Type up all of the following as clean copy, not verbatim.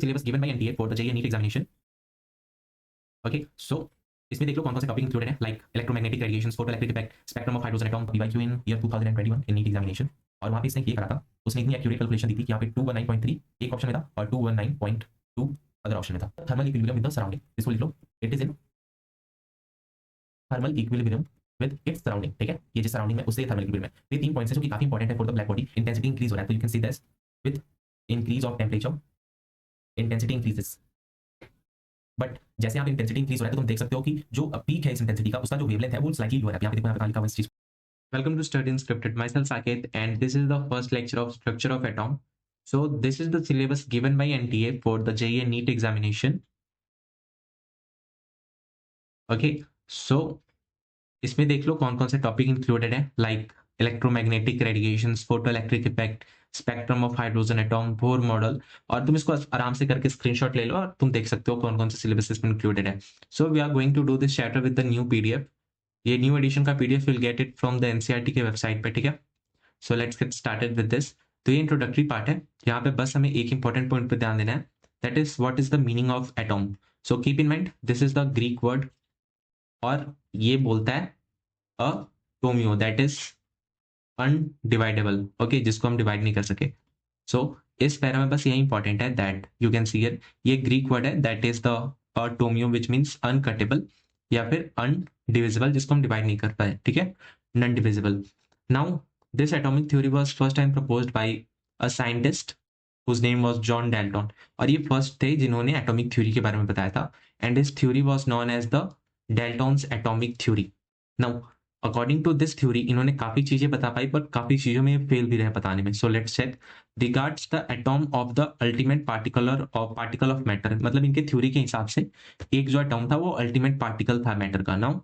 syllabus given by NTA for the JEE NEET examination. Okay, so इसमें देख लो कौन कौन से टॉपिक इंक्लूडेड है, like electromagnetic radiations, photo electric effect, spectrum of hydrogen atom, PYQ in year 2021 in NEET examination. और वहाँ पे इसने ये करा था, उसने इतनी एक्यूरेट कैलकुलेशन दी थी कि यहाँ पे 219.3 एक ऑप्शन में था और 219.2 अदर ऑप्शन में था। Thermal equilibrium with the surrounding, इसको लिख लो, it is in thermal equilibrium with its surrounding. ठीक है, ये जिस सराउंडिंग में उससे थर्मल इक्विलिब्रियम है। ये तीन पॉइंट्स है जो कि काफी इंपॉर्टेंट है for the black body. Intensity increase हो रहा है, तो you can see this with increase of temperature intensity increases. But जैसे आप इंटेंसिटी इंक्रीज हो रहा है तो तुम देख सकते हो कि जो पीक है इस इंटेंसिटी का, उसका जो वेवलेंथ है वो स्लाइटली लो है। यहाँ पे देखो, यहाँ पे लिखा हुआ इस चीज। Welcome to Study Unscripted. Myself Saket, and this is the first lecture of Structure of Atom. So this is the syllabus given by NTA for the JEE NEET examination. Okay, so इसमें देख लो कौन कौन से topic included है, like electromagnetic radiations, photo electric effect, spectrum of hydrogen atom, Bohr model. और तुम इसको आराम से करके स्क्रीनशॉट ले लो और तुम देख सकते हो कौन कौन से सिलेबस इसमें इंक्लूडेड है। So we are going to do this chapter with the new PDF. ये न्यू एडिशन का PDF will get it from the NCERT के वेबसाइट पे। ठीक है, so let's get started with this. तो ये इंट्रोडक्टरी पार्ट है, यहाँ पे बस हमें एक इंपॉर्टेंट पॉइंट पे ध्यान देना है, that is what is the meaning of atom. So keep in mind this is the Greek word और ये बोलता है अटोमियो, दैट इज अनडिवाइडेबल। ओके, जिसको हम डिवाइड नहीं कर सके। सो इस पैरा में बस यही इंपॉर्टेंट है that you can see here, ये ग्रीक वर्ड है that is the atomio which means uncuttable या फिर अनडिविजिबल, जिसको हम डिवाइड नहीं कर पाए। ठीक है, non divisible. Now this atomic theory was first time proposed by a scientist whose name was John Dalton, और ये फर्स्ट थे जिन्होंने एटॉमिक थ्योरी के बारे में बताया था, and this theory was known as the Dalton's atomic theory. Now according to this theory इन्होंने काफी चीजें बता पाई, पर काफी चीजों में फेल भी रहे बताने में। So let's check. Regards the atom of the ultimate particle of matter, मतलब इनके थ्योरी के हिसाब से एक जो एटॉम था वो अल्टीमेट पार्टिकल था मैटर का। Now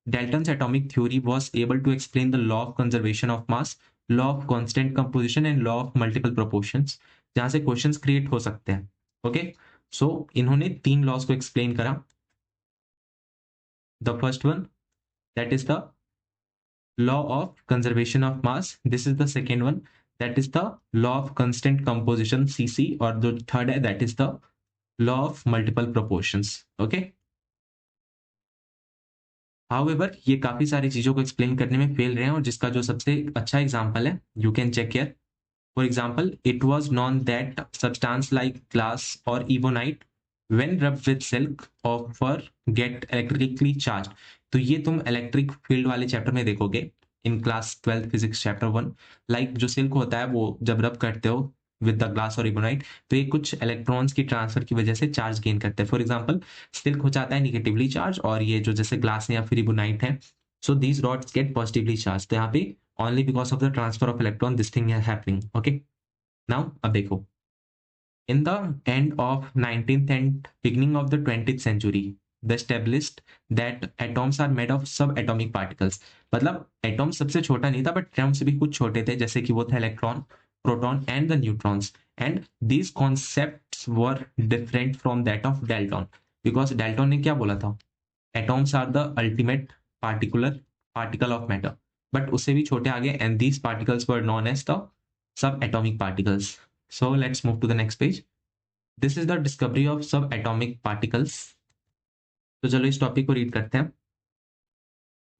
Dalton's atomic theory was able to explain the law of conservation of mass, law of constant composition and law of multiple proportions, जहां से क्वेश्चंस क्रिएट हो सकते हैं। ओके, सो इन्होंने तीन लॉज को एक्सप्लेन करा। The first one that is the law of conservation of mass, this is the second one that is the law of constant composition CC, और जो थर्ड है that is the law of multiple proportions. Okay, However, ये काफी सारी चीजों को explain करने में फेल रहे हैं, और जिसका जो सबसे अच्छा एग्जांपल है you can check here. For example, it was known that substance like glass और ebonite when rubbed with silk or fur get electrically charge. तो ये तुम इलेक्ट्रिक फील्ड वाले चैप्टर में देखोगे in class 12 physics chapter 1। Like जो silk होता है वो जब रब करते हो विद द ग्लास और इबोनाइट तो ये कुछ इलेक्ट्रॉन्स की ट्रांसफर की वजह से चार्ज गेन करते हैं। फॉर एग्जांपल, सिल्क हो जाता है निगेटिवली चार्ज, और ये जो जैसे ग्लास या फिर इबोनाइट है, so these rods get positively charge. तो यहाँ पे only because of the transfer of electron this thing is happening. Okay, now अब देखो, in the end of 19th and beginning of the 20th century, they established that atoms are made of subatomic particles। मतलब atom सबसे छोटा नहीं था, but atom से भी कुछ छोटे थे, जैसे कि वो थे electron, proton and the neutrons. And these concepts were different from that of Dalton, because Dalton ने क्या बोला था, atoms are the ultimate particle of matter, but उससे भी छोटे आगे, and these particles were known as the subatomic particles। So let's move to the next page. This is the discovery of subatomic particles। तो चलो इस topic को read करते हैं।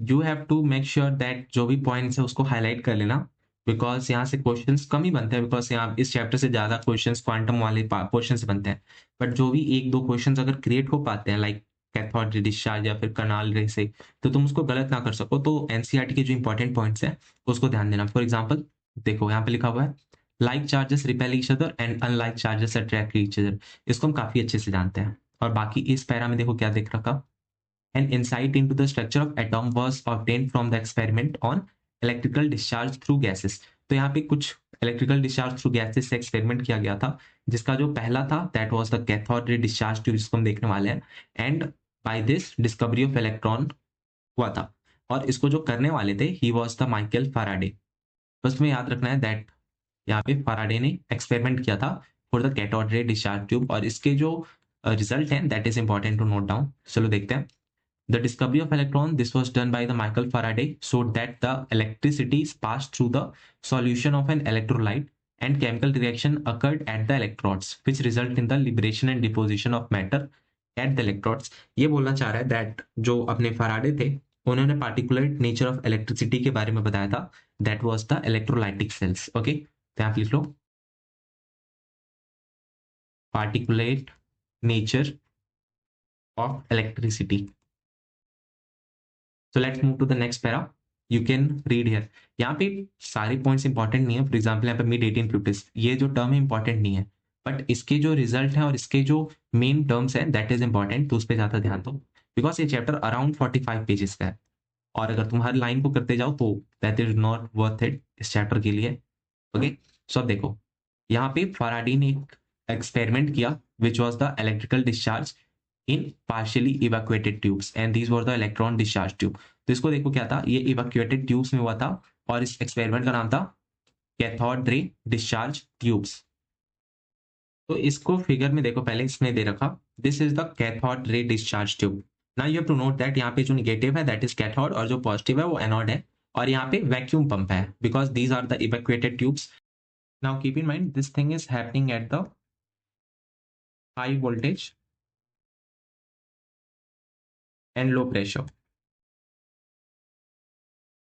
You have to make sure that जो भी points है उसको हाईलाइट कर लेना, बिकॉज यहाँ से क्वेश्चंस कम ही बनते हैं, बिकॉज यहाँ इस चैप्टर से ज्यादा क्वेश्चंस क्वांटम वाले क्वेश्चन से बनते हैं। बट जो भी एक दो क्वेश्चंस अगर क्रिएट हो पाते हैं, लाइक कैथोड रे डिस्चार्ज या फिर कनाल रे से, तो तुम उसको गलत ना कर सको। तो एनसीईआरटी के जो इंपॉर्टेंट पॉइंट्स हैं उसको ध्यान देना। फॉर एग्जाम्पल देखो, यहाँ पे लिखा हुआ है like charges repel each other and unlike charges attract each other. इसको हम काफी अच्छे से जानते हैं। और बाकी इस पैरा में देखो क्या देख रखा, an insight into the structure of atom was obtained from the experiment on electrical discharge through gases. तो यहाँ पे कुछ इलेक्ट्रिकल डिस्चार्ज थ्रू गैसेस से एक्सपेरिमेंट किया गया था, जिसका जो पहला था that was the cathode ray discharge tube, जिसको हम देखने वाले हैं। And by this discovery of electron हुआ था, और इसको जो करने वाले थे ही वाज द माइकल फैराडे। बस तुम्हें याद रखना है दैट यहाँ पे फैराडे ने एक्सपेरिमेंट किया था for the cathode ray discharge tube, और इसके जो रिजल्ट हैं that is important to note down. चलो देखते हैं। The discovery of electron, this was done by the Michael Faraday, so that the electricity is passed through the solution of an electrolyte and chemical reaction occurred at the electrodes which result in the liberation and deposition of matter at the electrodes. ये बोलना चाह रहा है that जो अपने Faraday थे उन्होंने particular nature of electricity के बारे में बताया था, that was the electrolytic cells. Okay, तो आप लिख लो particulate nature of electricity. So let's move to the next para. You can read here. यहाँ पे सारे पॉइंट्स इंपॉर्टेंट नहीं है. फॉर एग्जाम्पल यहाँ पे मिड 1850 ये जो टर्म है इंपॉर्टेंट नहीं है, बट इसके जो रिजल्ट है और इसके जो मेन टर्म्स है दैट इज इंपॉर्टेंट, तो उस पर ज्यादा ध्यान दो बिकॉज ये चैप्टर अराउंड 45 पेजेस का है और अगर तुम हर लाइन को करते जाओ तो that is not worth it इस चैप्टर के लिए. ओके, सो अब देखो यहाँ पे फराडी ने एक एक्सपेरिमेंट किया which was the electrical discharge in partially evacuated tubes and these were the electron discharge tube. तो इसको देखो क्या था, ये इवैक्यूएटेड ट्यूब्स में हुआ था और इस एक्सपेरिमेंट का नाम था कैथोड रे डिस्चार्ज ट्यूब्स. तो इसको फिगर में देखो, पहले इसमें दे रखा this is the cathode ray discharge tube. Now you have to note that यहाँ पे जो निगेटिव है दैट इज कैथोड और जो पॉजिटिव है वो एनोड है और यहाँ पे वैक्यूम पंप है because these are the evacuated tubes. Now keep in mind this thing is happening at the high voltage and low pressure.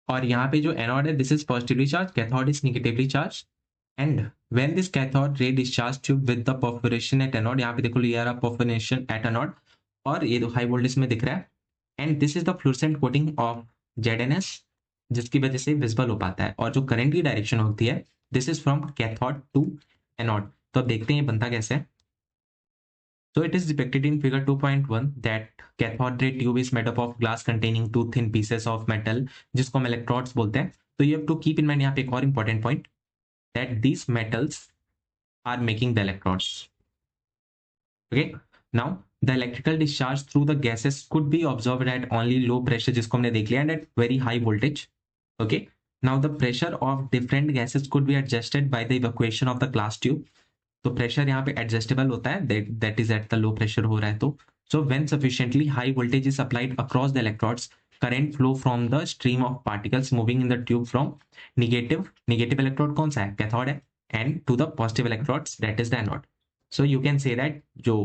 और यहाँ पे जो एनोड है this is positively charge, cathode is negatively charge and when this cathode ray discharge tube with the perforation at anode, यहाँ पे देखो लिया रहा परफोरेशन एट एनोड और ये हाई वोल्टेज में दिख रहा है and this is the fluorescent coating of ZNS जिसकी वजह से विजिबल हो पाता है और जो करंट की डायरेक्शन होती है this is from cathode to anode. तो अब देखते हैं ये बनता कैसे है. So it is depicted in figure 2.1 that cathode ray tube is made up of glass containing two thin pieces of metal जिसको हम electrodes बोलते हैं. तो you have to keep in mind यहाँ पे एक और important point that these metals are making the electrodes. Okay, now the electrical discharge through the gases could be observed at only low pressure जिसको हमने देख लिया and at very high voltage. Okay, now the pressure of different gases could be adjusted by the evacuation of the glass tube. तो pressure यहाँ पे adjustable होता है that is at the low pressure हो रहा है तो. So when sufficiently high voltage is applied across the electrodes current flow from the stream of particles moving in the tube from negative electrode कौन सा है cathode है and to the positive electrodes that is the anode. So you can say that जो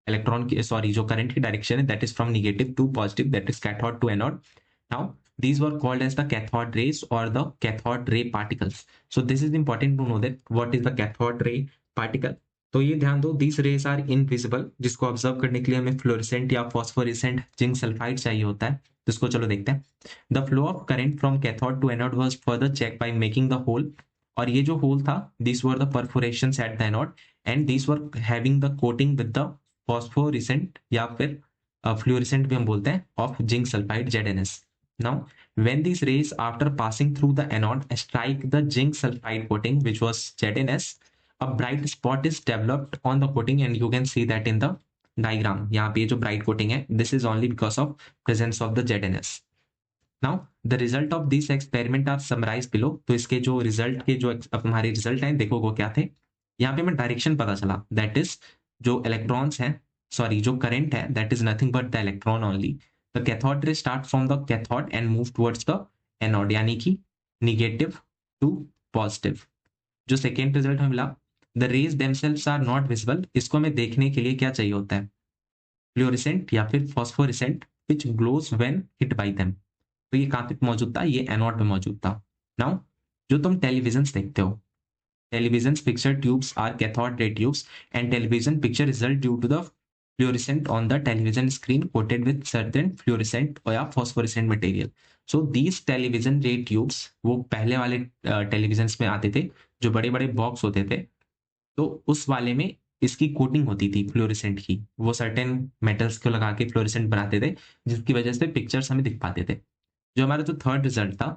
electron की जो current की direction है that is from negative to positive that is cathode to anode. Now these were called as the cathode rays or the cathode ray particles. So this is important to know that what is the cathode ray particle. तो ये ध्यान दो these raise are invisible जिसको observe करने के लिए हमें fluorescent या फॉस्फोरेसेंट जिंक सल्फाइड चाहिए होता है. जिसको चलो देखते हैं. The flow of current from cathode to anode was further check by making the hole. और ये जो होल था this were the perforations at the anode and this were having the coating with the phosphorescent या फिर fluorescent भी हम बोलते हैं of zinc sulphide ZNS. Now when these rays after passing through the anode strike the zinc sulfide coating which was ZNS, a bright spot is developed on the coating and you can see that in the diagram. यहाँ पे जो bright coating है this is only because of presence of the ZNS. Now the result of this experiment are summarized below. तो इसके जो result के जो अब हमारे रिजल्ट हैं देखो वो क्या थे. यहाँ पे हमें डायरेक्शन पता चला दैट इज जो इलेक्ट्रॉन्स हैं सॉरी जो करंट है that is nothing but the electron only. The cathode ray start from the cathode and move towards the anode यानी कि निगेटिव टू पॉजिटिव. जो सेकेंड रिजल्ट हमें मिला the rays themselves are not visible. इसको हमें देखने के लिए क्या चाहिए होता है फ्लोरेसेंट या फिर phosphorescent which glows when hit by them. तो ये कहाँ पे मौजूद था, ये एनोड में मौजूद था. नाउ जो तुम टेलीविजन देखते हो television picture tubes are cathode ray tubes and television picture result due to the fluorescent on the television screen coated with certain fluorescent or phosphorescent material. So these television ray tubes वो पहले वाले televisions में आते थे जो बड़े बड़े box होते थे. तो उस वाले में इसकी कोटिंग होती थी फ्लोरेसेंट की, वो सर्टेन मेटल्स को लगा के फ्लोरेसेंट बनाते थे जिसकी वजह से पिक्चर्स हमें दिख पाते थे. जो हमारा जो थर्ड रिजल्ट था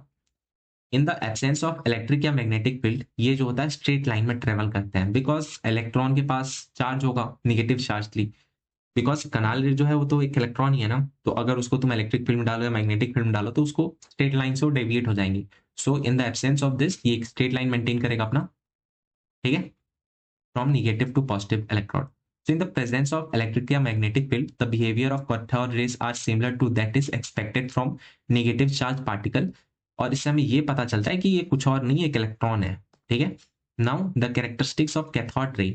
इन द एब्सेंस ऑफ इलेक्ट्रिक या मैग्नेटिक फील्ड, ये जो होता है स्ट्रेट लाइन में ट्रेवल करते हैं बिकॉज इलेक्ट्रॉन के पास चार्ज होगा निगेटिव चार्जली बिकॉज कनाल रे जो है वो तो एक इलेक्ट्रॉन ही है ना. तो अगर उसको तुम इलेक्ट्रिक फील्ड में डालो या मैग्नेटिक फील्ड में डालो तो उसको स्ट्रेट लाइन से डेविएट हो जाएंगी. So in the absence of this ये एक स्ट्रेट लाइन मेंटेन करेगा अपना, ठीक है, from negative to positive electron. So in the presence of electric or magnetic field, the behavior of cathode rays are similar to that is expected from negative charge particle. और इससे हमें ये पता चलता है कि ये कुछ और नहीं एक इलेक्ट्रॉन है, ठीक है. Now the characteristics of cathode रे,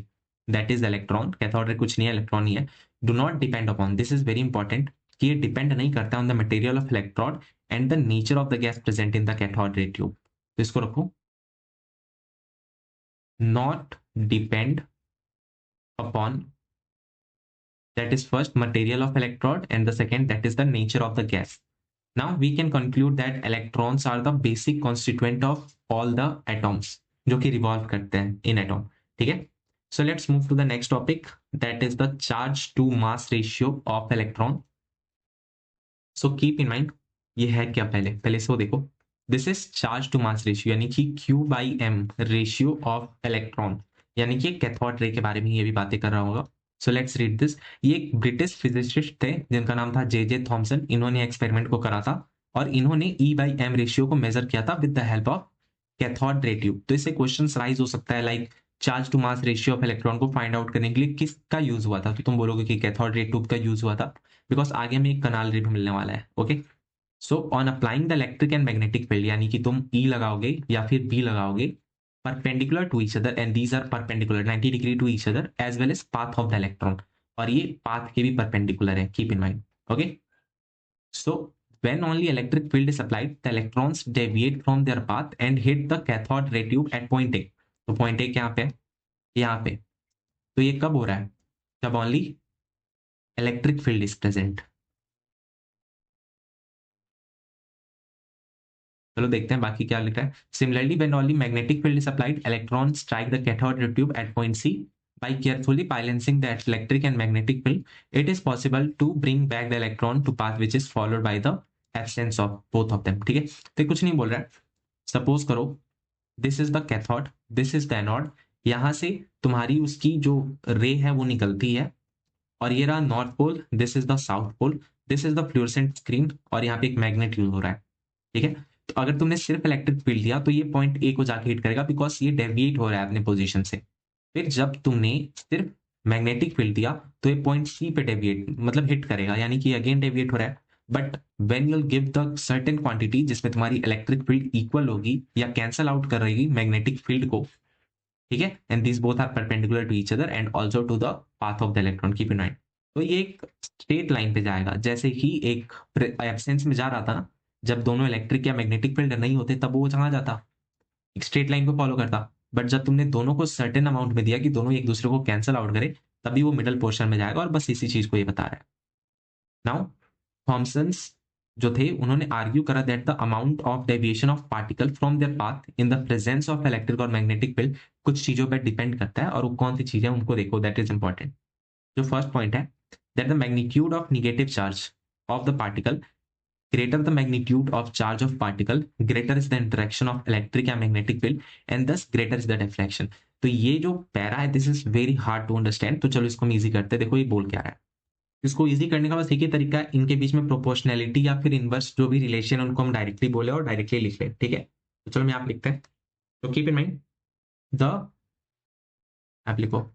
that is electron, cathode ray कुछ नहीं है, इलेक्ट्रॉन ही है, do not depend upon, this is very important, कि ये डिपेंड नहीं करता on the material of electrode and the nature of the gas present in the cathode ray tube. तो इसको रखो, not depend upon, that is first material of electrode and the second that is the nature of the gas. Now we can conclude that electrons are the basic constituent of all the atoms जो कि revolve करते हैं in atom, ठीक है। So let's move to the next topic, that is the charge to mass ratio of electron. So keep in mind ये है क्या, पहले इसको देखो, this is charge to mass ratio यानी कि Q/m ratio of electron, यानी कि कैथोड रे के बारे में ये भी बातें कर रहा होगा। सो लेट्स रीड दिस। ये एक ब्रिटिश फिजिसिस्ट थे जिनका नाम था जे थॉमसन, इन्होंने एक्सपेरिमेंट को करा था और इन्होंने E/m रेशियो को मेजर किया था with the help of cathode ray tube. तो इससे क्वेश्चन राइज हो सकता है like charge to mass ratio of electron को फाइंड आउट करने के लिए किसका यूज हुआ था, तो तुम बोलोगे कि कैथोड रे ट्यूब का यूज हुआ था, बिकॉज आगे में एक कनाल रे भी मिलने वाला है। Okay, so on applying the electric and magnetic field, यानी कि तुम E लगाओगे या फिर B लगाओगे perpendicular to each other and these are perpendicular 90 degree to each other as well as path of the electron, और ये path के भी perpendicular है, keep in mind. Okay, so when only electric field is applied the electrons deviate from their path and hit the cathode ray tube at point A. तो point A यहाँ पे, यहाँ पे, तो ये कब हो रहा है, जब only electric field is present. चलो देखते हैं बाकी क्या लिखा है। Similarly when only magnetic field is applied electron strike the cathode ray tube at point C by carefully balancing the electric and magnetic field it is possible to bring back the electron to path which is followed by the absence of both of them। ठीक है, तो कुछ नहीं बोल रहा है, suppose करो this is the cathode, this is the anode, यहां से तुम्हारी उसकी जो रे है वो निकलती है और ये रहा north pole, this is the south pole, this is the fluorescent screen और यहाँ पे एक मैग्नेट यूज हो रहा है। ठीक है, तो अगर तुमने सिर्फ इलेक्ट्रिक फील्ड दिया तो ये पॉइंट ए को जाके हिट करेगा बिकॉज ये डेविएट हो रहा है अपने पोजीशन से। फिर जब तुमने सिर्फ मैग्नेटिक फील्ड दिया तो ये पॉइंट सी पे डेविएट मतलब हिट करेगा, यानी कि अगेन डेविएट हो रहा है। But when you give the certain quantity जिसमें तुम्हारी इलेक्ट्रिक फील्ड इक्वल होगी या कैंसल आउट कर रहेगी मैग्नेटिक फील्ड को, ठीक है, and this both are perpendicular to each other and also to the path of the electron, keep in mind. तो ये एक स्ट्रेट लाइन पे जाएगा, जैसे कि एक एब्सेंस में जा रहा था ना, जब दोनों इलेक्ट्रिक या मैग्नेटिक फील्ड नहीं होते तब वो कहाँ जाता, एक स्ट्रेट लाइन को फॉलो करता। बट जब तुमने दोनों को सर्टेन अमाउंट में दिया कि दोनों एक दूसरे को कैंसल आउट करे तभी वो मिडल पोर्शन में जाएगा, और बस इसी चीज को ये बता रहा है। नाउ थॉमसन्स जो थे उन्होंने आर्ग्यू करा that the amount of deviation of particle from there path in the presence of electric और मैग्नेटिक फील्ड कुछ चीजों पर डिपेंड करता है, और वो कौन सी चीजें उनको देखो, दैट इज इंपॉर्टेंट। जो फर्स्ट पॉइंट है that the magnitude of negative charge of the particle, greater the magnitude of charge of particle, greater is the interaction of electric and magnetic field and thus greater is the deflection। तो ये जो para है this is very hard to understand, तो चलो इसको हम easy करते हैं। देखो ये बोल क्या रहा है, इसको इजी करने का बस एक ही तरीका है, इनके बीच में प्रोपोर्शनैलिटी या फिर इनवर्स जो भी रिलेशन उनको हम डायरेक्टली बोले और डायरेक्टली लिख लें। ठीक है, तो चलो मैं आप लिखते हैं, तो कीप इन माइंड द, आप लिखो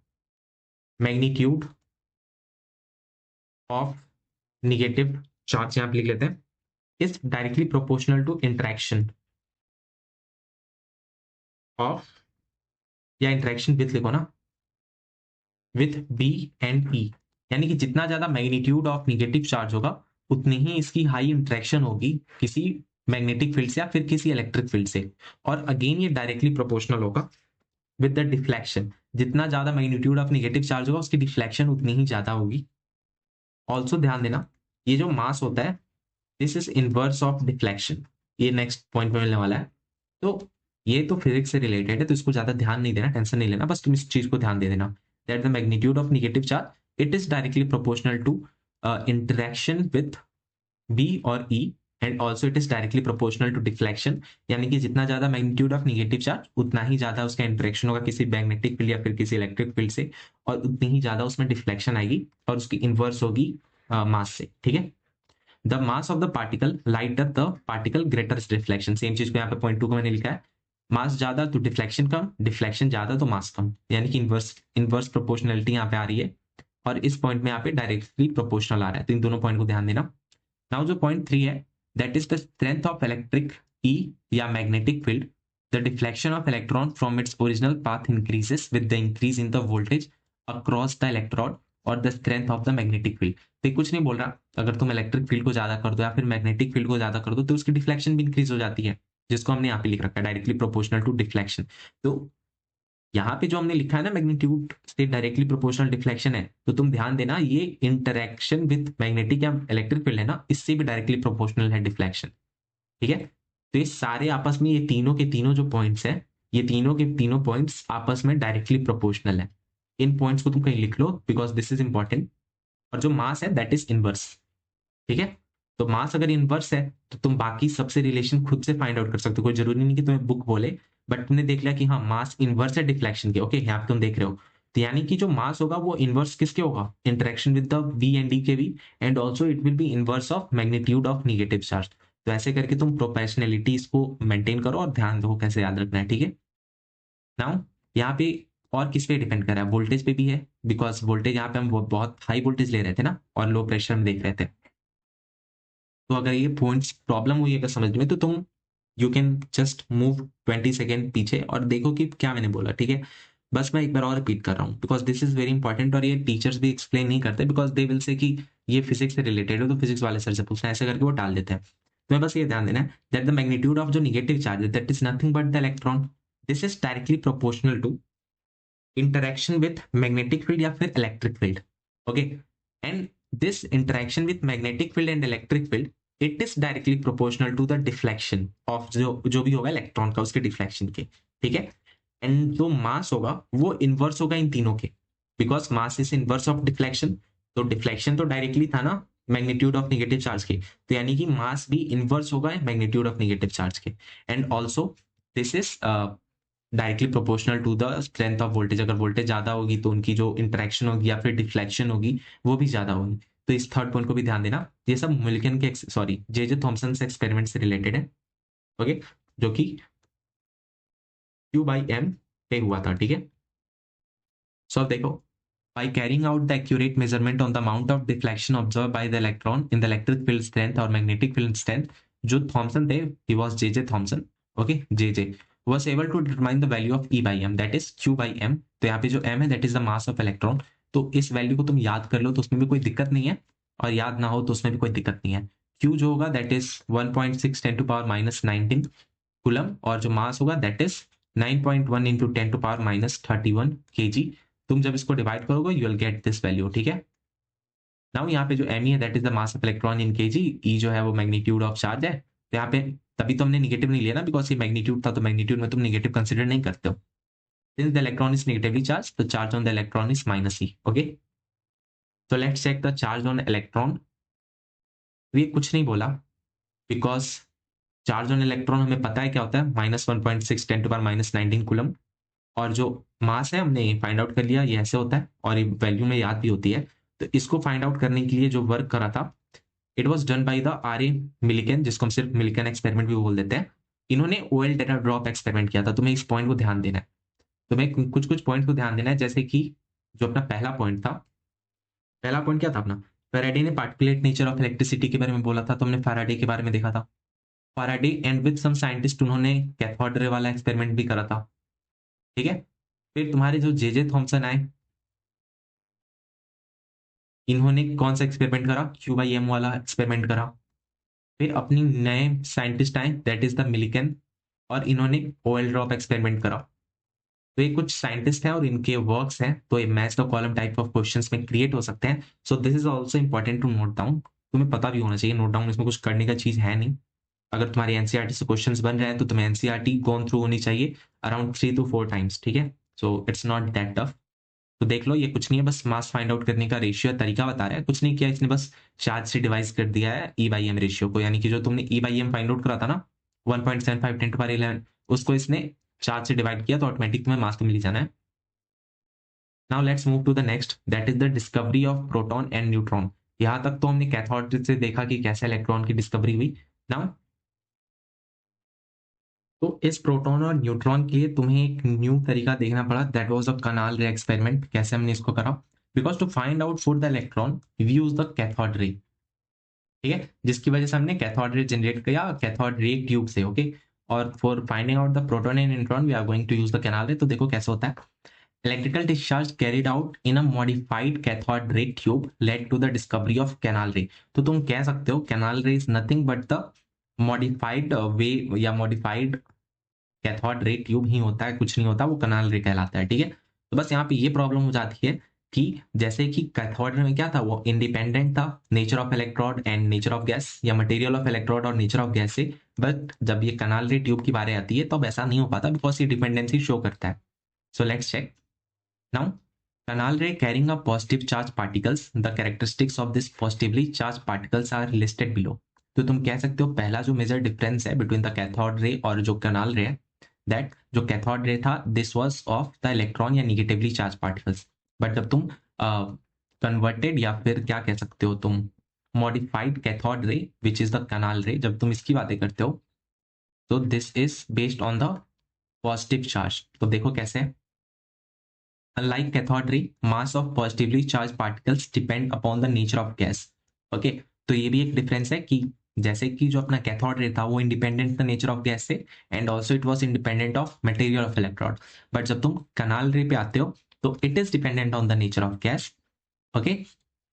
मैग्नीट्यूड ऑफ निगेटिव चार्ज, यहाँ पे लिख लेते हैं, is directly proportional to interaction of, या interaction with लिखो ना, with B and E, यानी कि जितना ज्यादा मैग्नीट्यूड ऑफ निगेटिव चार्ज होगा उतनी ही इसकी हाई इंटरेक्शन होगी किसी मैग्नेटिक फील्ड से या फिर किसी इलेक्ट्रिक फील्ड से, और अगेन ये डायरेक्टली प्रोपोर्शनल होगा विद द डिफ्लेक्शन, जितना ज्यादा मैग्नीट्यूड ऑफ निगेटिव चार्ज होगा उसकी डिफ्लेक्शन उतनी ही ज्यादा होगी। ऑल्सो ध्यान देना ये जो मास होता है this is inverse of deflection, ये नेक्स्ट पॉइंट में मिलने वाला है। तो ये तो फिजिक्स से रिलेटेड है तो इसको ज्यादा ध्यान नहीं देना, टेंशन नहीं लेना, बस तुम इस चीज को ध्यान दे देना that the magnitude of negative charge it is directly proportional to interaction with B और E and also it is directly proportional to deflection, यानी कि जितना ज्यादा मैग्नीट्यूड ऑफ नेगेटिव चार्ज उतना ही ज्यादा उसका इंटरेक्शन होगा किसी मैग्नेटिक फील्ड या फिर किसी इलेक्ट्रिक फील्ड से, और उतनी ही ज्यादा उसमें डिफ्लेक्शन आएगी और उसकी इनवर्स होगी मास से। ठीक है, the mass of the particle lighter the particle greater deflection, same चीज को यहाँ पे पॉइंट 2 को मैंने लिखा है, मास ज्यादा तो डिफ्लेक्शन कम, डिफ्लेक्शन ज्यादा तो मास कम, यानी कि इनवर्स प्रोपोर्शनलिटी यहाँ पे आ रही है, और इस पॉइंट में यहाँ पे डायरेक्टली प्रोपोर्शनल आ रहा है, तो इन दोनों पॉइंट को ध्यान देना। नाउ जो पॉइंट 3 है that is the strength of electric E या magnetic field the deflection of electron from its original path increases with the increase in the voltage across the electrode और the strength of the magnetic field. तो कुछ नहीं बोल रहा, अगर तुम electric field को ज्यादा कर दो या फिर मैग्नेटिक फील्ड को ज्यादा कर दो तो उसकी डिफ्लेक्शन भी इंक्रीज हो जाती है, जिसको हमने यहाँ पे लिख रखा है डायरेक्टली प्रोपोर्शनल टू डिफ्लेक्शन। तो यहाँ पे जो हमने लिखा है ना मैग्नीट्यूड से डायरेक्टली प्रोपोर्शनल डिफ्लेक्शन है, तो तुम ध्यान देना ये इंटरेक्शन विद मैग्नेटिक या इलेक्ट्रिक फील्ड है ना, इससे भी डायरेक्टली प्रोपोर्शनल है डिफ्लेक्शन। ठीक है, तो ये सारे आपस में, ये तीनों के तीनों जो पॉइंट्स है, ये तीनों के तीनों पॉइंट्स आपस में डायरेक्टली प्रोपोर्शनल है। इन पॉइंट्स को तुम कहीं लिख लो बिकॉज दिस इज इंपॉर्टेंट। और जो मास है दैट इज इनवर्स। ठीक है, तो मास अगर इनवर्स है तो तुम बाकी सबसे रिलेशन खुद से फाइंड आउट कर सकते हो, कोई जरूरी नहीं कि तुम्हें बुक बोले, बट तुमने देख लिया कि हाँ मास इनवर्स है डिफ्लेक्शन के। ओके, यहाँ पे तुम देख रहे हो, तो यानी कि जो मास होगा वो इनवर्स किसके होगा, interaction with the V and D के भी, and also it will be inverse of magnitude of negative charge. तो ऐसे करके तुम प्रोपोर्शनैलिटी इसको मेंटेन करो और ध्यान दो कैसे याद रखना है। ठीक है, नाउ यहाँ पे और किस पे डिपेंड कर रहा है, वोल्टेज पे भी है, बिकॉज वोल्टेज यहाँ पे हम बहुत हाई वोल्टेज ले रहे थे ना और लो प्रेशर में देख रहे थे। तो अगर ये पॉइंट्स प्रॉब्लम हुई अगर समझ में, तो तुम you can just move 20 second पीछे और देखो कि क्या मैंने बोला। ठीक है, बस मैं एक बार और रिपीट कर रहा हूँ because this is very important, और ये टीचर्स भी एक्सप्लेन नहीं करते बिकॉज दे विल से कि ये फिजिक्स से रिलेटेड है तो फिजिक्स वाले सर से पूछना है, ऐसे करके वो टाल देते हैं। तुम्हें बस ये ध्यान देना है दैट द मैग्नीट्यूड ऑफ जो निगेटिव चार्ज है that is nothing but the electron, this is directly proportional to interaction with magnetic field या फिर electric field. Okay, and this interaction with magnetic field and electric field it is directly proportional to the deflection of जो भी होगा electron का उसके deflection के। ठीक है, एंड जो मास होगा वो इनवर्स होगा इन तीनों के, because mass is inverse of deflection. तो डिफ्लेक्शन तो डायरेक्टली था ना मैग्नीट्यूड ऑफ नेगेटिव चार्ज के, तो यानी कि मास भी इनवर्स होगा मैग्नीट्यूड ऑफ नेगेटिव चार्ज के। And also this is directly proportional to the strength of voltage. अगर वोल्टेज ज्यादा होगी तो उनकी जो इंटरेक्शन होगी या फिर डिफ्लेक्शन होगी वो भी ज्यादा होगी। तो इस थर्ड पॉइंट को भी ध्यान देना, ये सब मिल्किन के सॉरी जे थॉमसन से एक्सपेरिमेंट से रिलेटेड है। ओके, जो कि Q/m पे हुआ था। ठीक है, सो अब देखो, by carrying out the accurate measurement on the amount of deflection observed by the electron in the electric field strength or magnetic field strength, जो थॉमसन थे, he was J.J. Thomson, okay, J.J. was able to determine the value of E/m, that is Q/m। तो यहाँ पे जो m है that is the mass of electron। तो इस value को तुम याद कर लो तो उसमें भी कोई दिक्कत नहीं है, और याद ना हो तो उसमें भी कोई दिक्कत नहीं है। Q जो होगा that is 1.6 10 to power minus 19 coulomb, और जो मास होगा that is 9.1 into 10 to power minus 31 kg। तुम जब इसको डिवाइड करोगे you will get this value. ठीक है, नाउ यहाँ पे जो एम है that is the mass of electron in kg, E जो है वो मैग्नीट्यूड ऑफ चार्ज है। तो यहाँ पे तभी तो हमने निगेटिव नहीं लिया ना बिकॉज ये मैग्नीट्यूड था, तो मैग्नीट्यूड में तुम निगेटिव कंसिडर नहीं करते हो। Since the electron is negatively charge तो charge on the electron is minus E. Okay, तो let's check the charge on electron. ये कुछ नहीं बोला बिकॉज चार्ज ऑन इलेक्ट्रॉन हमें पता है क्या होता है, -1.6 10 to power minus 19 कूलम। और जो मास है हमने फाइंड आउट कर लिया, ये ऐसे होता है और ये वैल्यू में याद भी होती है। तो इसको फाइंड आउट करने के लिए जो वर्क करा था it was done by the R.A.. Millikan, जिसको हम सिर्फ मिलिकन एक्सपेरिमेंट भी बोल देते हैं। इन्होंने ओएल डेटा ड्रॉप एक्सपेरिमेंट किया था। तुम्हें इस पॉइंट को ध्यान देना है, तुम्हें कुछ कुछ पॉइंट को ध्यान देना है, जैसे कि जो अपना पहला पॉइंट था, पहला पॉइंट क्या था अपना, फैराडे ने पार्टिकुलेट नेचर ऑफ इलेक्ट्रिसिटी के बारे में बोला था, तो हमने फैराडे के बारे में देखा था। Faraday and with some scientist उन्होंने कैथोड रे वाला एक्सपेरिमेंट भी करा था। ठीक है, फिर तुम्हारे जो जे थॉमसन आए, इन्होंने कौन सा एक्सपेरिमेंट करा, Q/m वाला एक्सपेरिमेंट करा। फिर अपनी नए साइंटिस्ट आए दैट इज द मिलिकन, और इन्होंने ओएल ड्रॉप एक्सपेरिमेंट करा। तो ये कुछ साइंटिस्ट हैं और इनके वर्क्स हैं, तो ये match the column type of questions में क्रिएट हो सकते हैं। So this is also important to note down, तुम्हें पता भी होना चाहिए नोट डाउन, इसमें कुछ करने का चीज है नहीं। अगर तुम्हारी एनसीईआरटी से क्वेश्चंस बन रहे हैं तो तुम्हें एनसीईआरटी गोन थ्रू होनी चाहिए अराउंड 3 to 4 टाइम्स। ठीक है, so it's not that tough. तो देख लो, ये कुछ नहीं है, बस मास फाइंड आउट करने का रेशियो तरीका बता रहा है, कुछ नहीं किया इसने, बस चार्ज से डिवाइड कर दिया है E/m रेशियो को। यानी कि जो तुमने E/m फाइंड आउट करा था ना 1.75 10 to power 11, उसको इसने चार्ज से डिवाइड किया तो ऑटोमेटिक तुम्हें मास तो मिल ही जाना है। Now let's move to the next, that is the discovery of proton and neutron. यहां तक तो हमने कैथोड से देखा कि कैसे इलेक्ट्रॉन की डिस्कवरी हुई। नाउ तो इस प्रोटॉन और न्यूट्रॉन के लिए तुम्हें एक न्यू तरीका देखना पड़ा, दैट वाज अ कनाल रे एक्सपेरिमेंट। कैसे हमने इसको करा, because to find out for the electron we use the cathode ray. ठीक है, जिसकी वजह से हमने कैथोड रे जनरेट किया, कैथोड रे ट्यूब से। ओके, और for finding out the proton and neutron we are going to use the canal ray. तो देखो कैसे होता है, electrical discharge carried out in a modified cathode ray tube led to the discovery of canal ray. तो तुम कह सकते हो canal ray is nothing but the modified way या मॉडिफाइड कैथोड रे ट्यूब ही होता है, कुछ नहीं होता, वो कैनाल रे कहलाता है। ठीक है, तो बस यहाँ पे ये प्रॉब्लम हो जाती है कि जैसे कि कैथोड रे में क्या था, वो इंडिपेंडेंट था nature of electrode and nature of gas, या मटेरियल ऑफ इलेक्ट्रोड और नेचर ऑफ गैस से। बट जब ये कैनाल रे ट्यूब की बारी आती है तब ऐसा नहीं हो पाता, बिकॉज ये डिपेंडेंसी शो करता है। So let's check now, canal ray carrying a positive charge particles, the characteristics of this positively charged particles are listed below। तो तुम कह सकते हो पहला जो मेजर डिफरेंस है बिटवीन द कैथोड रे और जो कैनाल रे है, दैट जो कैथोड रे था this was of the electron या निगेटिवली चार्ज पार्टिकल्स। बट जब तुम कन्वर्टेड या फिर क्या कह सकते हो तुम मॉडिफाइड कैथोड रे विच इज द कैनाल रे, जब तुम इसकी बातें करते हो तो this is based on the positive charge. तो देखो कैसे है, unlike cathode ray, mass of positively charged particles depend upon the nature of gas। Okay, तो ये भी एक डिफरेंस है कि जैसे कि जो अपना कैथोड रे था वो इंडिपेंडेंट था नेचर ऑफ गैस से, and also it was independent of material of electrode. But जब तुम कैनाल रे पे आते हो तो it is dependent on the nature of gas, okay,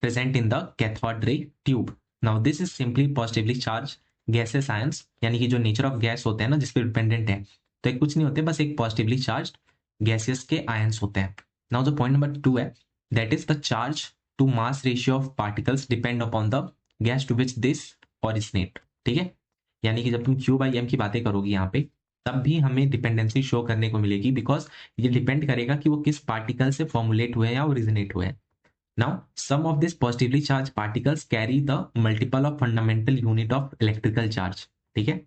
present in the cathode ray tube. Now this is simply positively charge gases ions, यानी कि जो नेचर ऑफ गैस होते हैं ना जिस पे डिपेंडेंट है, तो एक कुछ नहीं होते, बस एक पॉजिटिवली चार्ज गैसेस के आयंस होते हैं। Now the point number 2 है, that is the charge to mass ratio of particles depend upon the gas to which this originate। ठीक है, यानी कि जब तुम Q by M की बातें करोगी यहाँ पे तब भी हमें डिपेंडेंसी शो करने को मिलेगी, बिकॉज ये डिपेंड करेगा कि वो किस पार्टिकल से फॉर्मुलेट हुए हैं या ओरिजिनेट हुए हैं। Now some of this positively charge particles carry the multiple of fundamental unit of electrical charge. ठीक है,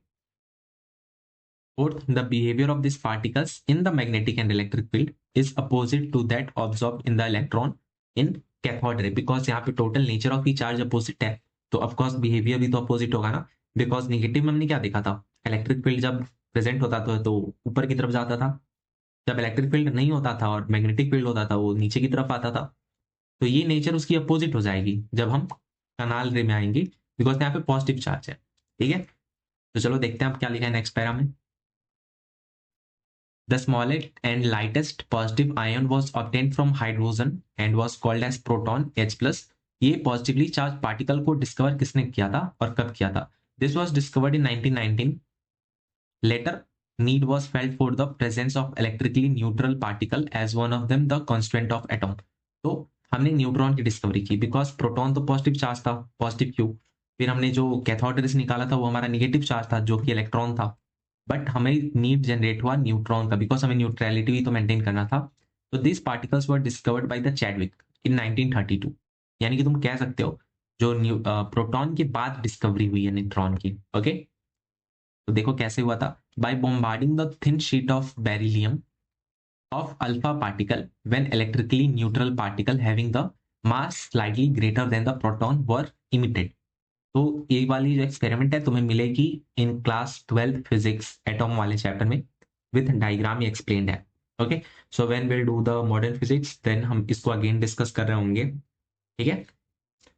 fourth, the behavior of these particles in the magnetic and electric field is opposite to that observed in the electron in cathode ray, because यहाँ पे total nature of the charge opposite है, तो of course behaviour भी तो opposite होगा ना। Because negative में हमने क्या देखा था, इलेक्ट्रिक फील्ड जब प्रेजेंट होता था तो ऊपर की तरफ जाता था, जब इलेक्ट्रिक फील्ड नहीं होता था और मैग्नेटिक फील्ड होता था वो नीचे की तरफ आता था। तो ये नेचर उसकी अपोजिट हो जाएगी जब हम कनाल रे में आएंगे, बिकॉज यहाँ पे पॉजिटिव चार्ज है। ठीक है, तो चलो देखते हैं आप क्या लिखा है नेक्स्ट पैरा में। The smallest and lightest positive ion was obtained from hydrogen and was called as proton H+। ये पॉजिटिवली चार्ज पार्टिकल को डिस्कवर किसने किया था और कब किया था? This was discovered in 1919। Later, need was felt for the presence of electrically neutral particle as one of them the constituent of atom। तो हमने न्यूट्रॉन की डिस्कवरी की, बिकॉज प्रोटॉन तो पॉजिटिव चार्ज था, पॉजिटिव क्यू। फिर हमने जो cathode ray से निकाला था वो हमारा निगेटिव चार्ज था जो कि इलेक्ट्रॉन था, बट हमें नीड जनरेट हुआ न्यूट्रॉन का, बिकॉज हमें न्यूट्रलिटी भी तो मेंटेन करना था। तो this particles were discovered by the Chadwick in 1932। यानी कि तुम कह सकते हो जो प्रोटॉन के बाद डिस्कवरी हुई है न्यूट्रॉन की। ओके, तो देखो कैसे हुआ था, by bombarding the thin sheet of beryllium of alpha particle when electrically neutral particle having the mass slightly greater than the proton were emitted। तो ये वाली जो एक्सपेरिमेंट है तुम्हें मिलेगी इन क्लास 12 फिजिक्स एटॉम वाले चैप्टर में, विथ डायग्राम एक्सप्लेन्ड है। Okay, so when will do the modern physics then हम इसको अगेन डिस्कस कर रहे होंगे। ठीक है,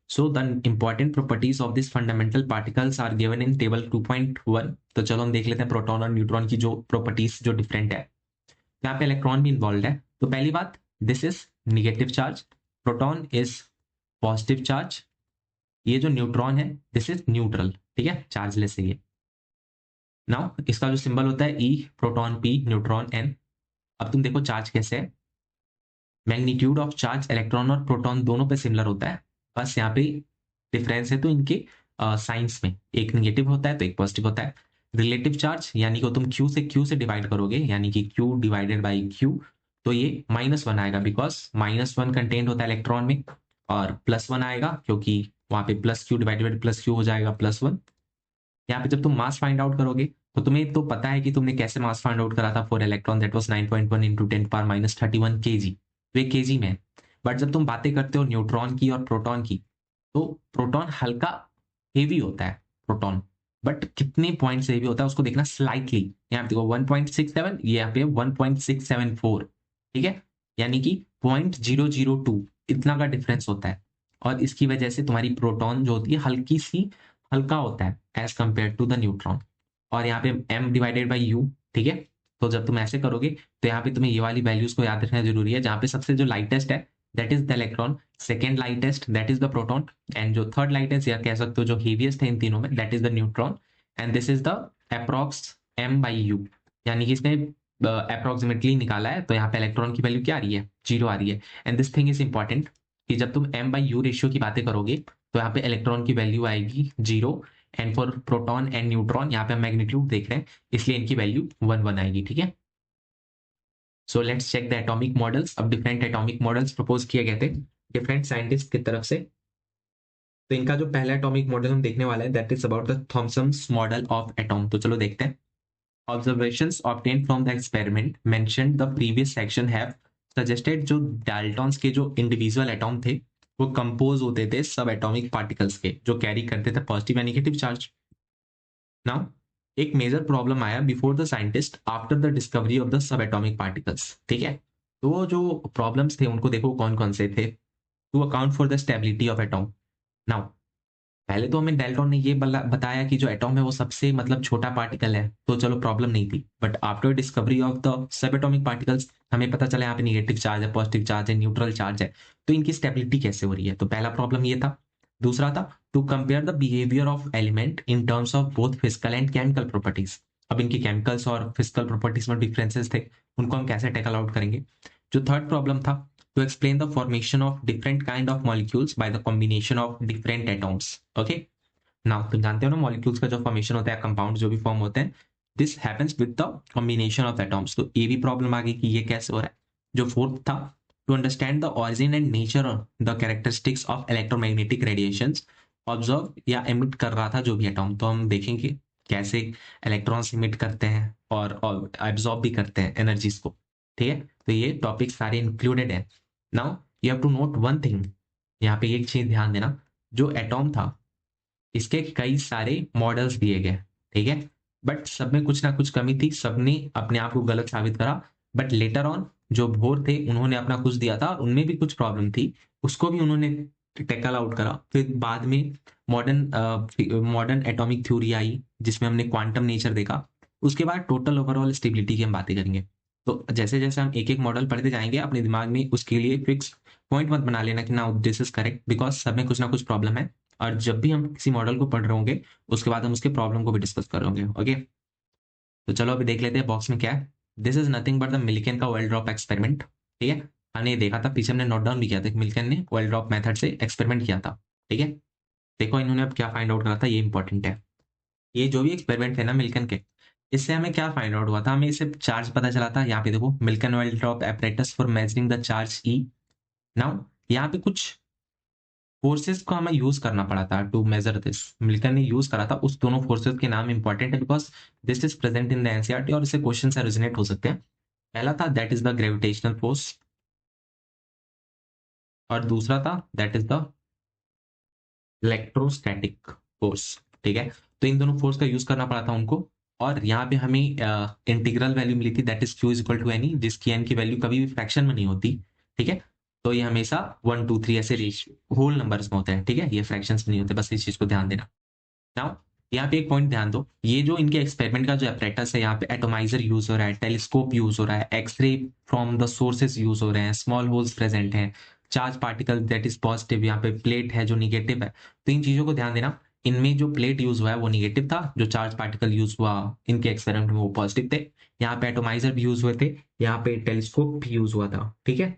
so the important properties of this fundamental particles are given in table 2.1। तो चलो हम देख लेते हैं प्रोटॉन और न्यूट्रॉन की जो प्रॉपर्टीज जो डिफरेंट है। यहाँ पे इलेक्ट्रॉन भी इन्वॉल्व है। तो पहली बात, this is negative charge, proton is positive charge, ये जो न्यूट्रॉन है दिस इज न्यूट्रल। ठीक है, चार्जलेस है ये। नाउ इसका जो सिंबल होता है ई, प्रोटॉन पी, न्यूट्रॉन एन। अब तुम देखो चार्ज कैसे है, मैग्नीट्यूड ऑफ चार्ज इलेक्ट्रॉन और प्रोटॉन दोनों पे सिमिलर होता है, बस यहाँ पे डिफरेंस है तो इनके साइंस में एक निगेटिव होता है तो एक पॉजिटिव होता है। रिलेटिव चार्ज यानी कि तुम Q से डिवाइड करोगे, यानी कि Q डिवाइडेड बाई Q, तो ये -1 आएगा, बिकॉज -1 कंटेंट होता है इलेक्ट्रॉन में, और +1 आएगा क्योंकि वहां पे +Q डिवाइडेड बाई +Q हो जाएगा +1। यहाँ पे जब तुम मास फाइंड आउट करोगे तो तुम्हें तो पता है कि तुमने कैसे मास फाइंड आउट करा था for electron, that was 9.1 × 10⁻31 kg, तो ये kg में है। बट जब तुम बातें करते हो न्यूट्रॉन की और प्रोटॉन की, तो प्रोटॉन हल्का हेवी होता है प्रोटॉन, बट कितने पॉइंट से हेवी होता है उसको देखना स्लाइटली। यहाँ पे देखो 1.67, ये यहाँ पे 1.674। ठीक है, यानी कि 0.002 इतना का डिफरेंस होता है, और इसकी वजह से तुम्हारी प्रोटॉन जो होती है हल्की सी हल्का होता है as compare to the neutron. और यहाँ पे m डिवाइडेड बाई u, ठीक है। तो जब तुम ऐसे करोगे तो यहाँ पे तुम्हें ये वाली वैल्यूज को याद रखना जरूरी है, जहाँ पे सबसे जो लाइटेस्ट है that is the electron, second lightest that is the proton, and जो थर्ड लाइटेस्ट या कह सकते हो जो हेवीएस्ट है इन तीनों में that is the neutron, and this is the approx m by u, यानी कि इसने अप्रोक्सीमेटली निकाला है। तो यहाँ पे इलेक्ट्रॉन की वैल्यू क्या आ रही है, 0 आ रही है। And this thing is important कि जब तुम m बाई u रेशियो की बातें करोगे तो यहाँ पे इलेक्ट्रॉन की वैल्यू आएगी 0, and for proton and neutron यहाँ पे हम मैग्नीट्यूड देख रहे हैं इसलिए इनकी वैल्यू 1 आएगी, ठीक है। So let's check the atomic models. अब डिफरेंट एटॉमिक मॉडल्स प्रपोज किए गए थे डिफरेंट साइंटिस्ट की तरफ से। तो इनका जो पहला एटॉमिक मॉडल हम देखने वाला है that is about the Thomson's model of atom. तो चलो देखते हैं। Observations obtained from the experiment mentioned the previous section have suggested जो डाल्टन्स के जो इंडिविजुअल एटॉम थे वो कंपोज होते थे सब एटॉमिक पार्टिकल्स के जो कैरी करते थे पॉजिटिव या नेगेटिव चार्ज। नाउ एक मेजर प्रॉब्लम आया before the scientist after the discovery of the sub atomic particles, ठीक है। तो वो जो प्रॉब्लम्स थे उनको देखो कौन कौन से थे। To account for the stability of atom. Now पहले तो हमें डेल्टॉन ने ये बताया कि जो एटॉम है वो सबसे मतलब छोटा पार्टिकल है, तो चलो प्रॉब्लम नहीं थी। But after discovery of the sub atomic particles हमें पता चला यहाँ पे निगेटिव चार्ज है, पॉजिटिव चार्ज है, न्यूट्रल चार्ज है, तो इनकी स्टेबिलिटी कैसे हो रही है। तो पहला प्रॉब्लम ये था। दूसरा था to compare the behaviour of element in terms of both physical and chemical properties. अब इनकी केमिकल्स और फिजिकल प्रॉपर्टीज में डिफरेंसेस थे, उनको हम कैसे टैकल आउट करेंगे। जो थर्ड प्रॉब्लम था to explain the formation of different kind of molecules by the combination of different atoms. Okay, now तुम जानते हो ना मॉलिक्यूल्स का जो फॉर्मेशन होता है, कंपाउंड जो भी फॉर्म होते हैं, this happens with the combination of atoms. तो ये भी प्रॉब्लम आ गई कि ये कैसे हो रहा है। जो फोर्थ था to understand the origin and nature the characteristics of electromagnetic radiations observe या एमिट कर रहा था जो भी एटॉम। तो हम देखेंगे कैसे इलेक्ट्रॉन्स इमिट करते हैं और एब्जॉर्ब भी करते हैं एनर्जीज को, ठीक है। तो ये टॉपिक सारे इंक्लूडेड है। Now you have to note one thing, यहाँ पे एक चीज ध्यान देना, जो एटॉम था इसके कई सारे मॉडल्स दिए गए, ठीक है, बट सब में कुछ ना कुछ कमी थी, सबने अपने आप को गलत साबित करा। बट लेटर ऑन जो बोर थे उन्होंने अपना कुछ दिया था, उनमें भी कुछ प्रॉब्लम थी, उसको भी उन्होंने टेकल आउट करा। फिर बाद में मॉडर्न एटॉमिक थ्योरी आई जिसमें हमने क्वांटम नेचर देखा। उसके बाद टोटल ओवरऑल स्टेबिलिटी की हम बातें करेंगे। तो जैसे जैसे हम एक एक मॉडल पढ़ते जाएंगे अपने दिमाग में उसके लिए फिक्स पॉइंट मत बना लेना कि ना दिस इज करेक्ट, बिकॉज सब में कुछ ना कुछ प्रॉब्लम है। और जब भी हम किसी मॉडल को पढ़ रहे होंगे उसके बाद हम उसके प्रॉब्लम को भी डिस्कस कर रहे होंगे। ओके, तो चलो अभी देख लेते हैं बॉक्स में क्या है। This is nothing but the Millikan का ऑयल ड्रॉप एक्सपेरिमेंट, ठीक है। हमने देखा था पीछे, हमने नोट डाउन भी किया था, मिल्कन ने ऑयल ड्रॉप मेथड से एक्सपेरिमेंट किया था, ठीक है। देखो इन्होंने अब क्या फाइंड आउट करा था, ये इंपॉर्टेंट है। ये जो भी एक्सपेरिमेंट है ना मिल्कन के, इससे हमें क्या फाइंड आउट हुआ था, हमें इससे चार्ज पता चला था। यहाँ पे देखो Millikan oil drop apparatus for measuring the charge e. Now यहाँ पे कुछ फोर्सेस को हमें यूज करना पड़ा था टू मेजर दिस। मिल्कन ने यूज करा था, उस दोनों फोर्सेस के नाम इंपॉर्टेंट है because this is present in the NCERT और इससे क्वेश्चन ओरिजिनेट हो सकते हैं। पहला था that is the gravitational force और दूसरा था that is the electrostatic force, ठीक है। तो इन दोनों फोर्स का यूज करना पड़ा था उनको। और यहाँ पे हमें इंटीग्रल वैल्यू मिली थी that is Q is equal to N E, जिसकी एन की वैल्यू कभी भी फ्रैक्शन में नहीं होती, ठीक है। तो ये हमेशा 1 2 3 ऐसे होल नंबर्स में होते हैं, ठीक है, ये फ्रैक्शंस में नहीं होते, बस इस चीज को ध्यान देना। नाउ यहाँ पे एक पॉइंट ध्यान दो, ये जो इनके एक्सपेरिमेंट का जो एपरेटस है, यहाँ पे एटोमाइजर यूज हो रहा है, टेलीस्कोप यूज हो रहा है, X ray from the sources use हो रहे हैं, स्मॉल होल्स प्रेजेंट हैं, charge particle that is positive, यहाँ पे प्लेट है जो निगेटिव है। तो इन चीजों को ध्यान देना, इनमें जो प्लेट यूज हुआ है वो निगेटिव था, जो चार्ज पार्टिकल यूज हुआ इनके एक्सपेरिमेंट में वो पॉजिटिव थे। यहाँ पे एटोमाइजर भी यूज हुए थे, यहाँ पे टेलीस्कोप भी यूज हुआ था, ठीक है।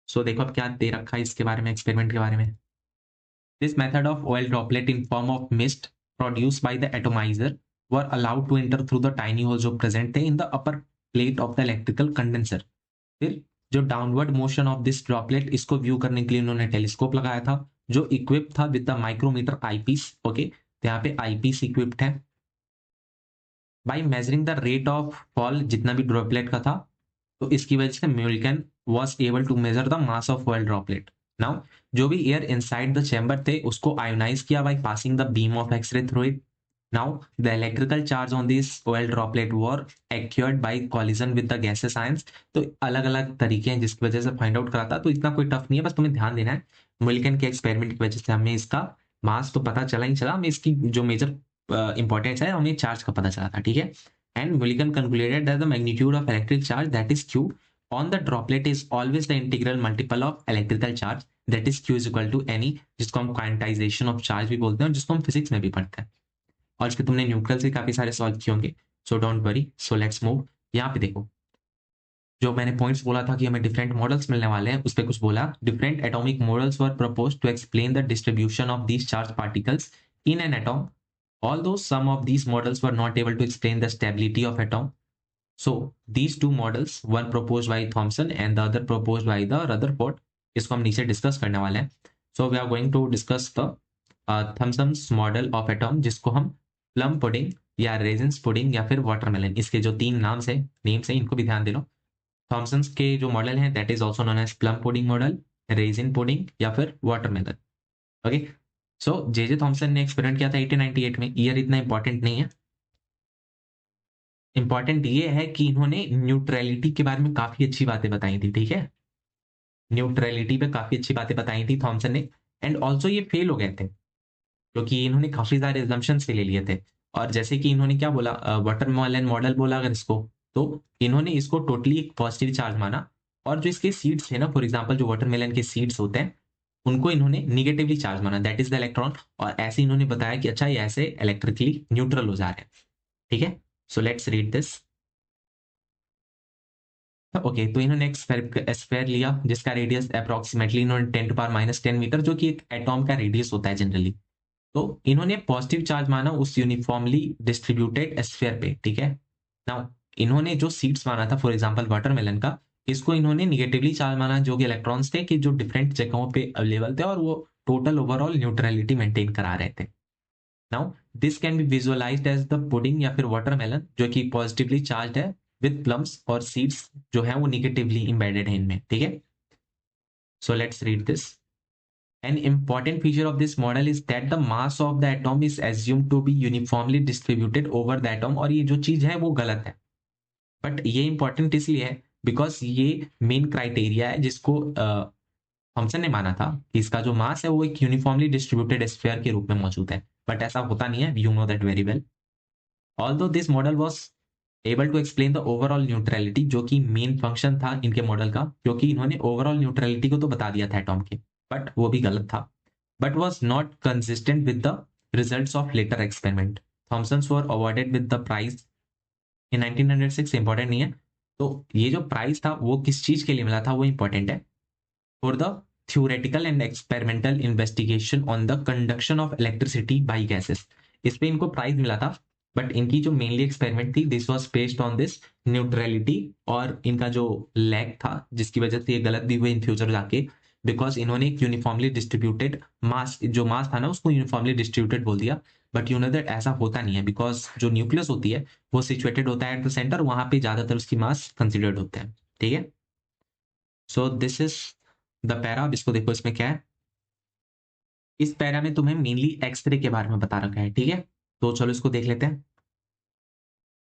सो देखो अब क्या दे रखा है इसके बारे में, एक्सपेरिमेंट के बारे में। This method of oil droplet in form of mist produced by the atomizer were allowed to enter through the tiny holes जो present थे in the upper plate of the electrical condenser। फिर जो downward motion of this droplet, इसको view करने के लिए उन्होंने telescope लगाया था जो इक्विप था with the micrometer eyepiece. Okay, तो यहाँ पे आईपीस इक्विप्ड है। By measuring the rate of fall जितना भी ड्रॉपलेट का था, तो इसकी वजह से Millikan was able to measure the mass of oil droplet. Now जो भी एयर इनसाइड द चैम्बर थे उसको आयोनाइज किया by passing the beam of X-ray through it. Now the electrical charge on this oil droplet were acquired by collision with the gases ions. तो अलग अलग तरीके हैं जिसकी वजह से फाइंड आउट करा था, तो इतना कोई टफ नहीं है, बस तुम्हें ध्यान देना है मिल्कन के एक्सपेरिमेंट की वजह से हमें इसका मास तो पता चला ही चला, हमें इसकी जो मेजर इंपॉर्टेंस है, हमें चार्ज का पता चला था, ठीक है। And Millikan concluded that the magnitude of electric charge that is q on the droplet is always the integral multiple of electrical charge that is Q is equal to any, जिसको हम quantization of charge भी बोलते हैं और जिसको हम physics में भी पढ़ते हैं। और इसके तुमने न्यूट्रल से काफी सारे सॉल्व किए होंगे, so don't worry. So let's move. यहाँ पे देखो, जो मैंने पॉइंट्स बोला था कि हमें डिफरेंट मॉडल्स मिलने वाले हैं, उस पर कुछ बोला। Different atomic models were proposed to explain the distribution of these charge particles in an atom, although some of these models were not able to explain the stability of atom. So these two models, one proposed by Thomson and the other proposed by the Rutherford, इसको हम नीचे discuss करने वाले हैं। So we are going to discuss the Thomson's model of atom, जिसको हम plum pudding या resins pudding या फिर वाटरमेलन, इसके जो तीन नेम्स है इनको भी ध्यान दे लो। थॉमसन्स के जो मॉडल है that is also known as plum pudding model, raisin pudding या फिर watermelon. Okay, so J Thomson ने एक्सपेरिमेंट किया था 1898 में। ईयर इतना इंपॉर्टेंट नहीं है, इंपॉर्टेंट ये है कि इन्होंने न्यूट्रलिटी के बारे में काफी अच्छी बातें बताई थी, ठीक है। न्यूट्रलिटी पे काफी अच्छी बातें बताई थी थॉमसन ने। एंड ऑल्सो ये फेल हो गए थे क्योंकि इन्होंने काफी सारे एजम्पशंस ले लिए थे। और जैसे कि इन्होंने क्या बोला, वाटरमेलन मॉडल बोला अगर इसको, तो इन्होंने इसको टोटली एक पॉजिटिव चार्ज माना। और जो इसके सीड्स थे ना, फॉर एग्जाम्पल जो वाटरमेलन के सीड्स होते हैं, उनको इन्होंने निगेटिवली चार्ज माना, दैट इज द इलेक्ट्रॉन। और ऐसे इन्होंने बताया कि अच्छा ये ऐसे इलेक्ट्रिकली न्यूट्रल हो जा रहे हैं, ठीक है। So let's read this. Okay, तो इन्होंने एक स्फेयर लिया जिसका रेडियस अप्रोक्सीमेटली इन्होंने 10⁻⁻10 मीटर, जो कि एक एटॉम का रेडियस होता है जनरली। तो इन्होंने पॉजिटिव चार्ज माना उस यूनिफॉर्मली डिस्ट्रीब्यूटेड स्फेयर पे, ठीक है। नाउ इन्होंने जो सीड्स माना था फॉर एग्जांपल वाटरमेलन का, इसको इन्होंने निगेटिवली चार्ज माना, जो कि इलेक्ट्रॉन्स थे कि जो डिफरेंट जगहों पे अवेलेबल थे और वो टोटल ओवरऑल न्यूट्रलिटी मेंटेन करा रहे थे। Now this can be visualised as the pudding या फिर वाटरमेलन, जो कि पॉजिटिवली चार्ज है विद प्लम्स, और सीड्स जो है वो निगेटिवली एम्बेडेड है इनमें, ठीक है। So let's read this. An important feature of this model is that the mass of the atom is assumed to be uniformly distributed over the atom, और ये जो चीज है वो गलत है। बट ये इंपॉर्टेंट इसलिए है बिकॉज ये मेन क्राइटेरिया है जिसको थॉमसन ने माना था कि इसका जो मास है वो एक यूनिफॉर्मली डिस्ट्रीब्यूटेड स्फीयर के रूप में मौजूद है। बट ऐसा होता नहीं है, you know that very well. Although this model was able to explain the overall neutrality, जो कि मेन फंक्शन था इनके मॉडल का, क्योंकि इन्होंने ओवरऑल न्यूट्रलिटी को तो बता दिया था एटॉम के, बट वो भी गलत था। But was not consistent with the results of later experiment. Thomsons were awarded with the prize in 1906, important नहीं है। तो ये जो प्राइज था वो किस चीज के लिए मिला था वो इंपॉर्टेंट है, for the theoretical and experimental investigation on the conduction of electricity by gases. इस पे इनको प्राइज मिला था, बट इनकी जो मेनली एक्सपेरिमेंट थी this was based on this neutrality, और इनका जो लैग था जिसकी वजह से ये गलत भी हुए इन फ्यूचर जाके, बिकॉज इन्होंने एक यूनिफॉर्मली डिस्ट्रीब्यूटेड मास, जो मास था ना उसको यूनिफॉर्मली डिस्ट्रीब्यूटेड बोल दिया। बट यू नो दैट ऐसा होता नहीं है, बिकॉज जो न्यूक्लियस होती है वो सिचुएटेड होता है एट द सेंटर, वहां पे ज्यादातर उसकी मास कंसिडर्ड होते हैं, ठीक है। So this is the para. अब इसको देखो इसमें क्या है। इस पैरा में तुम्हें मेनली एक्सरे के बारे में बता रखा है, ठीक है। तो चलो इसको देख लेते हैं।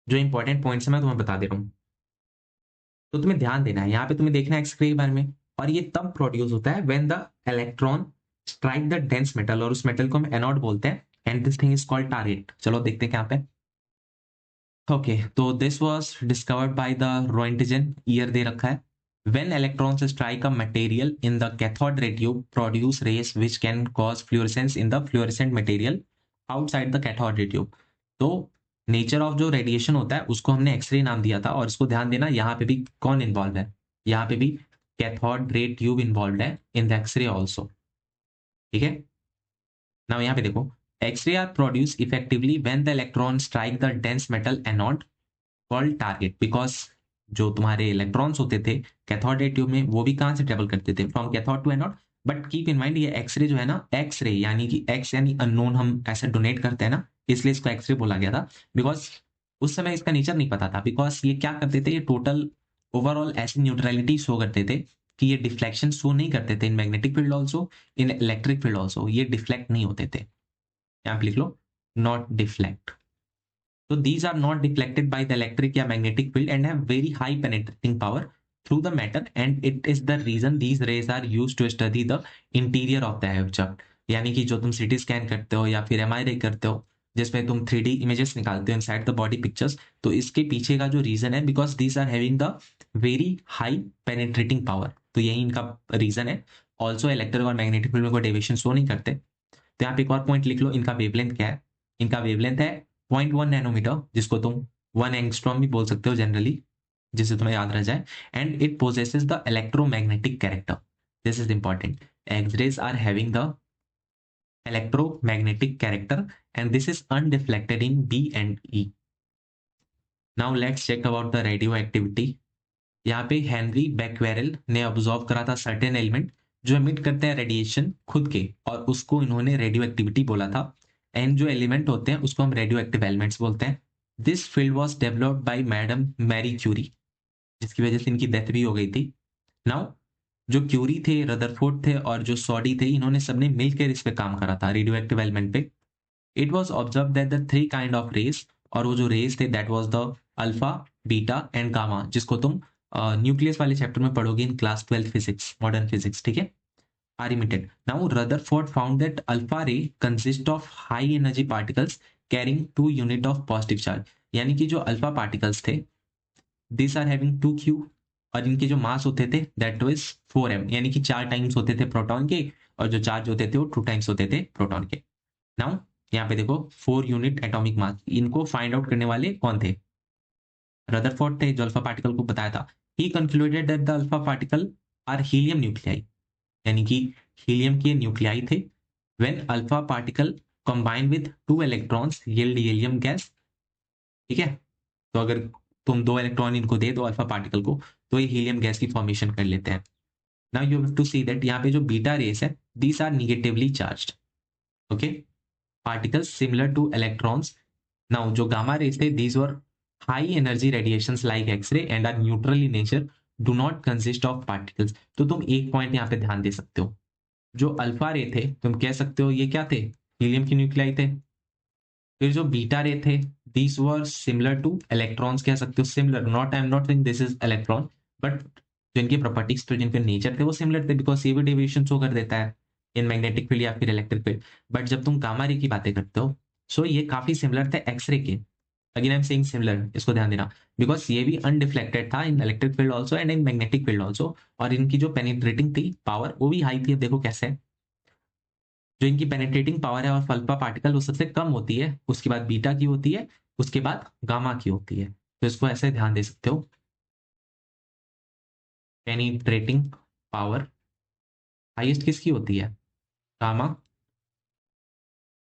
जो इंपॉर्टेंट पॉइंट्स है मैं तुम्हें बता दे रहा हूँ, तो तुम्हें ध्यान देना है। यहाँ पे तुम्हें देखना है एक्सरे के बारे में, और ये तब प्रोड्यूस होता है when the electron strike the dense metal, और उस मेटल को हम एनोड बोलते हैं, and this thing is called target. चलो देखते हैं क्या पे। ओके, तो this was discovered by the Roentgen, year दे रखा है। When electrons strike a material in the cathode ray tube, produce rays which can cause fluorescence in the fluorescent material outside the cathode ray tube. तो nature of जो radiation होता है उसको हमने x ray नाम दिया था, और इसको ध्यान देना यहाँ पे भी कौन इन्वॉल्व है, यहाँ पे भी कैथोड रे ट्यूब इन्वॉल्व है इन द एक्सरे ऑल्सो, ठीक है। नाउ यहाँ पे देखो, X ray are produce effectively when the electron strike the dense metal anode called target, because जो तुम्हारे इलेक्ट्रॉन्स होते थे कैथोड रे ट्यूब में वो भी कहां से ट्रेवल करते थे, from cathode to anode. But keep in mind ये एक्सरे जो है ना, एक्सरे यानी कि एक्स यानी अननोन, हम ऐसे डोनेट करते हैं ना, इसलिए इसको एक्सरे बोला गया था, बिकॉज उस समय इसका नेचर नहीं पता था। बिकॉज ये क्या करते थे, ये टोटल ओवरऑल ऐसी न्यूट्रलिटी शो करते थे कि ये डिफ्लेक्शन शो नहीं करते थे in magnetic field also, in electric field also, ये डिफ्लेक्ट नहीं होते थे। यहाँ पे लिख लो, not deflect. So these are not deflected by the electric या magnetic field and have very high penetrating power through the matter, and it is the reason these rays are used to study the interior of the object। यानी कि जो तुम CT scan करते हो या फिर MRI करते हो, जिसमें तुम 3D इमेजेस निकालते हो इनसाइड द बॉडी पिक्चर्स, तो इसके पीछे का जो रीजन है, because these are having the very high penetrating power, तो यही इनका रीजन है। ऑल्सो इलेक्ट्रिक और मैग्नेटिक फील्ड में कोई डेविएशन शो नहीं करते। तो यहाँ पे एक और पॉइंट लिख लो, इनका वेवलेंथ क्या है। इनका वेवलेंथ है 0.1 नैनोमीटर, जिसको तुम 1 एंगस्ट्रॉम भी बोल सकते हो जनरली, जिससे तुम्हें याद रह जाए। And it possesses the electromagnetic character, this is important. X rays are having the electromagnetic character and this is undeflected in B and E. Now let's check about the radioactivity. यहाँ पे हेनरी बैक्वेरेल ने observe करा था certain element जो emit करते हैं radiation खुद के, और उसको इन्होंने रेडियो एक्टिविटी बोला था। एंड जो एलिमेंट होते हैं उसको हम रेडियो एक्टिव एलिमेंट्स बोलते हैं। This field was developed by madam Marie Curie, जिसकी वजह से इनकी डेथ भी हो गई थी। नाउ जो क्यूरी थे, रदरफोर्ड थे और जो सॉडी थे, इन्होंने सबने मिलकर इस पे काम करा था रेडियो एक्टिव एलिमेंट पे। It was observe that the 3 kind of rays, और वो जो रेस थे that was the alpha, beta and gamma, जिसको तुम न्यूक्लियस वाले चैप्टर में पढ़ोगे in class 12 physics, modern physics, ठीक है, are emitted. Now Rutherford found that alpha ray consist of high energy particles carrying 2 unit of positive charge, यानी कि जो अल्फा पार्टिकल्स थे दिस आर हैविंग 2q, और इनके जो मास होते थे दैट वाज 4m, यानी कि 4 टाइम्स होते थे प्रोटॉन के, और जो चार्ज होते थे वो 2 टाइम्स होते थे प्रोटॉन के। नाउ यहाँ पे देखो 4 यूनिट एटॉमिक मास, इनको फाइंड आउट करने वाले कौन थे? रदरफोर्ड थे, जो अल्फा पार्टिकल को बताया था। He concluded that the alpha particle are helium nuclei, यानी कि हीलियम के न्यूक्लियाई थे। When alpha particle combine with 2 electrons yield helium gas, ठीक है। तो अगर तुम 2 इलेक्ट्रॉन इनको दे दो अल्फा पार्टिकल को, तो ये हीलियम गैस की फॉर्मेशन कर लेते हैं। Now you have to see that यहाँ पे जो बीटा रेस है these are negatively charged, okay, particles similar to electrons. Now जो gamma rays थे these were high energy radiations like X-ray and are neutral in nature, do not consist of particles. तो तुम एक point यहाँ पे ध्यान दे सकते हो, जो अल्फा रे थे तुम कह सकते हो ये क्या थे, हीलियम की न्यूक्लियाई थे। फिर जो बीटा रे थे these were similar to electrons, कह सकते हो similar, not I am not saying this is electron, but जो इनकी प्रॉपर्टीज तो जिनके नेचर थे वो सिमिलर थे, बिकॉज ये भी डेविएशन शो कर देता है इन मैग्नेटिक फील्ड या फिर इलेक्ट्रिक फील्ड। बट जब तुम गामा रे की बातें करते हो, सो ये काफी सिमिलर थे एक्सरे के। Again I am saying similar, इसको ध्यान देना, बिकॉज ये भी अनडिफ्लेक्टेड था इन electric field also and in magnetic field also, और इनकी जो पेनिट्रेटिंग थी पावर वो भी हाई थी। अब देखो कैसे, जो इनकी पेनिट्रेटिंग पावर है और अल्फा पार्टिकल वो सबसे कम होती है, उसके बाद बीटा की होती है, उसके बाद गामा की होती है। तो इसको ऐसे ध्यान दे सकते हो, पेनिट्रेटिंग पावर हाईएस्ट किसकी होती है, गामा,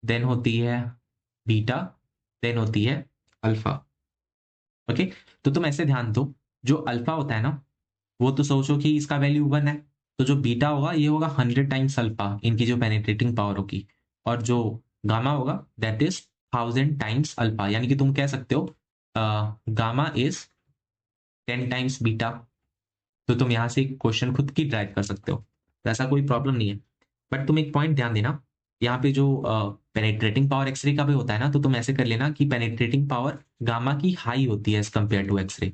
देन होती है बीटा, देन होती है अल्फा, ओके। तो तुम ऐसे ध्यान दो, जो अल्फा होता है ना वो तो सोचो कि इसका वैल्यू 1 है, तो जो बीटा होगा ये होगा 100 टाइम्स अल्फा, इनकी जो पेनिट्रेटिंग पावर होगी, और जो गामा होगा दैट इज 1000 टाइम्स अल्फा, यानी कि तुम कह सकते हो गामा इज 10 टाइम्स बीटा। तो तुम यहाँ से क्वेश्चन खुद की ड्राइव कर सकते हो, तो ऐसा कोई प्रॉब्लम नहीं है। बट तुम एक पॉइंट ध्यान देना, यहाँ पे जो पेनिट्रेटिंग पावर एक्सरे का भी होता है ना, तो तुम ऐसे कर लेना कि पेनिट्रेटिंग पावर गामा की हाई होती है एज कंपेयर टू एक्सरे।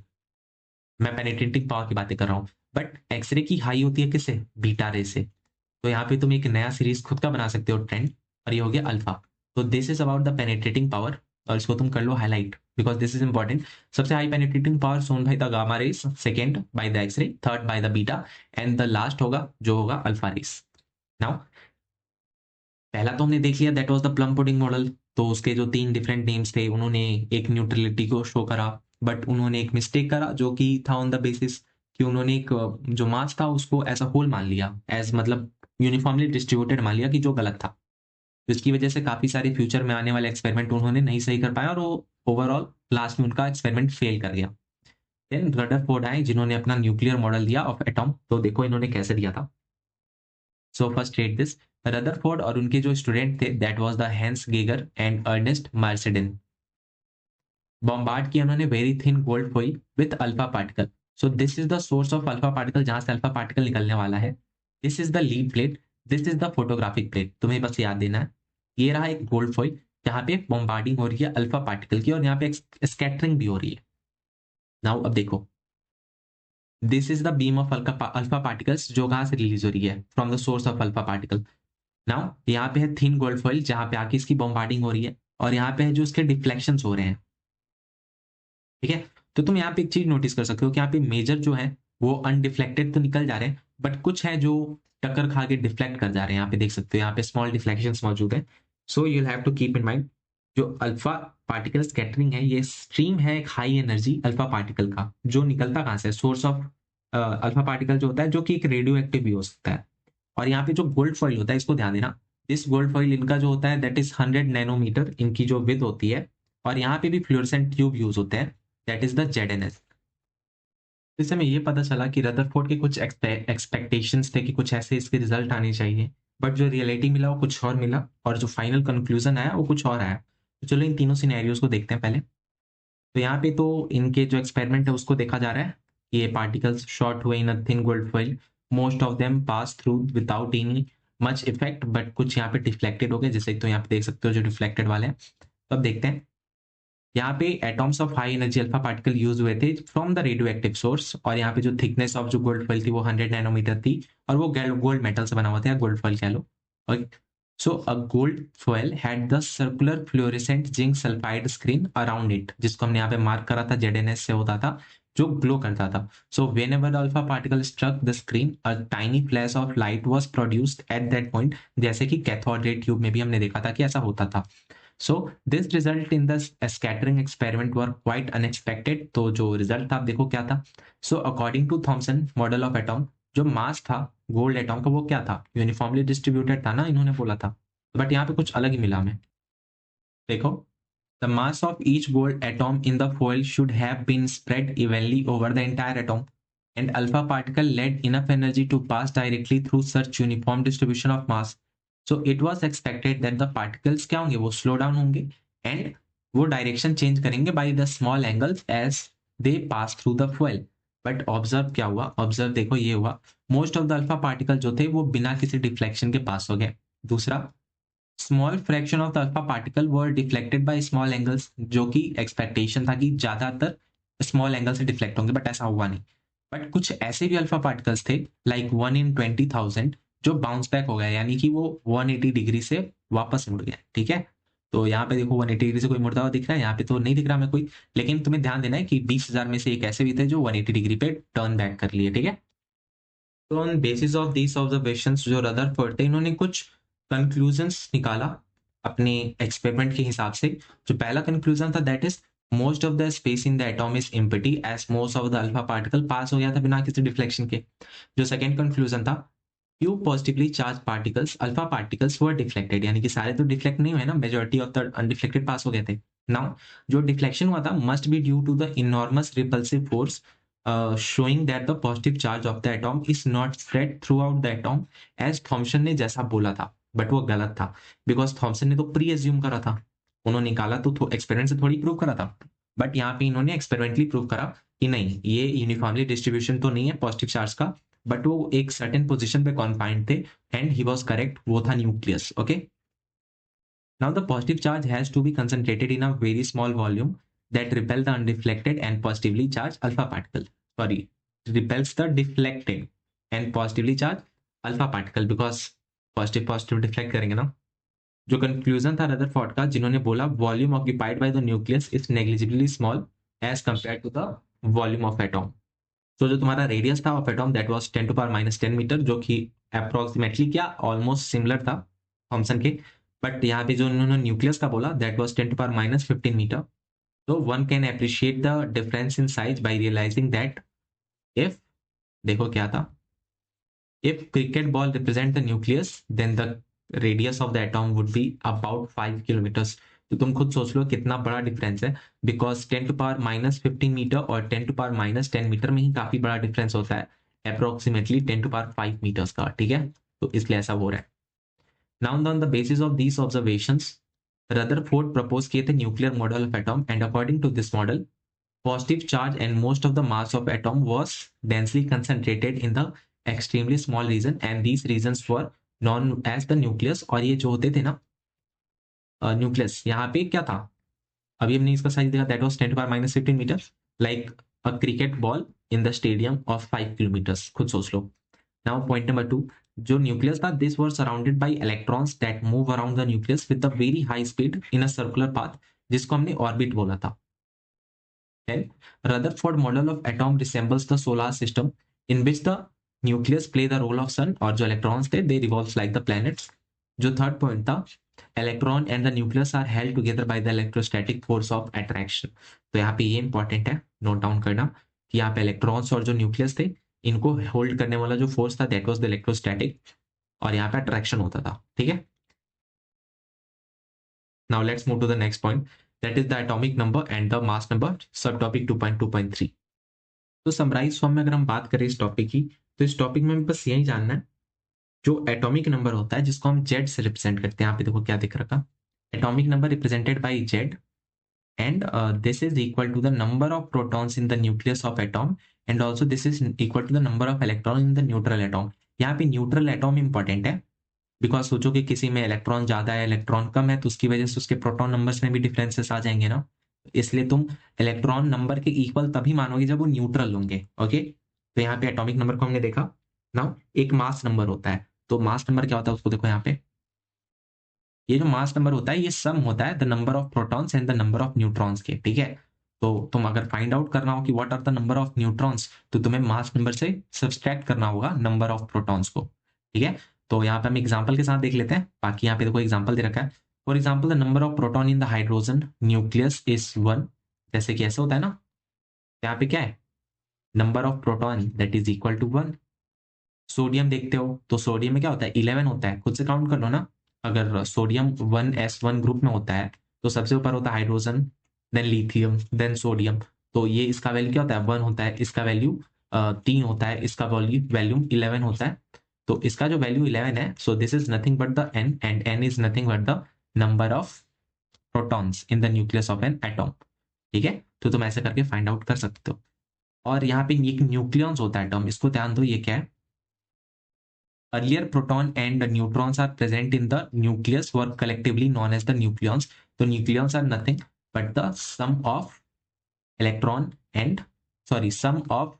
मैं पेनिट्रेटिंग पावर की बातें कर रहा हूँ, बट एक्सरे की हाई होती है किससे, बीटा रे से। तो यहाँ पे तुम एक नया सीरीज खुद का बना सकते हो ट्रेंड, और ये हो गया अल्फा। तो this is about the penetrating power, और इसको तुम कर लो highlight because this is important. सबसे high penetrating power shown by the gamma rays, second by the X-ray, third by the beta, and the last होगा जो होगा अल्फा रेस। नाउ पहला तो हमने देख लिया that was the plum pudding model, तो उसके जो 3 डिफरेंट नेम्स थे, उन्होंने एक न्यूट्रलिटी को शो करा, बट उन्होंने एक मिस्टेक करा जो कि था ऑन द बेसिस कि उन्होंने एक जो मास था उसको एज अ होल मान लिया, एज मतलब यूनिफॉर्मली डिस्ट्रीब्यूटेड मान लिया, कि जो गलत था। तो इसकी वजह से काफी सारे फ्यूचर में आने वाले एक्सपेरिमेंट उन्होंने नहीं सही कर पाया, और वो ओवरऑल लास्ट में उनका एक्सपेरिमेंट फेल कर गया। देन रदरफोर्ड आए जिन्होंने अपना न्यूक्लियर मॉडल दिया ऑफ एटॉम, तो देखो इन्होंने कैसे दिया था। So first read this, Rutherford और उनके जो स्टूडेंट थे that was the Hans Geiger and Ernest Marsden. Bombard किया उन्होंने very thin gold foil with alpha particle. So this is the source of alpha particle, जहां से अल्फा पार्टिकल निकलने वाला है। This is the lead plate, this is the photographic plate, तुम्हें बस याद देना है। ये रहा एक गोल्ड फॉइल जहां पे बॉम्बार्डिंग हो रही है अल्फा पार्टिकल की, और यहाँ पे स्कैटरिंग भी हो रही है। नाउ अब देखो, this is the beam of alpha particles जो कहां से रिलीज हो रही है, from the source of alpha particle. Now यहाँ पे है थिन गोल्ड फॉइल जहां पे आके इसकी बॉम्बार्डिंग हो रही है, और यहाँ पे जो उसके डिफ्लेक्शंस हो रहे हैं, ठीक है। तो तुम यहाँ पे एक चीज नोटिस कर सकते हो कि यहाँ पे मेजर जो है वो अनडिफ्लेक्टेड तो निकल जा रहे हैं, बट कुछ है जो टक्कर खा के डिफ्लेक्ट कर जा रहे हैं। यहाँ पे देख सकते हो, यहाँ पे स्मॉल डिफ्लेक्शंस मौजूद है। So you have to keep in mind, जो अल्फा पार्टिकल स्कैटरिंग है, ये स्ट्रीम है एक हाई एनर्जी अल्फा पार्टिकल का, जो निकलता कहाँ से, सोर्स ऑफ अल्फा पार्टिकल जो होता है, जो कि एक रेडियो एक्टिव भी हो सकता है। और यहाँ पे जो गोल्ड फॉइल होता है, इसको ध्यान देना, दिस गोल्ड फॉइल इनका जो होता है दैट इज 100 नैनोमीटर इनकी जो विड्थ होती है। और यहाँ पे भी फ्लोरेसेंट ट्यूब यूज होते हैं, दैट इज द ZNS। इससे हमें ये पता चला कि रदरफोर्ड के कुछ एक्सपेक्टेशंस थे कि कुछ ऐसे इसके रिजल्ट आने चाहिए, बट जो रियलिटी मिला वो कुछ और मिला, और जो फाइनल कंक्लूजन आया वो कुछ और आया। तो चलो इन तीनों सिनेरियोज को देखते हैं पहले। तो यहाँ पे तो इनके जो एक्सपेरिमेंट है उसको देखा जा रहा है, ये पार्टिकल्स शॉर्ट हुए in a thin gold foil, most of them pass through without any much effect, but कुछ यहाँ पे डिफ्लेक्टेड हो गए, जैसे तो यहाँ पे देख सकते हो जो डिफ्लेक्टेड वाले हैं। तो अब देखते हैं, यहाँ पे atoms of high energy alpha particle use हुए थे from the radio active source, और यहाँ पे जो थिकनेस ऑफ जो गोल्ड फॉइल थी वो 100 नैनोमीटर थी, और वो गोल्ड मेटल से बना हुआ था, या गोल्ड फॉइल कह लो। So a gold foil had the circular fluorescent zinc sulphide screen around it, जिसको हमने यहाँ पे मार्क करा था, ZNS से होता था, जो ग्लो करता था। So whenever alpha particle struck the screen, a tiny flash of light was produced at that point, जैसे कि कैथोड रे ट्यूब में भी हमने देखा था कि ऐसा होता था। So this result in the scattering experiment were quite unexpected। तो जो रिजल्ट था आप देखो क्या था। So according to Thomson model of atom, जो मास था गोल्ड एटॉम का वो क्या था, यूनिफॉर्मली डिस्ट्रीब्यूटेड था ना, इन्होंने बोला था, बट यहाँ पे कुछ अलग ही मिला हमें। देखो, the mass of each gold atom in the foil should have been spread evenly over the entire atom, and alpha particle led enough energy to pass directly through such uniform distribution of mass। So it was expected that the particles क्या होंगे, वो slow down होंगे, and वो direction change करेंगे by the small angles as they pass through the foil। But observe क्या हुआ, observe देखो ये हुआ, most of the alpha particle जो थे वो बिना किसी डिफ्लेक्शन के पास हो गए। दूसरा, small fraction of the alpha particle were deflected by small angles, जो कि एक्सपेक्टेशन था कि ज्यादातर स्मॉल एंगल से डिफ्लेक्ट होंगे, बट ऐसा हुआ नहीं। बट कुछ ऐसे भी अल्फा पार्टिकल्स थे लाइक 1 in 20,000 जो बाउंस बैक हो गया, यानी कि वो 180 डिग्री से वापस मुड़ गया। ठीक है, तो यहाँ पे देखो 180 डिग्री से कोई मुड़ता हुआ दिख रहा है, यहाँ पे तो नहीं दिख रहा मैं कोई, लेकिन तुम्हें ध्यान देना है कि 20,000 में से एक ऐसे भी थे जो 180 डिग्री पे टर्न बैक कर लिए। ठीक है, तो on basis of these observations जो रदरफोर्ड थे, इन्होंने कुछ कंक्लूजन्स निकाला अपने एक्सपेरिमेंट के हिसाब से। जो पहला कंक्लूजन था that is most of the space in the atom is empty as most of the alpha particle pass हो गया था बिना किसी डिफ्लेक्शन के। जो सेकंड कंक्लूजन था, few positively charge particles alpha particles were deflected, यानी कि सारे तो डिफ्लेक्ट नहीं हुए ना, majority of the undeflected pass हो गए थे। नाउ जो डिफ्लेक्शन हुआ था must be due to the enormous repulsive force showing that the positive charge of the atom is not spread throughout the atom as Thomson ने जैसा बोला था, बट वो गलत था, बिकॉज थॉमसन ने तो प्री एज्यूम करा था, उन्होंने निकाला तो एक्सपेरिमेंट से थोड़ी प्रूव करा था, बट यहाँ पे इन्होंने एक्सपेरिमेंटली प्रूव करा कि नहीं, ये यूनिफॉर्मली डिस्ट्रीब्यूशन तो नहीं है पॉजिटिव चार्ज का, बट वो एक सर्टेन पोजिशन पे कॉन्फाइंड थे, एंड ही वॉज करेक्ट, वो था nucleus. Okay, now the positive charge has to be concentrated in a very small volume that repel the undeflected and positively charged alpha particle, sorry, repels the deflected and positively charged alpha particle, because positive positive deflect करेंगे ना। जो conclusion था Rutherford का, जिन्होंने बोला volume occupied by the nucleus is negligibly small as compare to the volume of atom. तो जो तुम्हारा रेडियस था of atom that was 10⁻⁻10 metre, जो कि अप्रोक्सीमेटली क्या ऑलमोस्ट सिमिलर था थॉमसन के, बट यहाँ पे जो उन्होंने न्यूक्लियस का बोला दैट वाज 10⁻15 मीटर। तो one can appreciate the difference in size by realising that if, देखो क्या था, if cricket ball represent the nucleus then the radius of the atom would be about 5 kilometres. तो तुम खुद सोच लो कितना बड़ा डिफरेंस है, बिकॉज 10⁻15 मीटर और 10⁻10 मीटर में ही काफी बड़ा डिफरेंस होता है, अप्रोक्सीमेटली 10⁵ मीटर्स का। ठीक है, तो इसलिए ऐसा हो रहा है। Now on the basis of these observations, Rutherford proposed किए थे nuclear model of atom, and according to this model, positive charge and most of the mass of atom was densely concentrated in the extremely small region, and these regions were known as the nucleus। और ये जो होते थे ना nucleus, यहाँ पे क्या था, अभी हमने इसका साइज देखा, that was 10⁻15 metre, like a cricket ball in the stadium of 5 kilometres, खुद सोच लो। नाउ पॉइंट नंबर 2, जो न्यूक्लियस था, this were surrounded by electrons that move around the nucleus with the very high speed in a circular path, जिसको हमने orbit बोला था। Then, Rutherford model of atom resembles the solar system in which the nucleus play the role of sun, और जो electrons थे they revolve like the planets। जो third point था, electron and the nucleus are held together by the electrostatic force of attraction। तो यहाँ पे ये important है, नोट डाउन करना कि यहाँ पे इलेक्ट्रॉन्स और जो न्यूक्लियस थे इनको होल्ड करने वाला जो फोर्स था दैट वाज द इलेक्ट्रोस्टैटिक, और यहाँ पे अट्रैक्शन होता था। ठीक है, now let's move to the next point, that is the atomic number and the mass number, सब टॉपिक 2.2.3। तो समराइज फॉर्म में अगर हम बात करें इस टॉपिक की, तो इस टॉपिक में बस यही जानना है, जो एटॉमिक नंबर होता है जिसको हम जेड से रिप्रेजेंट करते हैं, यहाँ पे देखो क्या दिख रखा, atomic number represented by Z, and this is equal to the number of protons in the nucleus of atom, and also this is equal to the number of electron in the neutral atom. यहाँ पे neutral atom important है, because सोचो कि किसी में electron ज्यादा है electron कम है, तो उसकी वजह से उसके प्रोटॉन नंबर्स में भी डिफरेंसेस आ जाएंगे ना, इसलिए तुम इलेक्ट्रॉन नंबर के इक्वल तभी मानोगे जब वो न्यूट्रल होंगे। ओके, तो यहाँ पे एटॉमिक नंबर को हमने देखा। नाउ एक मास नंबर होता है, तो मास नंबर क्या होता है उसको देखो, यहाँ पे ये जो मास नंबर होता है ये सम होता है the number of protons and the number of neutrons के। ठीक है, तो तुम अगर फाइंड आउट करना हो कि what are the number of neutrons, तो तुम्हें मास नंबर से सब्सट्रैक्ट करना होगा नंबर ऑफ प्रोटॉन्स को। ठीक है, तो यहाँ पे हम एग्जाम्पल के साथ देख लेते हैं, बाकी यहाँ पे देखो एग्जाम्पल दे रखा है। For example the number of proton in the hydrogen nucleus is 1, जैसे कि ऐसे होता है ना, यहाँ पे क्या है, number of proton that is equal to 1। Sodium देखते हो तो सोडियम में क्या होता है, 11 होता है, खुद से काउंट कर लो ना। अगर सोडियम 1s1 ग्रुप में होता है तो सबसे ऊपर होता है hydrogen, then lithium, then sodium, तो ये इसका वैल्यू क्या होता है, 1 होता है, इसका वैल्यू 3 होता है, इसका वैल्यू 11 होता है, तो इसका जो वैल्यू 11 है, so this is nothing but the n, and n is nothing but the number of protons in the nucleus of an atom. ठीक है, तो तुम ऐसे करके फाइंड आउट कर सकते हो। और यहाँ पे एक न्यूक्लियॉन्स होता है टर्म, इसको ध्यान दो, ये क्या है, earlier proton and neutrons are present in the nucleus were collectively known as the nucleons। तो nucleons are nothing but the sum of electron and sum of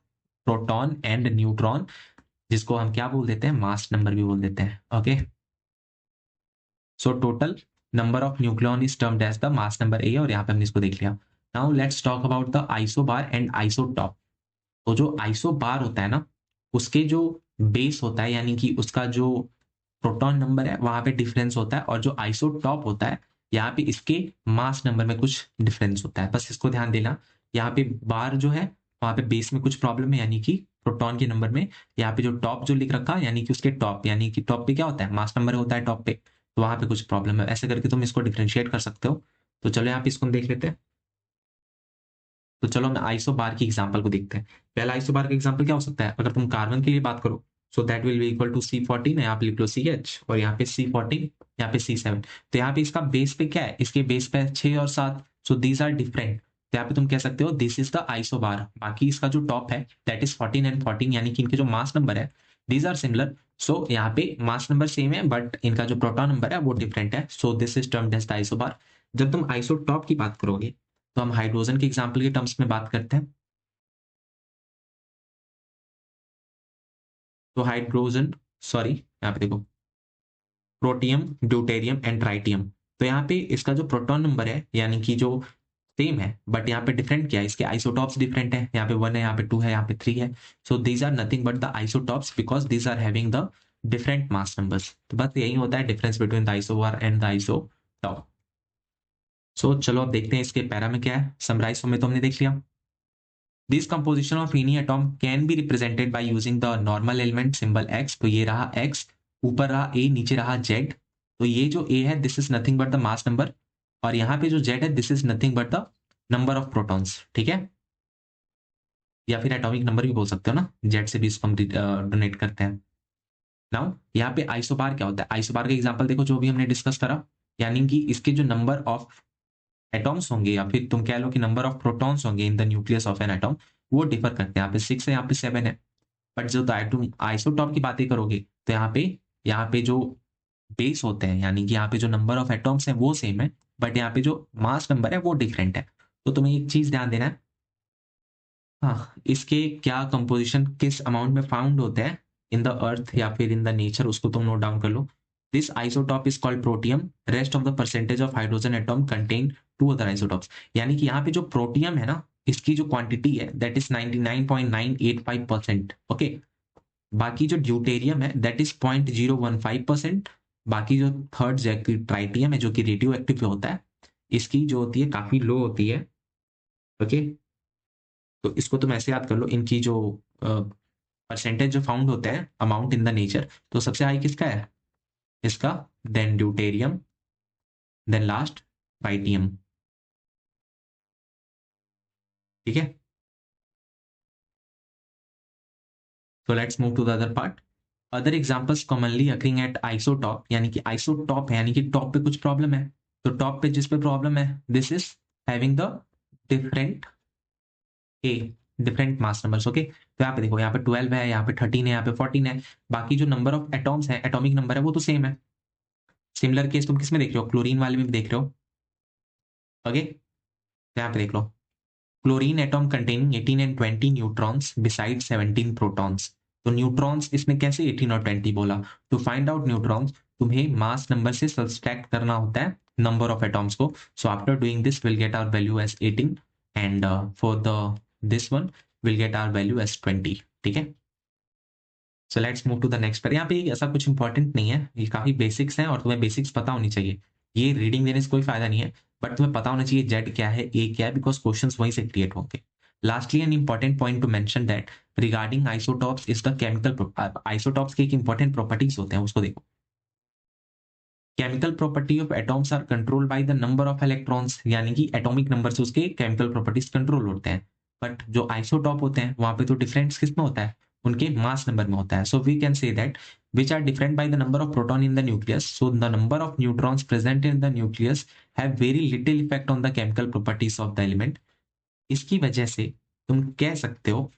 proton and neutron, जिसको हम क्या बोल देते हैं, मास नंबर भी बोल देते हैं। Okay, so total number of nucleon is termed as the mass number A, और यहाँ पे हमने इसको देख लिया। Now let's talk about the isobar and isotope. तो जो आइसोबार होता है ना, उसके जो बेस होता है, यानी कि उसका जो प्रोटॉन नंबर है वहां पे डिफरेंस होता है, और जो आइसोटॉप होता है यहाँ पे इसके मास नंबर में कुछ डिफरेंस होता है, बस इसको ध्यान देना। यहाँ पे बार जो है वहां पे बेस में कुछ प्रॉब्लम है, यानी कि प्रोटॉन के नंबर में। यहाँ पे जो टॉप जो लिख रखा है, यानी कि उसके टॉप, यानी कि टॉप पे क्या होता है, मास नंबर होता है टॉप पे, तो वहां पे कुछ प्रॉब्लम है, ऐसे करके तुम इसको डिफ्रेंशिएट कर सकते हो। तो चलो यहाँ पे इसको हम देख लेते हैं। तो चलो हम आइसोबार की एग्जांपल को देखते हैं। पहला आइसोबार का एग्जांपल क्या हो सकता है, अगर तुम कार्बन के लिए बात करो, so that will be equal to C14, यहाँ पे लिख लो CH, और यहाँ पे C14, यहाँ पे C7। तो यहाँ पे इसका बेस पे क्या है, इसके बेस पे 6 और 7, सो दीज आर डिफरेंट, तो यहाँ पे तुम कह सकते हो दिस इज द आइसोबार। बाकी इसका जो टॉप है दैट इज 14 एंड 14, यानी कि इनके जो मास नंबर है दीज आर सिमिलर। सो यहाँ पे मास नंबर सेम है बट इनका जो प्रोटॉन नंबर है वो डिफरेंट है, so this is termed as the isobar. जब तुम आइसोटॉप की बात करोगे तो हम हाइड्रोजन के एग्जाम्पल के टर्म्स में बात करते हैं। तो हाइड्रोजन, सॉरी यहाँ पे देखो, प्रोटियम, ड्यूटेरियम एंड ट्राइटियम, तो यहाँ पे इसका जो प्रोटॉन नंबर है यानी कि जो सेम है, बट यहाँ पे डिफरेंट क्या है, इसके आइसोटॉप्स डिफरेंट है, यहाँ पे 1 है, यहाँ पे 2 है, यहाँ पे 3 है। So these are nothing but the isotopes because these are having the different mass numbers. तो बस यही होता है difference between the isobar and the isotope. So चलो अब देखते हैं इसके पैरा में क्या है। समराइज में तो हमने देख लिया। This composition of any atom can be represented by using the normal element symbol x। तो ये रहा x, ऊपर रहा a, नीचे रहा z। तो ये जो a है this is nothing but the mass number, और यहाँ पे जो z है this is nothing but the number of protons. ठीक है, या फिर एटॉमिक नंबर भी बोल सकते हो ना, z से भी इसको हम डोनेट करते हैं। नाउ यहाँ पे आइसोबार क्या होता है, आइसोबार का एग्जांपल देखो जो भी हमने डिस्कस करा, यानी कि इसके जो नंबर ऑफ एटॉम्स होंगे या फिर तुम कह लो कि नंबर ऑफ प्रोटॉन्स होंगे in the nucleus of an atom, वो डिफर करते हैं। यहाँ पे 6 है, यहाँ पे 7 है, बट जो तुम आइसोटॉप की बातें करोगे तो यहाँ पे जो बेस होते हैं, यानी कि यहाँ पे जो नंबर ऑफ एटॉम्स है वो सेम है, बट यहाँ पे जो मास नंबर है वो डिफरेंट है। तो तुम्हें एक चीज ध्यान देना है, हाँ, इसके क्या कंपोजिशन किस अमाउंट में फाउंड होते हैं, इन द अर्थ या फिर इन द नेचर, उसको तुम नोट डाउन कर लो. This isotope is called protium. Rest of the percentage of hydrogen atom contain two other isotopes. यानी कि यहाँ पे जो प्रोटियम है ना, इसकी जो क्वांटिटी है दैट इज 99.985%. ओके. बाकी जो ड्यूटेरियम है दैट इज 0.015%. बाकी जो थर्ड ट्राइटियम है जो कि रेडियो एक्टिव होता है, इसकी जो होती है काफी लो होती है. ओके. तो इसको तुम ऐसे याद कर लो, इनकी जो परसेंटेज जो फाउंड होता है अमाउंट इन द नेचर, तो सबसे हाई किसका है? इसका. Then deuterium, then last tritium. ठीक है. So let's move to the other part. Other examples commonly occurring at isotop, यानी कि isotop है यानी कि टॉप पे कुछ प्रॉब्लम है. तो टॉप पे जिस पे प्रॉब्लम है, this is having the different different mass numbers. Okay. तो यहाँ पे देखो, यहाँ पे 12 है, यहाँ पे 13 है, यहाँ पे 14 है. बाकी जो नंबर ऑफ एटॉम्स है, एटॉमिक नंबर है, वो तो सेम है. सिमिलर केस तुम किस में देख रहे हो? क्लोरीन वाले में भी देख रहे हो. ओके. तो यहाँ पे देख लो, chlorine atom containing 18 and 20 neutrons beside 17 protons. तो न्यूट्रॉन्स इसमें कैसे 18 और 20 बोला? टू फाइंड आउट न्यूट्रॉन्स तुम्हें मास नंबर से सब्सट्रैक्ट करना होता है नंबर ऑफ एटॉम्स को. So after doing this will get our value as 18 and for the this one will get our value as 20. ठीक है. So let's move to the next. पर यहाँ पे ऐसा कुछ इंपॉर्टेंट नहीं है, ये काफी बेसिक्स हैं और तुम्हें बेसिक्स पता होनी चाहिए. ये रीडिंग देने से कोई फायदा नहीं है, बट तुम्हें पता होना चाहिए जेड क्या है, ए क्या है, बिकॉज क्वेश्चंस वहीं से क्रिएट होंगे. Lastly an important point to mention that regarding isotopes is the chemical. Isotopes के एक इंपॉर्टेंट प्रॉपर्टीज होते हैं, उसको देखो. Chemical property of atoms are control by the number of electrons, यानी कि एटॉमिक नंबर से उसके केमिकल प्रॉपर्टीज कंट्रोल होते हैं. बट जो आइसोटॉप होते हैं वहां पे तो डिफरेंस किसमें होता है? उनके मास नंबर में होता है. So we can say that which are different by the number of proton in the nucleus. So the number of neutrons present in the nucleus have very little effect on the chemical properties of the element. इसकी वजह से तुम कह सकते हो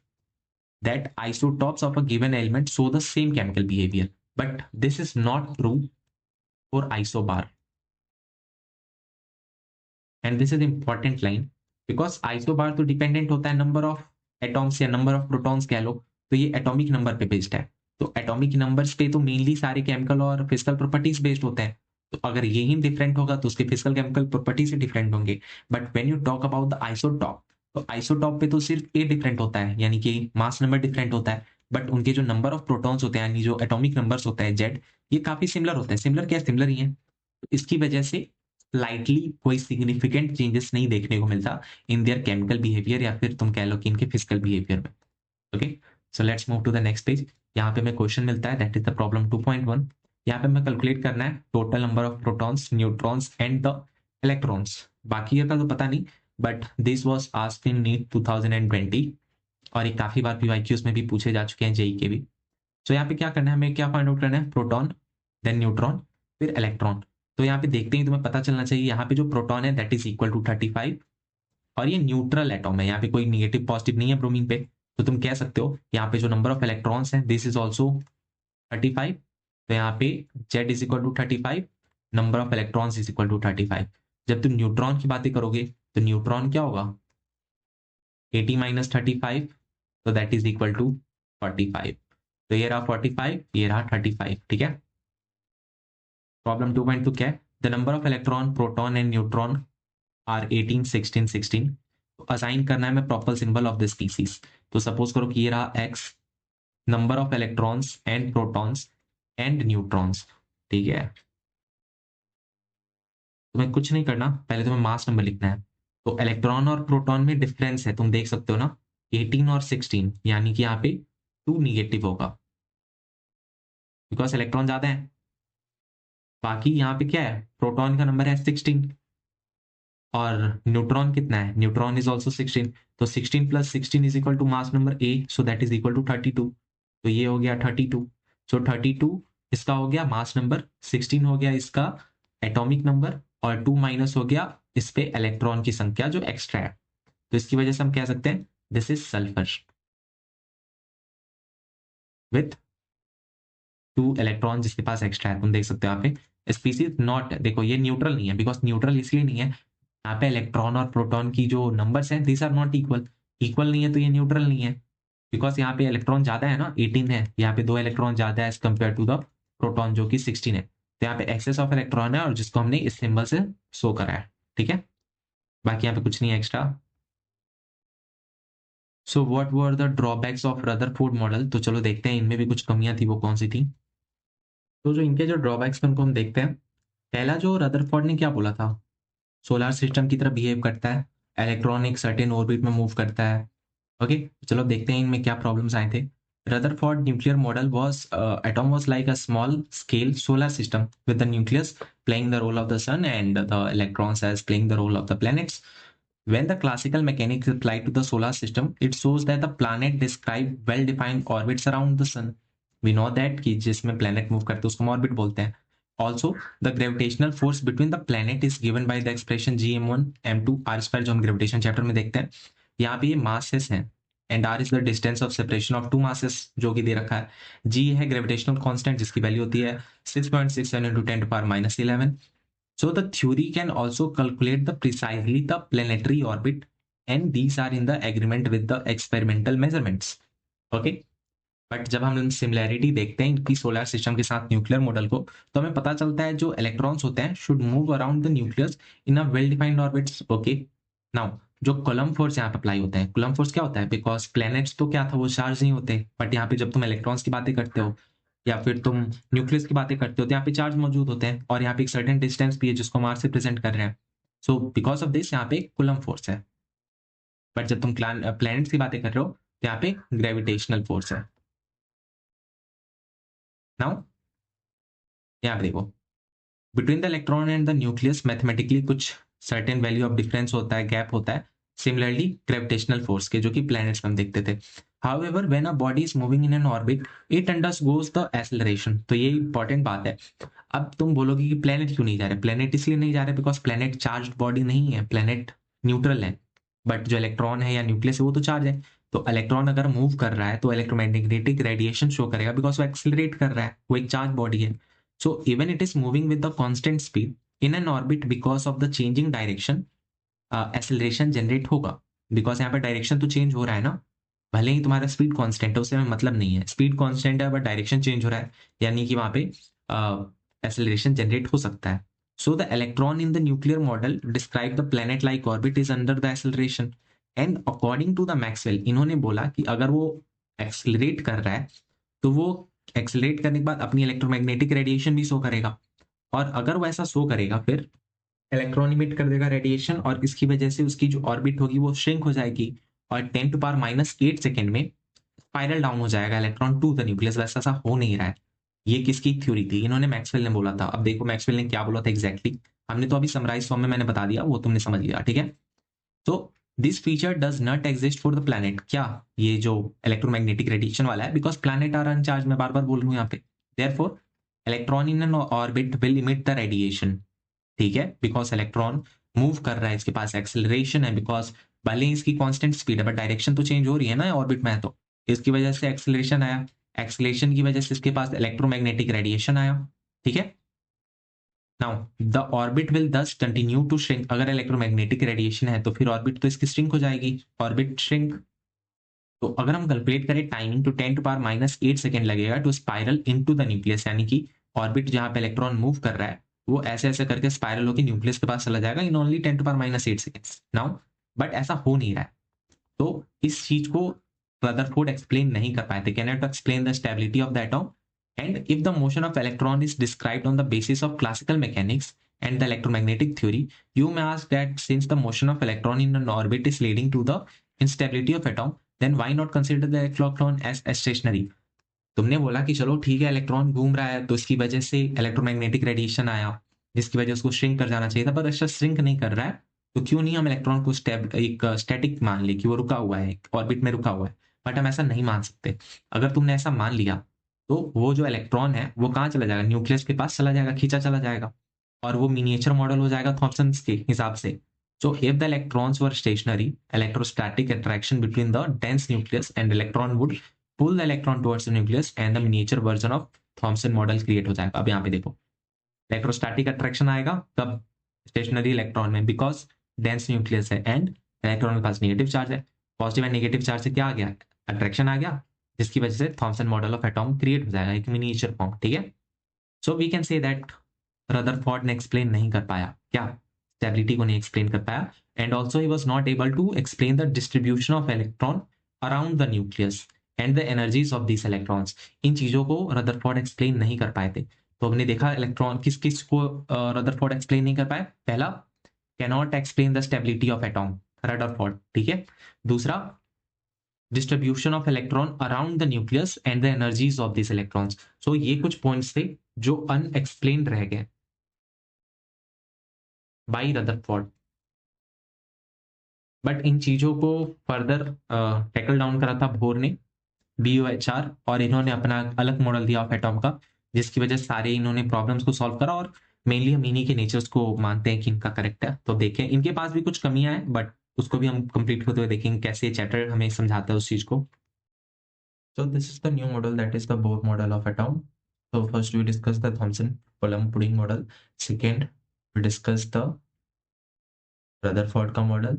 that isotopes of a given element show the same chemical behavior, but this is not true for isobar. And this is important line because isobar तो dependent होता है number of atoms या number of protons कह लो, तो ये atomic number पे based है. तो एटॉमिक नंबर्स पे तो मेनली सारे केमिकल और फिजिकल प्रॉपर्टीज बेस्ड होते हैं. तो अगर यही डिफरेंट होगा तो उसके फिजिकल केमिकल प्रॉपर्टी से डिफरेंट होंगे. But when you talk about the isotope, तो आइसोटॉप पे तो सिर्फ ए डिफरेंट होता है, यानी कि मास नंबर डिफरेंट होता है. बट उनके जो नंबर ऑफ प्रोटॉन्स होते हैं, यानी जो एटॉमिक नंबर्स होता है जेड, ये काफी सिमिलर होते हैं. सिमिलर क्या, सिमिलर ही है. तो इसकी वजह से स्लाइटली कोई सिग्निफिकेंट चेंजेस नहीं देखने को मिलता इन देयर केमिकल बिहेवियर, या फिर तुम कह लो कि इनके फिजिकल बिहेवियर में. Okay. So let's move to the next page. यहाँ पे मैं क्वेश्चन मिलता है दैट इज द प्रॉब्लम 2.1. यहाँ पे मैं कैलकुलेट करना है total number of protons, neutrons and the electrons. बाकी का तो पता नहीं, but this was asked in NEET 2020 और ये काफी बार पीवाईक्यूज में भी पूछे जा चुके हैं, जेई के भी. सो यहाँ पे क्या करना है, हमें क्या फाइंड आउट करना है? प्रोटॉन, देन न्यूट्रॉन, फिर इलेक्ट्रॉन. तो यहाँ पे देखते ही तुम्हें पता चलना चाहिए, यहाँ पे जो प्रोटॉन है दैट इज इक्वल टू 35 और ये न्यूट्रल एटॉम है, यहाँ पे कोई निगेटिव पॉजिटिव नहीं है ब्रोमीन पे. तो तुम कह सकते हो यहाँ पे जो नंबर ऑफ इलेक्ट्रॉन्स हैं दिस इज ऑल्सो 35. तो यहाँ पे Z is equal to 35, number of electrons is equal to 35. जब तुम न्यूट्रॉन की बातें करोगे तो न्यूट्रॉन क्या होगा? 80 माइनस 35, तो दैट इज इक्वल टू 45. तो ये रहा 45, ये रहा 35. ठीक है. प्रॉब्लम 2.2 क्या है? The number of electron, proton and neutron are 18, 16, 16. Assign करना है मैं proper symbol of the species. तो सपोज करो कि ये रहा x, number of electrons and protons and neutrons. ठीक है. तुम्हें कुछ नहीं करना, पहले तुम्हें मास नंबर लिखना है. तो इलेक्ट्रॉन और प्रोटॉन में डिफरेंस है, तुम देख सकते हो ना, 18 और 16, यानी कि यहाँ पे 2 निगेटिव होगा बिकॉज इलेक्ट्रॉन ज्यादा है. बाकी यहाँ पे क्या है? प्रोटॉन का नंबर है 16 और न्यूट्रॉन कितना है? Neutron is also 16. तो 16 plus 16 is equal to mass number A, so that is equal to 32. तो ये हो गया 32. सो 32 इसका हो गया मास नंबर, 16 हो गया इसका एटॉमिक नंबर, और 2 माइनस हो गया इस पे इलेक्ट्रॉन की संख्या जो एक्स्ट्रा है. तो इसकी वजह से हम कह सकते हैं this is sulphur with 2 electron जिसके पास एक्स्ट्रा है. तुम देख सकते हो यहाँ पे स्पीसीज नॉट, देखो ये न्यूट्रल नहीं है, बिकॉज न्यूट्रल इसलिए नहीं है, यहाँ पे इलेक्ट्रॉन और प्रोटॉन की जो नंबर्स हैं this are not equal. Equal नहीं है तो ये न्यूट्रल नहीं है. बिकॉज यहाँ पे इलेक्ट्रॉन ज्यादा है ना, 18 है, यहाँ पे 2 इलेक्ट्रॉन ज्यादा है as compare to the proton जो कि 16 है। तो यहाँ पे एक्सेस ऑफ इलेक्ट्रॉन है और जिसको हमने इस सिंबल से शो करा है, ठीक है। बाकी यहाँ पे कुछ नहीं है extra. So what were the drawbacks of Rutherford model, तो चलो देखते हैं इनमें भी कुछ कमियां थी, वो कौन सी थी। तो जो इनके जो ड्रॉबैक्स उनको हम देखते हैं। पहला जो रदरफोर्ड ने क्या बोला था, सोलर सिस्टम की तरह बिहेव करता है, इलेक्ट्रॉन एक सर्टेन ऑर्बिट में मूव करता है। ओके, चलो देखते हैं इनमें क्या प्रॉब्लम्स आए थे। Rutherford nuclear model was atom was like a small scale solar system with the nucleus playing the role of the sun and the electrons as playing the role of the planets. When the classical mechanics is applied to the solar system, it shows that the planet describe well-defined orbits around the sun. We know that कि जिसमें planet move करते हैं उसको हम orbit बोलते हैं. Also, the gravitational force between the planet is given by the expression gm1 m2 r square जो हम gravitation chapter में देखते हैं। यहाँ पे ये masses हैं and r is the distance of separation of two masses जो कि दे रखा है। g है gravitational constant जिसकी वैल्यू होती है 6.67 into 10 to power minus 11. So the theory can also calculate the precisely the planetary orbit and these are in the agreement with the experimental measurements. Okay. But जब हम similarity देखते हैं इनकी solar system के साथ nuclear model को, तो हमें पता चलता है जो इलेक्ट्रॉन्स होते हैं should move around the nucleus in a well defined orbits. Okay, now जो कूलम्ब फोर्स यहाँ पे अप्लाई होते हैं, कूलम्ब फोर्स क्या होता है, बिकॉज प्लैनेट्स तो क्या था वो चार्ज नहीं होते, बट यहाँ पे जब तुम इलेक्ट्रॉन्स की बातें करते हो या फिर तुम न्यूक्लियस की बातें करते हो तो यहाँ पे चार्ज मौजूद होते हैं और यहाँ पे एक सर्टेन डिस्टेंस भी है जिसको हम आर से प्रेजेंट कर रहे हैं। सो बिकॉज ऑफ दिस यहाँ पे कूलम्ब फोर्स है। बट जब तुम प्लैनेट्स की बातें कर रहे हो तो यहाँ पे ग्रेविटेशनल फोर्स है। नाउ यहाँ पे देखो, between the electron and the nucleus mathematically कुछ सर्टेन वैल्यू ऑफ डिफरेंस होता है, गैप होता है, सिमिलरली ग्रेविटेशनल फोर्स के, जो कि प्लैनेट्स में हम देखते थे। However when a body is moving in an orbit it undergoes the acceleration. तो ये इंपॉर्टेंट बात है। अब तुम बोलोगे कि प्लैनेट क्यों नहीं जा रहे, प्लैनेट इसलिए नहीं जा रहे बिकॉज प्लैनेट चार्ज बॉडी नहीं है, प्लैनेट न्यूट्रल है, बट जो इलेक्ट्रॉन है या न्यूक्लियस है वो तो चार्ज है। तो इलेक्ट्रॉन अगर मूव कर रहा है तो इलेक्ट्रोमैग्नेटिक रेडिएशन शो करेगा बिकॉज वो एक्सेलरेट कर रहा है, वो एक चार्ज बॉडी है। So even it is moving with the constant speed in an orbit because of the changing direction, acceleration generate होगा, because यहाँ पे डायरेक्शन तो चेंज हो रहा है ना, भले ही तुम्हारा स्पीड कांस्टेंट है उससे हमें मतलब नहीं है, स्पीड कांस्टेंट है बट डायरेक्शन चेंज हो रहा है, यानी कि वहां पे एक्सेलरेशन जनरेट हो सकता है। So the electron in the nuclear model describe the planet like orbit is under the acceleration and according to the Maxwell, इन्होंने बोला कि अगर वो एक्सेलरेट कर रहा है तो वो एक्सेलरेट करने के बाद अपनी इलेक्ट्रोमैग्नेटिक रेडिएशन भी शो करेगा, और अगर वो ऐसा शो करेगा फिर इलेक्ट्रॉन इमिट कर देगा रेडिएशन और इसकी वजह से उसकी जो ऑर्बिट होगी वो श्रिंक हो जाएगी और 10 to power -8 सेकेंड में स्पाइरल डाउन हो जाएगा इलेक्ट्रॉन टू द न्यूक्लियस। वैसा ऐसा हो नहीं रहा है। ये किसकी थ्योरी थी, इन्होंने मैक्सवेल ने बोला था। अब देखो मैक्सवेल ने क्या बोला था एग्जैक्टली, हमने तो अभी समराइज फॉर्म में मैंने बता दिया, वो तुमने समझ लिया, ठीक है। तो this feature does not exist for the planet, क्या ये जो इलेक्ट्रोमैग्नेटिक रेडिएशन वाला है, बिकॉज प्लैनेट आर अनचार्ज, मैं बार बार बोल रहा हूँ यहाँ पे। Therefore electron in an orbit will emit the radiation, ठीक है, बिकॉज इलेक्ट्रॉन मूव कर रहा है, इसके पास एक्सेलरेशन है, बिकॉज भले ही इसकी कांस्टेंट स्पीड है बट डायरेक्शन तो चेंज हो रही है ना ऑर्बिट में, तो इसकी वजह से एक्सेलरेशन आया, एक्सेलरेशन की वजह से इसके पास इलेक्ट्रोमैग्नेटिक रेडिएशन आया, ठीक है। नाउ द ऑर्बिट विल दस कंटिन्यू टू श्रिंक, अगर इलेक्ट्रोमैग्नेटिक रेडिएशन है तो फिर ऑर्बिट तो इसकी श्रिंक हो जाएगी, ऑर्बिट श्रिंक। तो अगर हम कैलकुलेट करें टाइमिंग, तो 10 to power -8 सेकेंड लगेगा to spiral into the nucleus, यानी कि ऑर्बिट जहां पे इलेक्ट्रॉन मूव कर रहा है वो ऐसे ऐसे करके स्पाइरल होकर न्यूक्लियस के पास चला जाएगा in only 10 to power -8 seconds. Now but ऐसा हो नहीं रहा है, तो इस चीज को रदरफोर्ड एक्सप्लेन नहीं कर पाए थे, can not explain the stability of the atom. And if the motion of electron is described on the basis of classical mechanics and the electromagnetic theory, you may ask that since the motion of electron in an orbit is leading to the instability of atom, then why not consider the electron as stationary? तुमने बोला कि चलो ठीक है electron घूम रहा है तो इसकी वजह से इलेक्ट्रोमैग्नेटिक रेडिएशन आया जिसकी वजह से उसको श्रिंक कर जाना चाहिए था, पर अच्छा श्रिंक नहीं कर रहा है तो क्यों नहीं हम इलेक्ट्रॉन को एक स्टैटिक मान ले कि वो रुका हुआ है, ऑर्बिट में रुका हुआ है। बट हम ऐसा नहीं मान सकते। अगर तुमने ऐसा मान लिया तो वो जो इलेक्ट्रॉन है वो कहाँ चला जाएगा, न्यूक्लियस के पास चला जाएगा, खींचा चला जाएगा, और वो मिनिएचर मॉडल हो जाएगा थॉमसन के हिसाब से। So if the electrons were stationary, electrostatic attraction between the dense nucleus and electron would pull the electron towards the nucleus and the miniature version of Thomson model create हो जाएगा। अब यहाँ पे देखो इलेक्ट्रोस्टैटिक अट्रैक्शन आएगा कब, stationery electron में, because dense nucleus है एंड इलेक्ट्रॉन के पास नेगेटिव चार्ज है, पॉजिटिव एंड नेगेटिव चार्ज से क्या आ गया, अट्रैक्शन आ गया, जिसकी वजह से Thomson model of atom create हो जाएगा, एक मिनिएचर फॉर्म, ठीक है। So we can say that Rutherford ने एक्सप्लेन नहीं कर पाया, क्या स्टेबिलिटी को नहीं एक्सप्लेन कर पाया, and also he was not able to explain the distribution of electron around the nucleus and the energies of this electrons. इन चीजों को रदरफोर्ड एक्सप्लेन नहीं कर पाए थे। तो हमने देखा इलेक्ट्रॉन किस किस को रदरफोर्ड एक्सप्लेन नहीं कर पाए। पहला, cannot explain the stability of atom, Rutherford, ठीक है। दूसरा, distribution of electron around the nucleus and the energies of this electrons. So ये कुछ पॉइंट्स थे जो अनएक्सप्लेन्ड रह गए बाई रदरफोर्ड, बट इन चीजों को फर्दर टैकल डाउन करा था बोर ने, BOHR, और इन्होंने अपना अलग मॉडल दिया ऑफ एटॉम का, जिसकी वजह से सारे इन्होंने प्रॉब्लम्स को सॉल्व करा, और मेनली हम इन्हीं के नेचर्स को मानते हैं कि इनका करेक्ट है। तो देखें, इनके पास भी कुछ कमियां हैं, बट उसको भी हम कंप्लीट होते हुए देखेंगे कैसे चैप्टर हमें समझाता है उस चीज को। So this is the new model, that is the Bohr model of atom. So first we discuss the Thomson-Coulomb pudding model. Second, we discuss the Rutherford model.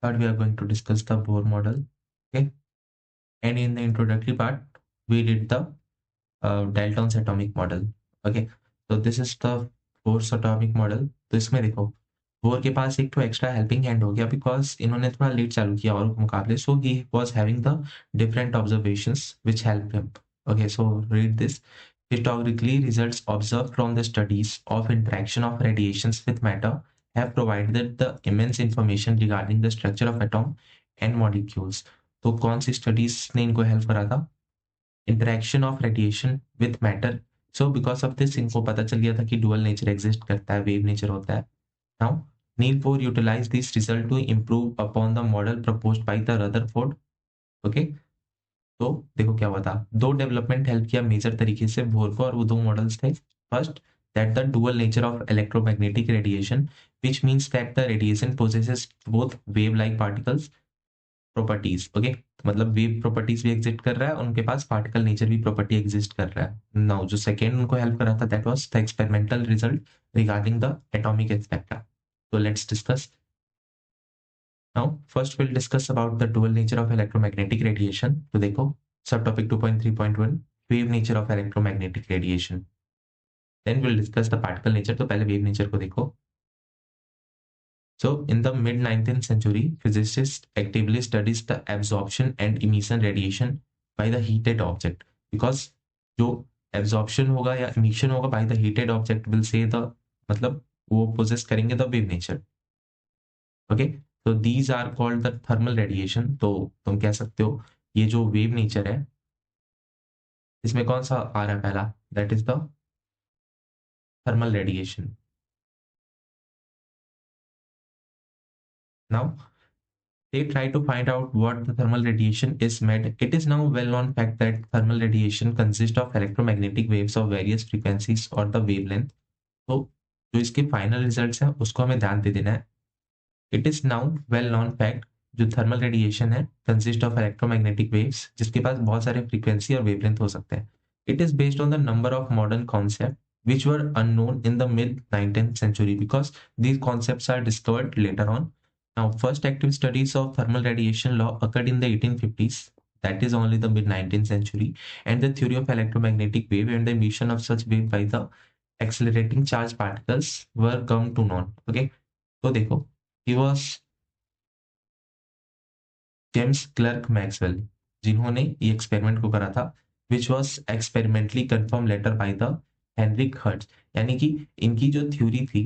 Third, we are going to discuss the Bohr model. Okay. And in the introductory part, we did the Dalton's atomic model. Okay. So this is the Bohr's atomic model. तो इसमें देखो, bore के पास एक तो extra helping hand हो गया, because इन्होंने थोड़ा लेट चालू किया और मुकाबले, so he was having the different observations which help him. Okay, so read this. Historically, results observed from the studies of interaction of radiations with matter have provided the immense information regarding the structure of atom and molecules. तो कौन सी studies ने इनको help करा था? Interaction of radiation with matter. So because of this इनको पता चल गया था कि डुअल नेचर एग्जिस्ट करता है, वेव नेचर होता है। Now, Neil Bohr utilized this result to improve upon the model proposed by the Rutherford. Okay, तो देखो क्या हुआ था, दो डेवलपमेंट हेल्प किया मेजर तरीके से बोर को, और वो दो मॉडल्स थे। First, that the dual nature of electromagnetic radiation, which means that the radiation possesses both wave-like particles properties. Okay, मतलब वेव प्रॉपर्टीज भी एग्जिस्ट कर रहा है, उनके पास पार्टिकल नेचर भी प्रॉपर्टी एग्जिस्ट कर रहा है। नाउ जो सेकेंड उनको हेल्प कर रहा था, that was the experimental result regarding the atomic spectra. So let's discuss. Now, first we'll discuss about the dual nature of electromagnetic radiation. तो देखो, subtopic 2.3.1, wave nature of electromagnetic radiation. Then we'll discuss the particle nature. तो पहले wave nature को देखो। So in the mid 19th century, physicists actively studies the absorption and emission radiation by the heated object, because जो absorption होगा या emission होगा by the heated object will say the, मतलब वो possess करेंगे the wave nature. Okay, तो these are called the thermal radiation. तो तुम कह सकते हो ये जो वेव नेचर है, इसमें कौन सा आ रहा है पहला, that is the thermal radiation. Now they try to find out what the thermal radiation is made. It is now well known fact that thermal radiation consists of electromagnetic waves of various frequencies or the wavelength. तो जो इसके final results हैं उसको हमें ध्यान दे देना है। It is now well non fact, जो थर्मल रेडिएशन है कंसिस्ट ऑफ इलेक्ट्रोमैग्नेटिक वेव्स, जिसके पास बहुत सारे फ्रीक्वेंसी और वेवलेंथ हो सकते हैं। It is based on the number of modern concept which were unknown in the mid 19th century, because these concepts are discovered later on. Now, first active studies of thermal radiation law occurred in the 1850s, that is only the mid 19th century, and the theory of electromagnetic wave and the emission of such wave by the accelerating charged particles were come to known. Okay, तो देखो, he was James Clerk Maxwell, जिन्होंने ये experiment को करा था, which was experimentally confirm later by the Heinrich Hertz. यानी कि इनकी जो थ्योरी थी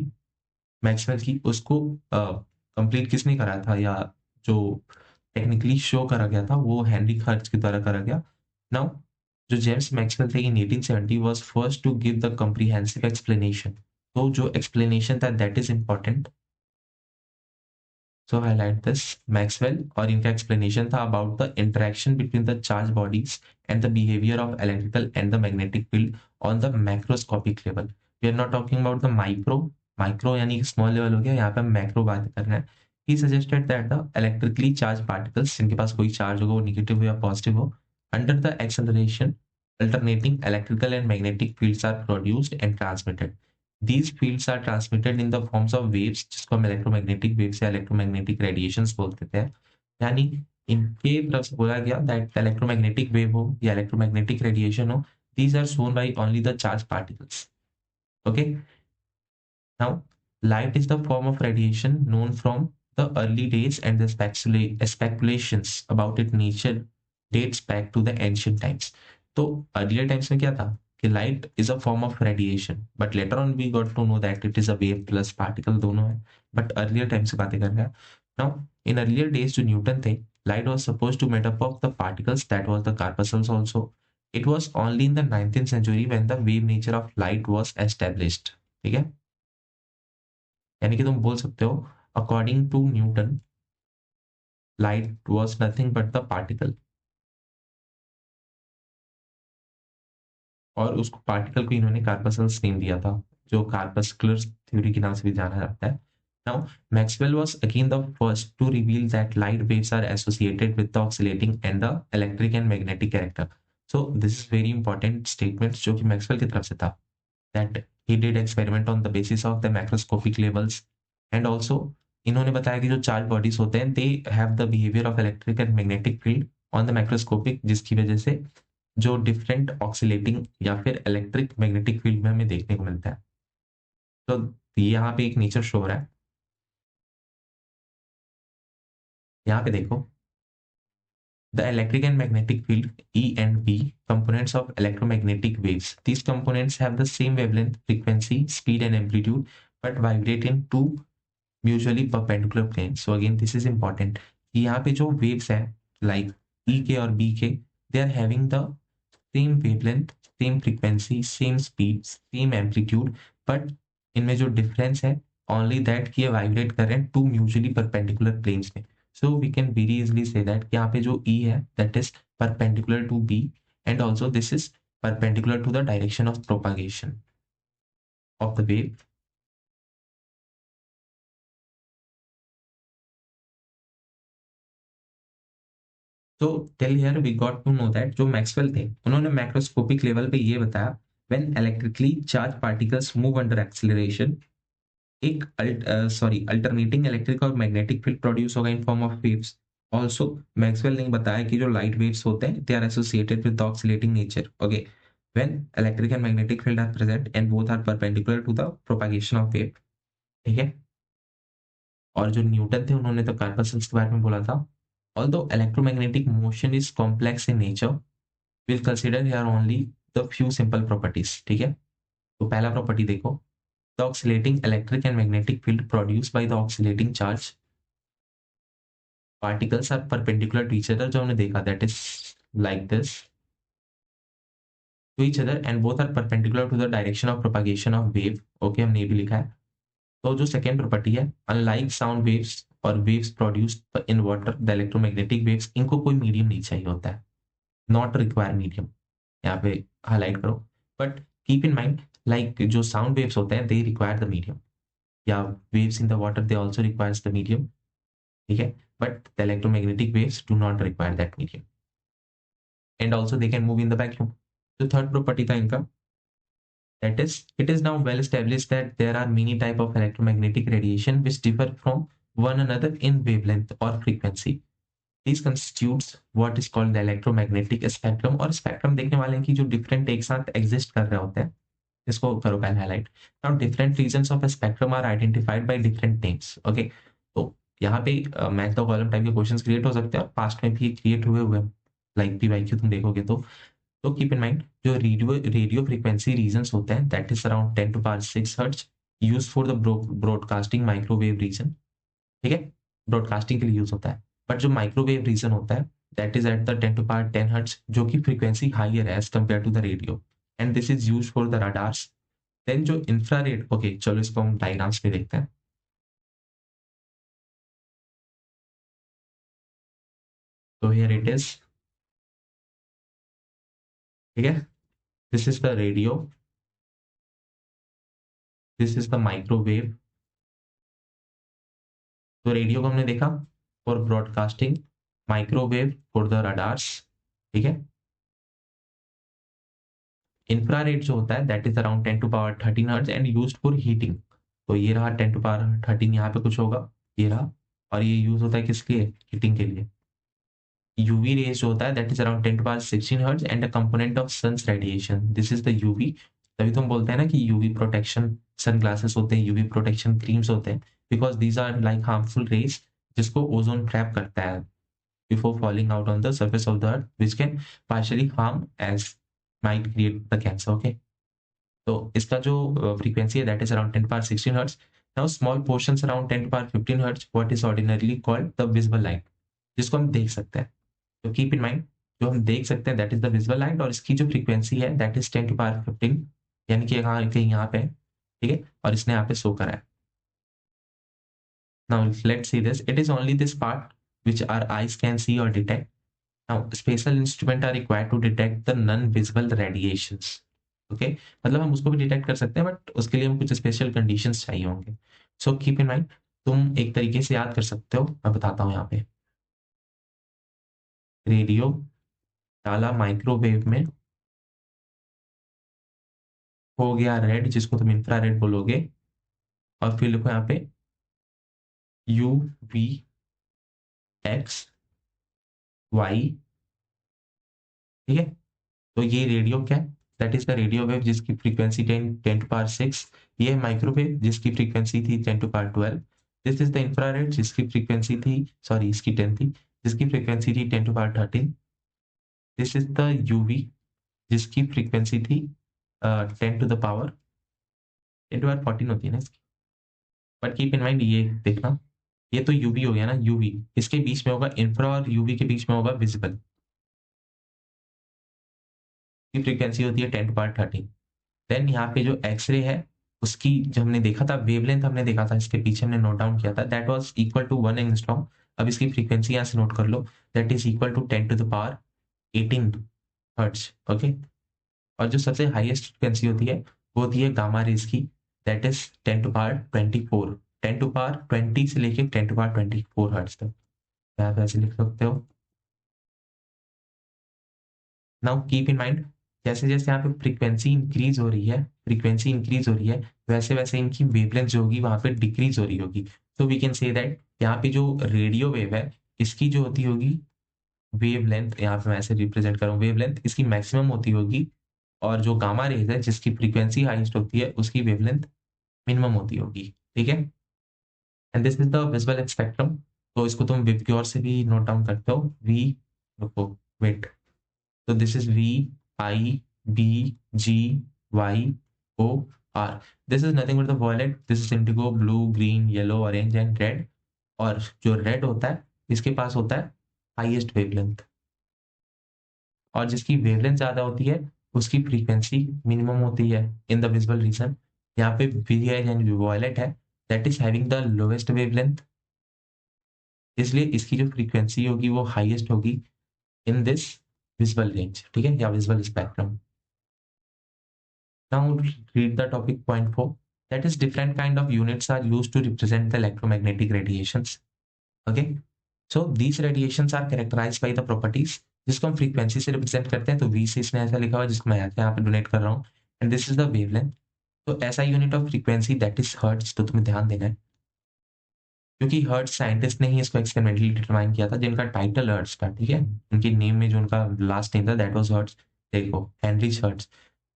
मैक्सवेल की, उसको कंप्लीट किसने करा था, या जो टेक्निकली शो करा गया था, वो हेनरिक हर्ट्ज के द्वारा करा गया। नाउ जो जेम्स मैक्सवेल थे in 1870 was first to give the comprehensive explanation. तो जो एक्सप्लेनेशन था that is important, so highlight this, Maxwell, और इनका explanation था about the interaction between the charged bodies and the behavior of electrical and the magnetic field on the macroscopic level. We are not talking about the micro यानी कि small level हो गया, यहाँ पे macro बात करना है। He suggested that the electrically charged particles, जिनके पास कोई charge होगा, वो negative हो या positive हो, under the acceleration, alternating electrical and magnetic fields are produced and transmitted. These fields are transmitted in the forms of waves, जिसको हम electromagnetic waves या electromagnetic radiations बोलते थे। यानी इनके तरफ से बोला गया दैट इलेक्ट्रोमैग्नेटिक वेव हो या इलेक्ट्रोमैग्नेटिक रेडिएशन हो, these are shown by only the charged particles. Okay, now light is the form of radiation known from the early days, and the speculations about its nature dates back to the ancient times. तो earlier times में क्या था कि light is a form of radiation, but later on we got to know that it is a wave plus particle, दोनों है, but earlier times से बातें कर रहे हैं. Now in earlier days जो न्यूटन थे, light was supposed to made up of the particles, that was the corpuscles also. It was only in the 19th century when the wave nature of light was established. ठीक है, यानी कि तुम बोल सकते हो according to Newton light was nothing but the particle, और उसको पार्टिकल को इन्होंने कार्पसल्स नेम दिया था, जो कार्पस्कुलर थ्योरी के नाम से भी जाना जाता है. Now, Maxwell was again the first to reveal that light waves are associated with the oscillating and the electric and magnetic character. So this is very important statement जो कि मैक्सवेल की तरफ से था, that he did experiment on the basis of the macroscopic levels, and also इन्होंने बताया कि जो चार्ज बॉडीज होते हैं they have the behavior of electric and magnetic field on the macroscopic, जिसकी वजह से जो डिफरेंट ऑक्सीलेटिंग या फिर इलेक्ट्रिक मैग्नेटिक फील्ड में हमें देखने को मिलता है. तो ये यहाँ पे एक नेचर शो हो रहा है, यहाँ पे देखो, the electric and magnetic field E and B components of electromagnetic waves. These components have the same wavelength, frequency, speed and amplitude, but vibrate in two mutually perpendicular planes. So again this is important कि यहाँ पे जो waves है like E के और B के, they are having the same wavelength, same frequency, same speed, same amplitude, but इनमें जो difference है only that कि ये vibrate कर रहे हैं two mutually perpendicular planes में. So we can very easily say that यहाँ पे जो E है that is perpendicular to B, and also this is perpendicular to the direction of propagation of the wave. So till here we got to know that जो Maxwell थे उन्होंने macroscopic level पे ये बताया when electrically charged particles move under acceleration, एक alternating electric और magnetic field produce होगा in form of waves. Also Maxwell ने बताया कि जो लाइट वेव्स होते हैं they are associated with the oscillating nature. Okay, when electric and magnetic field are present and both are perpendicular to the propagation of wave. ठीक है, और जो न्यूटन थे उन्होंने तो कार्पसल्स के बारे में बोला था. Although electromagnetic motion is complex in nature, will consider here only the few simple properties. ठीक है, तो पहला प्रॉपर्टी देखो, the oscillating electric and magnetic field produced by the oscillating charge particles are perpendicular to each other, जो हमने देखा that is like this to each other and both are perpendicular to the direction of propagation of wave. Okay, हमने ये भी लिखा है. तो जो सेकेंड प्रॉपर्टी है, unlike sound waves और waves produced in water, the electromagnetic waves, इनको कोई मीडियम नहीं चाहिए होता है, not require medium, यहाँ पे हाईलाइट करो. But keep in mind like जो साउंड वेव्स होते हैं दे रिक्वायर द मीडियम, या waves in the water they also requires the medium. ठीक है, but the electromagnetic waves do not require that medium, and also they can move in the vacuum. जो third property था इनका, that is it is now well established that there are many type of electromagnetic radiation which differ from one another in wavelength or frequency. These constitutes what is called the electromagnetic spectrum. और spectrum देखने वाले हैं कि जो different एक साथ exist कर रहे होते हैं, इसको करो पहले highlight. Now different regions of spectrum are identified by different names. Okay, तो यहाँ पे मैथ द कॉलम टाइप के क्वेश्चंस क्रिएट हो सकते हैं, और पास्ट में भी क्रिएट हुए हैं लाइक पीवाईक्यू तुम देखोगे तो कीप इन माइंड जो रेडियो फ्रीक्वेंसी रीजन्स होते हैं that is around 10⁶ hertz use for the broadcasting microwave region. ठीक है, ब्रॉडकास्टिंग के लिए यूज होता है. बट जो माइक्रोवेव रीजन होता है that is at the 10⁻10 hertz, जो कि फ्रीक्वेंसी हाइयर है as compare to the radio, and this is use for the radars. Then जो इंफ्रारेड, ओके चलो इसको हम डायग्राम्स में देखते हैं. तो हियर इट इज. ठीक है, this is the radio, this is the microwave. तो रेडियो को हमने देखा for broadcasting, microwave for the radars. ठीक है, इंफ्रारेड जो होता है that is around 10⁻13 hertz and used for heating. तो ये रहा 10⁻13, यहाँ पे कुछ होगा, ये रहा, और ये यूज होता है किसके लिए, हीटिंग के लिए. यूवी रेज जो होता है that is around 10⁻16 hertz and a component of sun's radiation, this is the UV. तभी तुम बोलते हैं ना कि यूवी प्रोटेक्शन सन ग्लासेस होते हैं, यूवी प्रोटेक्शन क्रीम्स होते हैं, because these are like harmful rays जिसको ओजोन ट्रैप करता है before falling out on the surface of the earth, which can partially harm as might create the cancer. Okay, तो इसका जो फ्रीक्वेंसी है that is around 10⁻16 hertz. Now small portions around 10⁻15 hertz what is ordinarily called the visible light, जिसको हम देख सकते हैं। तो कीप इन माइंड जो हम देख सकते हैं that is the visual light, और इसकी जो फ्रीक्वेंसी है दैट इज 10⁻15, यानी कि यहाँ कहीं यहाँ पे है, ठीक है, और इसने यहाँ पे शो करा है। Now let's see this, it is only this part which our eyes can see or detect. Now special instruments are required to detect the non-visible radiations. Okay, मतलब हम उसको भी डिटेक्ट कर सकते हैं बट उसके लिए हम कुछ स्पेशल कंडीशंस चाहिए होंगे। सो कीप इन माइंड, तुम एक तरीके से याद कर सकते हो, मैं बताता हूँ यहाँ पे। रेडियो डाला माइक्रोवेव में, हो गया रेड जिसको तुम इंफ्रारेड बोलोगे, और फिर लिखो यहाँ पे यू वी एक्स वाई, ठीक है। तो ये रेडियो क्या है, that is the radio wave जिसकी फ्रीक्वेंसी 10⁻6, ये माइक्रोवेव जिसकी फ्रीक्वेंसी थी 10⁻12, दिस इज द इंफ्रारेड जिसकी फ्रीक्वेंसी थी, सॉरी इसकी 10 थी, जिसकी फ्रीक्वेंसी थी 10⁻13, दिस इज द यूवी जिसकी फ्रीक्वेंसी थी 10⁻14 होती है ना इसकी, बट कीप इन माइंड ये देखना, ये तो यूवी हो गया ना, यूवी इसके बीच में होगा इंफ्रा और यूवी के बीच में होगा विजिबल, की फ्रीक्वेंसी होती है 10⁻13। देन यहाँ पे जो एक्सरे है उसकी जो हमने देखा था वेवलेंथ, हमने देखा था इसके पीछे हमने नोट डाउन किया था, that was equal to 1 angstrom. अब इसकी फ्रीक्वेंसी यहाँ से नोट कर लो, that is equal to 10⁻18 hertz. Okay, और जो सबसे हाईएस्ट फ्रीक्वेंसी होती है वो होती है गामा रेज की, दैट इज 10⁻24, 10⁻20 से लेके 10⁻24 हर्ट्ज तक, आप ऐसे लिख सकते हो। नाउ कीप इन माइंड, जैसे जैसे यहाँ पे फ्रीक्वेंसी इंक्रीज हो रही है, फ्रीक्वेंसी इंक्रीज हो रही है, वैसे वैसे इनकी वेवलेंथ जो होगी वहां पे डिक्रीज हो रही होगी। तो वी कैन से दैट यहाँ पे जो रेडियो वेव है इसकी जो होती होगी वेवलेंथ, यहाँ पे मैं ऐसे रिप्रेजेंट करूँ, वेवलेंथ इसकी मैक्सिमम होती होगी, और जो गामा रेज है जिसकी फ्रीक्वेंसी हाईएस्ट होती है उसकी वेवलेंथ मिनिमम होती होगी, ठीक है। And this is the visual spectrum. तो इसको तुम विबग्योर से भी नोट डाउन करते हो, वी, रुको वेट, तो this is V I B G Y O R, this is nothing but the violet, this is indigo, blue, green, yellow, orange and red. और जो रेड होता है इसके पास होता है हाईएस्ट वेवलेंथ, और जिसकी वेवलेंथ ज्यादा होती है उसकी फ्रीक्वेंसी मिनिमम होती है इन द विजिबल रीजन। यहाँ पे वी है यानी वॉयलेट है, that is having the lowest wavelength, इसलिए इसकी जो फ्रीक्वेंसी होगी वो हाईएस्ट होगी इन दिस विजिबल रेंज, ठीक है, या visible spectrum. Now read the topic point 4. That is different kind of units are used to represent the electromagnetic radiations. Okay. So these radiations are characterized by the properties जिसको हम frequency से represent करते हैं, तो V से इसने ऐसा लिखा हुआ जिसको मैं यहाँ पे डोनेट कर रहा हूँ, and this is the wavelength. तो ऐसा unit of frequency that is hertz, तो तुम्हें ध्यान देना है क्योंकि हर्ट्ज साइंटिस्ट ने ही इसको एक्सपेरिमेंटली डिटरमाइन किया था, जिनका टाइटल हर्ट्ज था, ठीक है, उनके नेम में जो उनका लास्ट नेम था दैट वाज हर्ट्ज, देखो हेनरिच हर्ट्ज।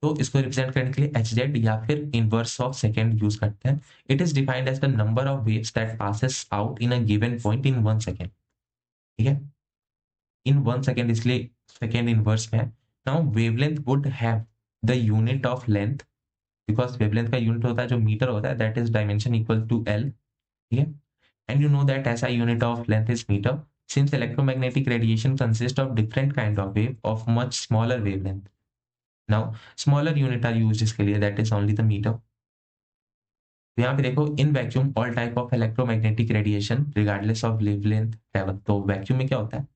तो इसको रिप्रेजेंट करने के लिए एच जेड या फिर इनवर्स ऑफ सेकेंड यूज करते हैं। It is defined as the number of waves that passes out in a given point in 1 second, ठीक है, इन 1 सेकेंड, इसलिए सेकेंड इनवर्स में है। Now wavelength would have the unit of length, because wavelength का unit होता है जो metre होता है, that is dimension equal to L, ठीक है, एंड यू नो दैट ऐसा unit of length is metre. Since electromagnetic radiation consists of different kind of wave of much smaller wavelength, now smaller unit are used इसके लिए, that is only the meter। तो यहाँ पे देखो in vacuum all type of electromagnetic radiation regardless of wavelength travel. तो vacuum में क्या होता है,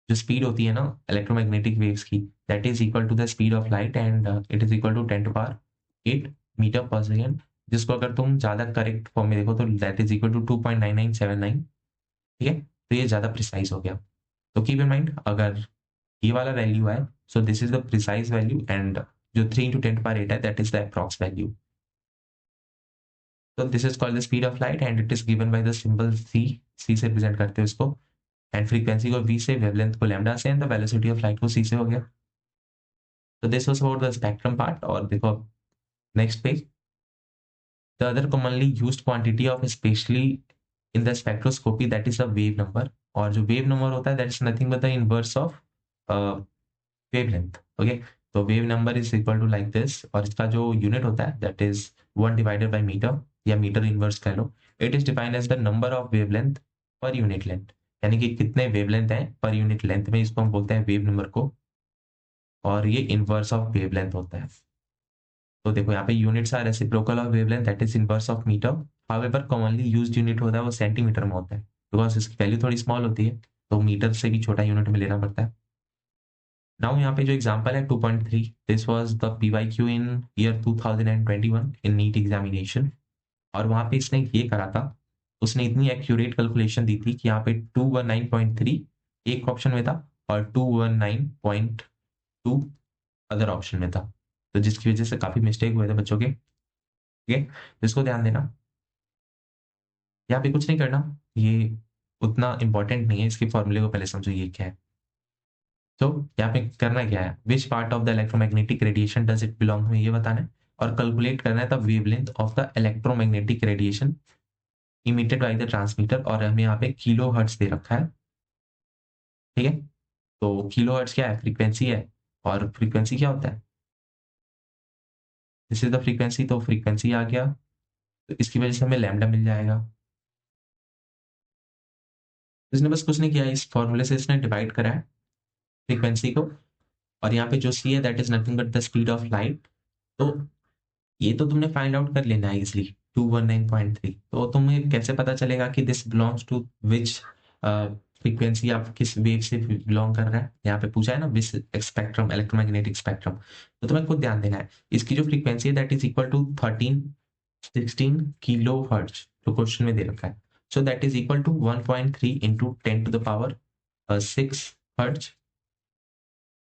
जो स्पीड होती है ना इलेक्ट्रोमैग्नेटिक वेव्स की, that is equal to the speed of light, and it is equal to 10⁸ metre per second, जिसको अगर तुम ज्यादा करेक्ट फॉर्म में देखो तो दैट इज इक्वल टू 2.9979, ठीक है, तो ये ज्यादा प्रिसाइज हो गया। तो कीप इन माइंड अगर ये वाला वैल्यू है, so this is the precise value, and जो 3 × 10⁸ है that is the approx value. तो this is called the speed of light and it is given by the symbol c, c से represent करते हैं इसको। एंड फ्रीक्वेंसी को v से, wavelength को लैम्डा से, and the velocity of light को c से हो गया। तो this was about the spectrum part. और देखो next page, the other commonly used quantity of specially in the spectroscopy that is the wave number. और जो वेव नंबर होता है that is nothing but the inverse of wavelength. Okay, तो wave number is equal to like this, और इसका जो unit होता है that is 1 divided by metre, या मीटर इनवर्स कह लो। It is defined as the number of wavelength per unit length, यानी कि कितने वेवलेंथ हैं पर यूनिट लेंथ में, इसको हम बोलते हैं वेव नंबर को, और ये इनवर्स ऑफ वेवलेंथ होता है। तो देखो यहाँ पे units are reciprocal of wavelength that is inverse of metre. However commonly used unit होता है वो सेंटीमीटर में होता है, बिकॉज इसकी वैल्यू थोड़ी स्मॉल होती है, तो मीटर से भी छोटा यूनिट में लेना पड़ता है। नाउ यहाँ पे जो एग्जांपल है 2.3, this was the PYQ in year 2021 in NEET examination. और वहाँ पे इसने ये करा था, उसने इतनी एक्यूरेट कैलकुलेशन दी थी कि यहाँ पे 219.3 एक ऑप्शन में था और 219.2 अदर ऑप्शन में था, तो जिसकी वजह से काफी मिस्टेक हुए थे बच्चों के। ठीक है, इसको ध्यान देना। यहाँ पे कुछ नहीं करना, ये उतना इंपॉर्टेंट नहीं है, इसके फॉर्मूले को पहले समझो ये क्या है। तो यहाँ पे करना क्या है, which part of the electromagnetic radiation does it belong, हमें ये बताना है, और कैलकुलेट करना है the wavelength of the electromagnetic radiation emitted by the transmitter. और हमें यहाँ पे किलो हर्ट्ज दे रखा है। ठीक है, तो किलो हर्ट्ज क्या है, फ्रीक्वेंसी है, और फ्रीक्वेंसी क्या होता है, दिस इज द फ्रीक्वेंसी, तो फ्रीक्वेंसी आ गया, तो इसकी वजह से हमें लैम्डा मिल जाएगा। इसने बस कुछ नहीं किया, इस फॉर्मूले से इसने डिवाइड करा है फ्रीक्वेंसी को, और यहाँ पे जो सी है that is nothing but the speed of light. तो ये तो तुमने फाइंड आउट कर लेना है इजिली, 219.3। तो तुम्हें कैसे पता चलेगा कि this belongs to which frequency, आप किस वेव से बिलोंग कर रहा है, यहाँ पे पूछा है ना विच स्पेक्ट्रम, इलेक्ट्रोमैग्नेटिक स्पेक्ट्रम। तो तुम्हें खुद ध्यान देना है, इसकी जो फ्रीक्वेंसी है that is equal to 16 kilo hertz, जो क्वेश्चन में दे रखा है। So that is equal to 1.3 into 10 to the power 6 hertz.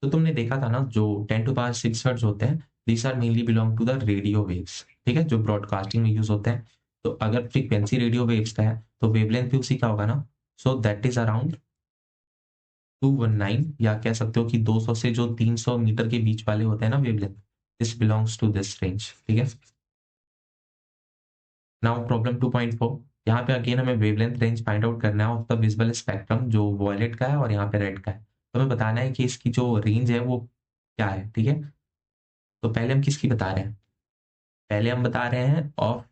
तो तुमने देखा था ना, जो 10 टू पावर 6 हर्ट्ज होते हैं, these are mainly belong to the radio waves. ठीक है, जो ब्रॉडकास्टिंग में यूज होते हैं। तो अगर फ्रीक्वेंसी रेडियो वेव्स का है तो वेवलेंथ भी उसी का होगा ना, सो दैट इज अराउंड 219, या कह सकते हो कि 200 से जो 300 मीटर के बीच वाले होते हैं ना wavelength, this belongs to this range. ठीक है, नाउ प्रॉब्लम 2.4, यहाँ पे अगेन हमें वेवलेंथ रेंज फाइंड आउट करना है ऑफ द विजिबल स्पेक्ट्रम, जो वॉयलेट का है और यहाँ पे रेड का है। तो हमें बताना है कि इसकी जो रेंज है वो क्या है। ठीक है, तो पहले हम किसकी बता रहे हैं, पहले हम बता रहे हैं ऑफ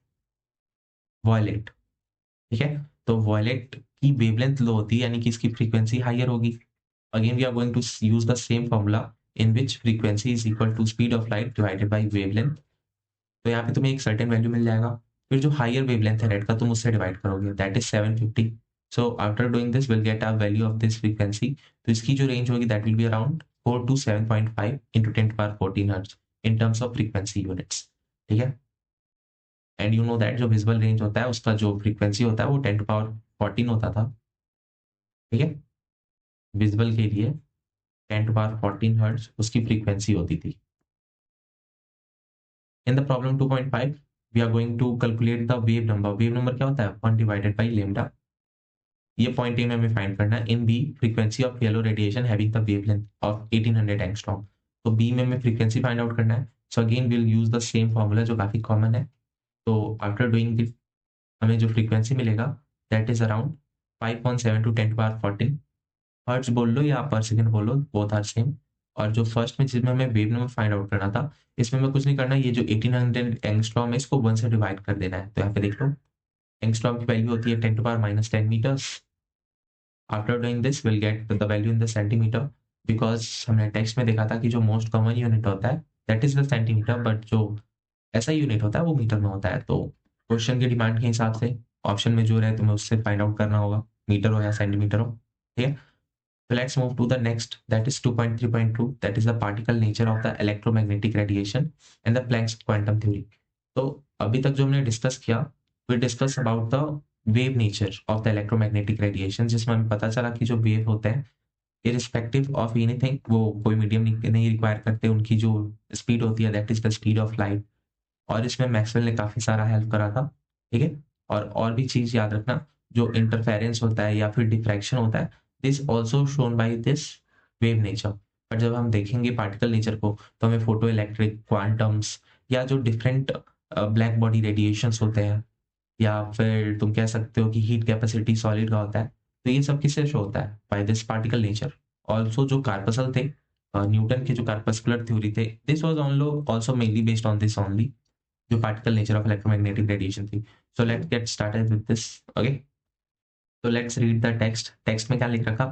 वॉयलेट। ठीक है, तो वॉयलेट की वेवलेंथ लो होती है, यानी कि इसकी फ्रीक्वेंसी हायर होगी। Again we are going to use the same formula in which frequency is equal to speed of light divided by wavelength. तो यहाँ पे तुम्हें एक सर्टेन वैल्यू मिल जाएगा, फिर जो हायर वेवलेंथ है रेड का तुम उससे डिवाइड करोगे, that is 750। So after doing this will get a value of this frequency. तो इसकी जो रेंज होगी that will be around 4 to 7.5 into 10 to power 14 hertz in terms of frequency units. ठीक है, एंड यू नो दैट जो visible range होता है उसका जो फ्रीक्वेंसी होता है वो 10 to power 14 होता था। ठीक है, विजिबल के लिए 10 to power 14 हर्ट्ज उसकी फ्रीक्वेंसी होती थी। In the problem 2.5 we are going to calculate the wave number. Wave number क्या होता है, 1 डिवाइडेड बाई लेमडा। ये पॉइंट ए में हमें फाइंड करना है। In B frequency of yellow radiation having the wavelength of 1800 angstrom. तो बी में हमें फ्रीक्वेंसी फाइंड आउट करना है। So again will use the same formula जो काफी कॉमन है। तो आफ्टर डूइंग दिस हमें जो फ्रीक्वेंसी मिलेगा that is around 5.7 to 10 to power 14 hertz बोल लो या पर सेकंड बोल लो, बोथ आर सेम। और जो फर्स्ट में जिसमें हमें वेव नंबर फाइंड आउट करना था, इसमें हमें कुछ नहीं करना, ये जो 1800 एंगस्ट्रॉम है इसको 1 से डिवाइड कर देना है। तो यहाँ पे देख लो, एंगस्ट्रॉम की वैल्यू होती है 10 to power -10 metres. After doing this will get the value in the centimetre, because हमने टेक्स्ट में देखा था कि जो मोस्ट कॉमन यूनिट होता है that is the centimetre, but जो ऐसा यूनिट होता है वो मीटर में होता है। तो क्वेश्चन की डिमांड के हिसाब से ऑप्शन में जो रहे तुम्हें उससे फाइंड आउट करना होगा, मीटर हो या सेंटीमीटर हो। ठीक है, so let's move to the next, that is 2.3.2, that is the particle nature of the electromagnetic radiation and the Planck's quantum theory। तो अभी तक जो हमने डिस्कस किया, we discuss about the wave nature of the electromagnetic radiation, जिसमें हमें पता चला कि जो वेव होते हैं irrespective of anything वो कोई मीडियम नहीं रिक्वायर करते, उनकी जो स्पीड होती है that is the speed of light. और इसमें मैक्सवेल ने काफी सारा हेल्प करा था। ठीक है, और भी चीज याद रखना, जो इंटरफेरेंस होता है या फिर डिफ्रैक्शन होता है this also shown by this wave nature. पर जब हम देखेंगे पार्टिकल नेचर को तो हमें फोटो इलेक्ट्रिक, क्वांटम्स या जो डिफरेंट ब्लैक बॉडी रेडिएशंस होते हैं, या फिर तुम कह सकते हो कि हीट कैपेसिटी सॉलिड का होता है, तो ये सब किससे शो होता है? By this particle nature. Also जो कार्पसल थे, न्यूटन के जो कार्पस्कुलर थ्योरी थे, this was also mainly based on this only, जो particle nature of electromagnetic radiation थी। So let's get started with this. Okay, तो let's read the text. Text में क्या लिख रखा?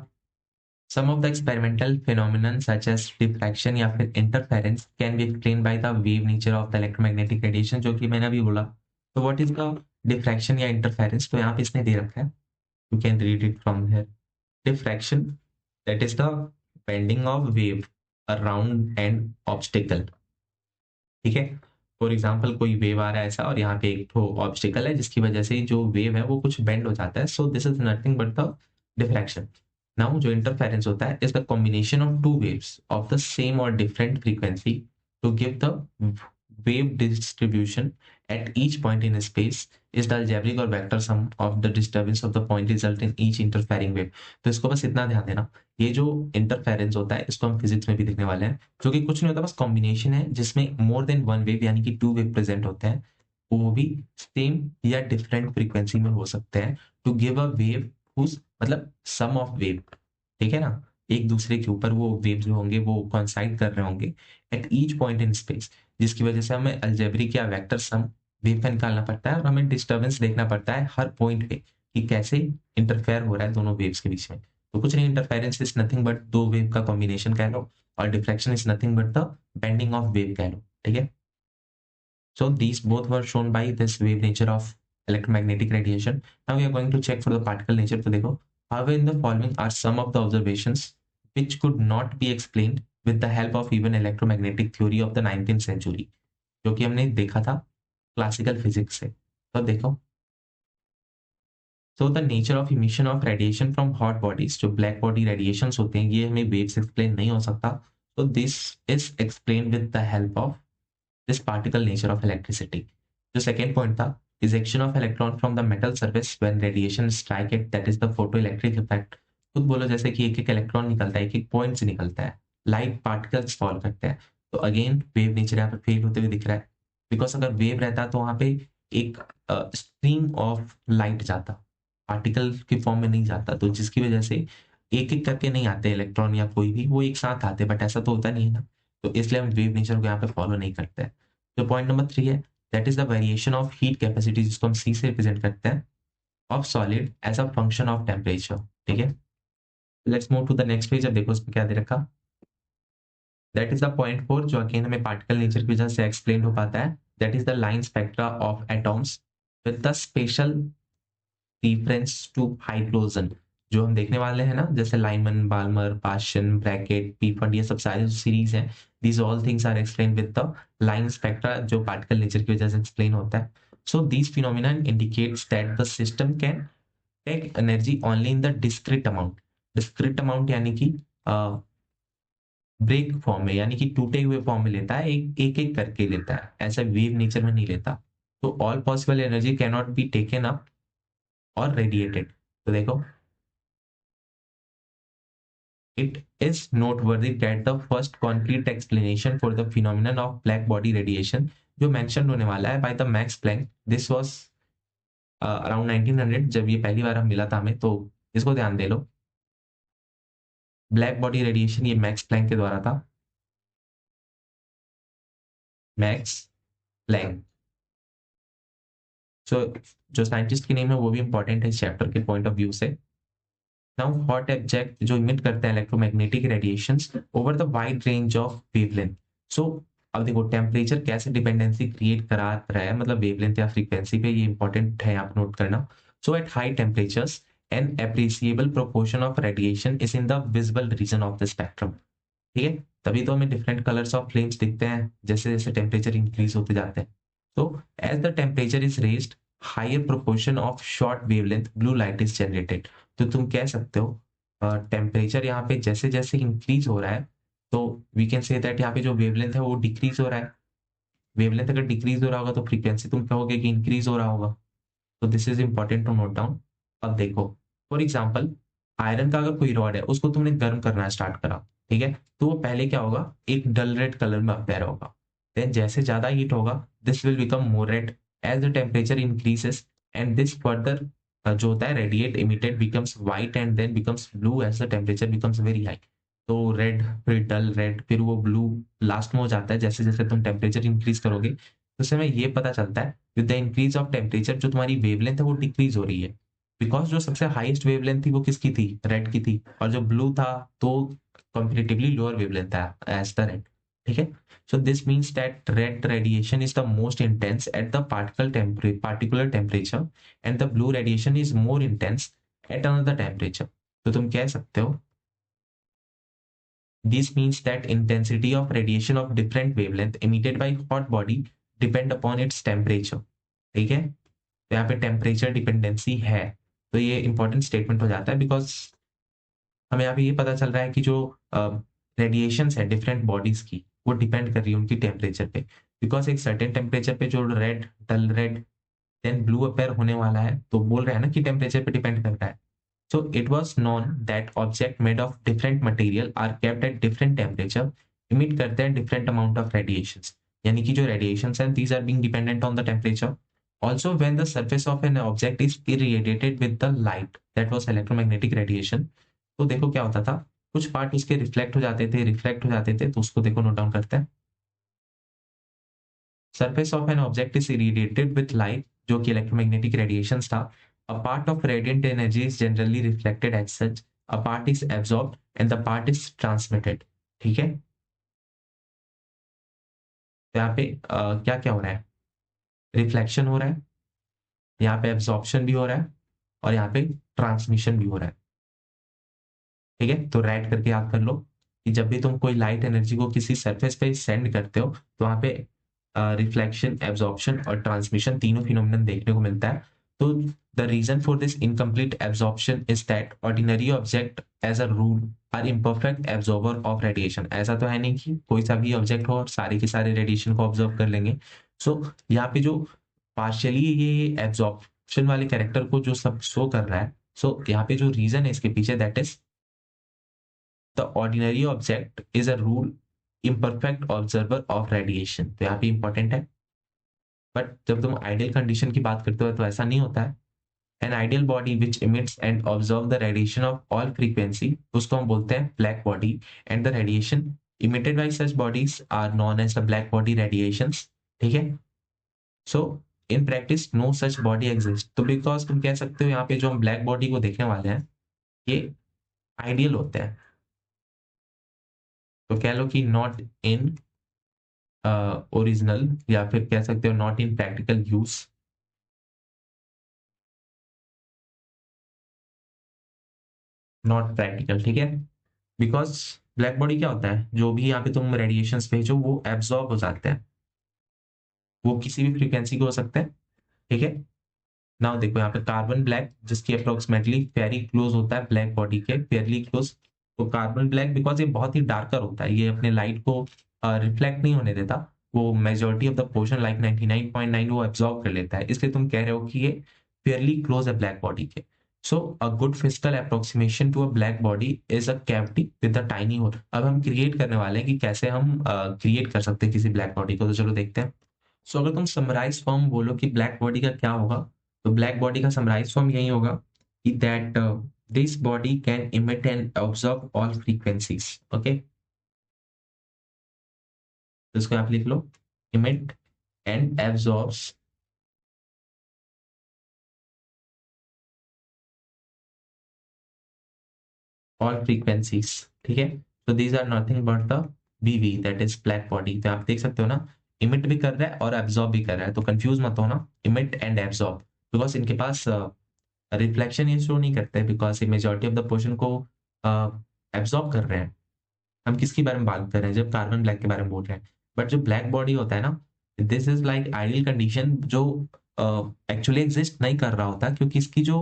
Some of the experimental phenomenon such as diffraction या फिर interference can be explain by the wave nature of the electromagnetic radiation, जो कि मैंने अभी बोला। तो व्हाट इज द डिफ्रैक्शन या इंटरफेरेंस? तो यहाँ पे इसने दे रखा है, you can read it from here. Diffraction, that is the bending of wave around an obstacle. ठीक है, फॉर एग्जाम्पल कोई वेव आ रहा है ऐसा, और यहाँ पे एक तो ऑब्स्टिकल है जिसकी वजह से जो वेव है वो कुछ बेंड हो जाता है। So this is nothing but the diffraction. Now जो इंटरफेरेंस होता है is the combination of two waves of the same और different frequency to give the wave distribution at each point in space is the algebraic or vector sum of the disturbance of the point result in each interfering wave। तो इसको बस इतना ध्यान देना, ये जो interference होता है इसको हम फिजिक्स में भी देखने वाले हैं, जो कि कुछ नहीं होता, बस कॉम्बिनेशन है जिसमें मोर देन वन वेव यानी कि टू वेव प्रेजेंट होते हैं, वो भी सेम या डिफरेंट फ्रीक्वेंसी में हो सकते हैं, to give a wave whose मतलब सम ऑफ वेव। ठीक है ना, एक दूसरे के ऊपर वो वेव जो होंगे वो कॉन्साइड कर रहे होंगे at each point in space, जिसकी वजह से हमें अलजेब्रिक या वेक्टर सम वेव का निकालना पड़ता है, और हमें डिस्टर्बेंस देखना पड़ता है हर पॉइंट पे कि कैसे इंटरफेयर हो रहा है दोनों वेव्स के बीच में। तो कुछ नहीं, इंटरफेरेंस इज नथिंग बट दो वेव का कॉम्बिनेशन कह लो, और deflection is nothing but the bending of wave कह लो। ठीक है, so these both were shown by this wave nature of electromagnetic radiation. Now we are going to check for the particle nature. तो देखो, however in the following are some of the observations which could not be explained with the help of even electromagnetic theory of the 19th century, जो कि हमने देखा था classical physics से। तो देखो, so the nature of emission of radiation from hot bodies, जो black body radiations होते हैं, ये हमें waves explain नहीं हो सकता, so this is explained with the help of this particle nature of electricity। जो second point था, ejection of electron from the metal surface when radiation strike it, that is the photoelectric effect। खुद बोलो, जैसे कि एक एक electron निकलता है, एक एक पॉइंट से निकलता है, लाइट पार्टिकल्स फॉल करते हैं, तो अगेन वेव नेचर यहाँ पे फेल होते हुए दिख रहा है, बिकॉज अगर वेव रहता तो वहां पे एक स्ट्रीम ऑफ लाइट जाता, पार्टिकल के फॉर्म में नहीं जाता, तो जिसकी वजह से एक एक करके नहीं आते इलेक्ट्रॉन या कोई भी, वो एक साथ आते, बट ऐसा तो होता नहीं है ना, तो इसलिए हम वेव नेचर को यहाँ पे फॉलो नहीं करते हैं। जो पॉइंट नंबर 3 है, that is the variation of heat capacity, जिसको हम सी से रिप्रेजेंट करते हैं, of solid as a function of temperature. ठीक है, let's move to the next page. अब देखो उसमें क्या दे रखा, दैट इज द पॉइंट 4, जो अगेन हमें पार्टिकल नेचर की वजह से एक्सप्लेन हो पाता है, that is the line spectra of atoms with the special reference to hydrogen, जो हम देखने वाले हैं ना, जैसे Lyman, Balmer, Paschen, Brackett, Pfund, ये सब सारे जो सीरीज हैं, these all things are explain with the line spectra, जो पार्टिकल नेचर की वजह से एक्सप्लेन होता है। So these phenomena indicates that the system can take energy only in the discrete amount. Discrete amount यानी कि ब्रेक फॉर्म में, यानी कि टूटे हुए फॉर्म में लेता है, एक एक करके लेता है, ऐसा वेव नेचर में नहीं लेता। तो all possible energy can not be taken up और रेडिएटेड। तो देखो, it is noteworthy that the first concrete explanation for the phenomenon of black body radiation जो मेंशन होने वाला है by the Max Planck, this was around 1900, जब ये पहली बार हम मिला था हमें, तो इसको ध्यान दे लो, ब्लैक बॉडी रेडिएशन ये मैक्स प्लैंक के द्वारा था, मैक्स प्लैंक। सो जो साइंटिस्ट की नेम है वो भी इंपॉर्टेंट है इस चैप्टर के पॉइंट ऑफ व्यू से। नाउ हॉट ऑब्जेक्ट जो इमिट करते हैं electromagnetic radiations over the wide range of wavelength. So अब देखो, टेम्परेचर कैसे डिपेंडेंसी क्रिएट करा रहा है, मतलब वेवलेंथ या फ्रीक्वेंसी पे, ये इंपॉर्टेंट है आप नोट करना। So at high temperatures an appreciable proportion of radiation is in the visible region of the spectrum. ठीक है, तभी तो हमें डिफरेंट कलर्स ऑफ फ्लेम्स दिखते हैं जैसे जैसे टेम्परेचर इंक्रीज होते जाते हैं। तो as the temperature is raised, higher proportion of short wavelength blue light is generated. तो तुम कह सकते हो टेम्परेचर यहाँ पे जैसे जैसे इंक्रीज हो रहा है, तो वी कैन से दैट यहाँ पे जो वेवलेंथ है वो डिक्रीज हो रहा है। वेवलेंथ अगर डिक्रीज हो रहा होगा तो फ्रीक्वेंसी तुम कहोगे कि इंक्रीज हो रहा होगा। तो this is important to note down. अब देखो, फॉर एग्जाम्पल आयरन का अगर कोई रॉड है उसको तुमने गर्म करना स्टार्ट करा, ठीक है, तो वो पहले क्या होगा, एक डल रेड कलर में अपेयर होगा। देन जैसे ज्यादा हीट होगा this will become more red as the temperature increases, and this further जो होता है radiate emitted becomes white and then becomes blue as the temperature becomes very high. तो red, फिर डल रेड, फिर वो ब्लू लास्ट में हो जाता है जैसे जैसे तुम टेम्परेचर इंक्रीज करोगे। तो उससे हमें ये पता चलता है with the increase of temperature जो तुम्हारी वेवलेंथ है वो डिक्रीज हो रही है, बिकॉज जो सबसे हाईएस्ट वेवलेंथ थी वो किसकी थी, रेड की थी, और जो ब्लू था तो कंपेरेटिवली लोअर वेवलेंथ था एज द रेड, ठीक है। So this means that red radiation is the most intense at the particular temperature and the blue radiation is more intense at another temperature. तो तुम कह सकते हो this means that intensity of radiation of different wavelength emitted by hot body depend upon its temperature, ठीक है। तो यहाँ पे टेम्परेचर डिपेंडेंसी है, तो ये इंपॉर्टेंट स्टेटमेंट हो जाता है, बिकॉज हमें यहाँ पे ये पता चल रहा है कि जो रेडिएशंस है डिफरेंट बॉडीज की वो डिपेंड कर रही है उनकी टेम्परेचर पे, बिकॉज एक सर्टेन टेम्परेचर पे जो रेड, डल रेड, देन ब्लू अपेयर होने वाला है, तो बोल रहे हैं ना कि टेम्परेचर पे डिपेंड करता है। So it was known that object made of different material are kept at different temperature, emit करते हैं different amount of radiations, यानी कि जो radiations हैं these are being dependent on the temperature. Also when the surface of an object is irradiated with the light that was electromagnetic radiation, तो देखो क्या होता था, कुछ पार्ट उसके रिफ्लेक्ट हो जाते थे, रिफ्लेक्ट हो जाते थे, तो उसको देखो नोट डाउन करते हैं। Surface of an object is irradiated with light जो कि electromagnetic radiations था। A part of radiant energy is generally reflected as such, a part is absorbed and the part is transmitted, ठीक है। तो यहाँ पे क्या क्या हो रहा है, रिफ्लेक्शन हो रहा है, यहाँ पे एब्जॉर्प्शन भी हो रहा है, और यहाँ पे ट्रांसमिशन भी हो रहा है, ठीक है। तो राइट करके याद कर लो कि जब भी तुम कोई लाइट एनर्जी को किसी सरफेस पे सेंड करते हो तो वहाँ पे रिफ्लेक्शन, एब्जॉर्प्शन और ट्रांसमिशन तीनों फिनोमिनन देखने को मिलता है। तो the reason for this incomplete absorption is that ordinary object as a rule are imperfect absorber of radiation. ऐसा तो है नहीं कि कोई सा भी ऑब्जेक्ट हो और सारे के सारे रेडिएशन को ऑब्जर्व कर लेंगे। सो यहाँ पे जो पार्शियली ये एब्जॉर्प्शन वाले कैरेक्टर को जो सब शो कर रहा है, सो यहाँ पे जो रीजन है इसके पीछे that is the ordinary object is a rule imperfect observer of radiation. तो यहाँ पे इंपॉर्टेंट है, बट जब तुम आइडियल कंडीशन की बात करते हो तो ऐसा नहीं होता है। An ideal body which emits and observe the radiation of all frequency उसको हम बोलते हैं black body, and the radiation emitted by such bodies are known as the black body radiations, ठीक है। So in practice no such body exist. तो because तुम कह सकते हो यहाँ पे जो हम ब्लैक बॉडी को देखने वाले हैं ये आइडियल होते हैं, तो कह लो कि नॉट इन ओरिजिनल, या फिर कह सकते हो not in practical use. Not practical, ठीक है, बिकॉज ब्लैक बॉडी क्या होता है, जो भी यहाँ पे तुम रेडिएशंस भेजो वो एब्जॉर्ब हो जाते हैं, वो किसी भी फ्रीक्वेंसी के हो सकते हैं, ठीक है। नाउ देखो यहाँ पे कार्बन ब्लैक जिसकी अप्रोक्सीमेटली वेरी क्लोज होता है ब्लैक बॉडी के, फेयरली क्लोज। तो कार्बन ब्लैक बिकॉज ये बहुत ही डार्कर होता है, ये अपने लाइट को रिफ्लेक्ट नहीं होने देता, वो majority of the portion like 99.9 वो एब्जॉर्ब कर लेता है, इसलिए तुम कह रहे हो कि ये फेयरली क्लोज है ब्लैक बॉडी के। So a good physical approximation to a black body is a cavity with a tiny hole. अब हम क्रिएट करने वाले हैं कि कैसे हम क्रिएट कर सकते हैं किसी ब्लैक बॉडी को, तो चलो देखते हैं। सो अगर तुम समराइज फॉर्म बोलो कि ब्लैक बॉडी का क्या होगा, तो ब्लैक बॉडी का समराइज फॉर्म यही होगा कि that this body can emit and observe all frequencies, okay. तो इसको आप लिख लो, emit and absorbs all frequencies, ठीक है। तो these are nothing but the BV that is black body. तो आप देख सकते हो ना, इमिट भी कर रहा है और एब्जॉर्ब भी कर रहा है, तो कंफ्यूज मत होना, इमिट एंड एब्जॉर्ब, बिकॉज इनके पास रिफ्लेक्शन ये शो नहीं करते, बिकॉज ये मेजोरिटी ऑफ द पोर्शन को एब्जॉर्ब कर रहे हैं। हम किसके बारे में बात कर रहे हैं, जब कार्बन ब्लैक के बारे में बोल रहे हैं। बट जो ब्लैक बॉडी होता है ना, this is like ideal condition जो एक्चुअली एग्जिस्ट नहीं कर रहा होता, क्योंकि इसकी जो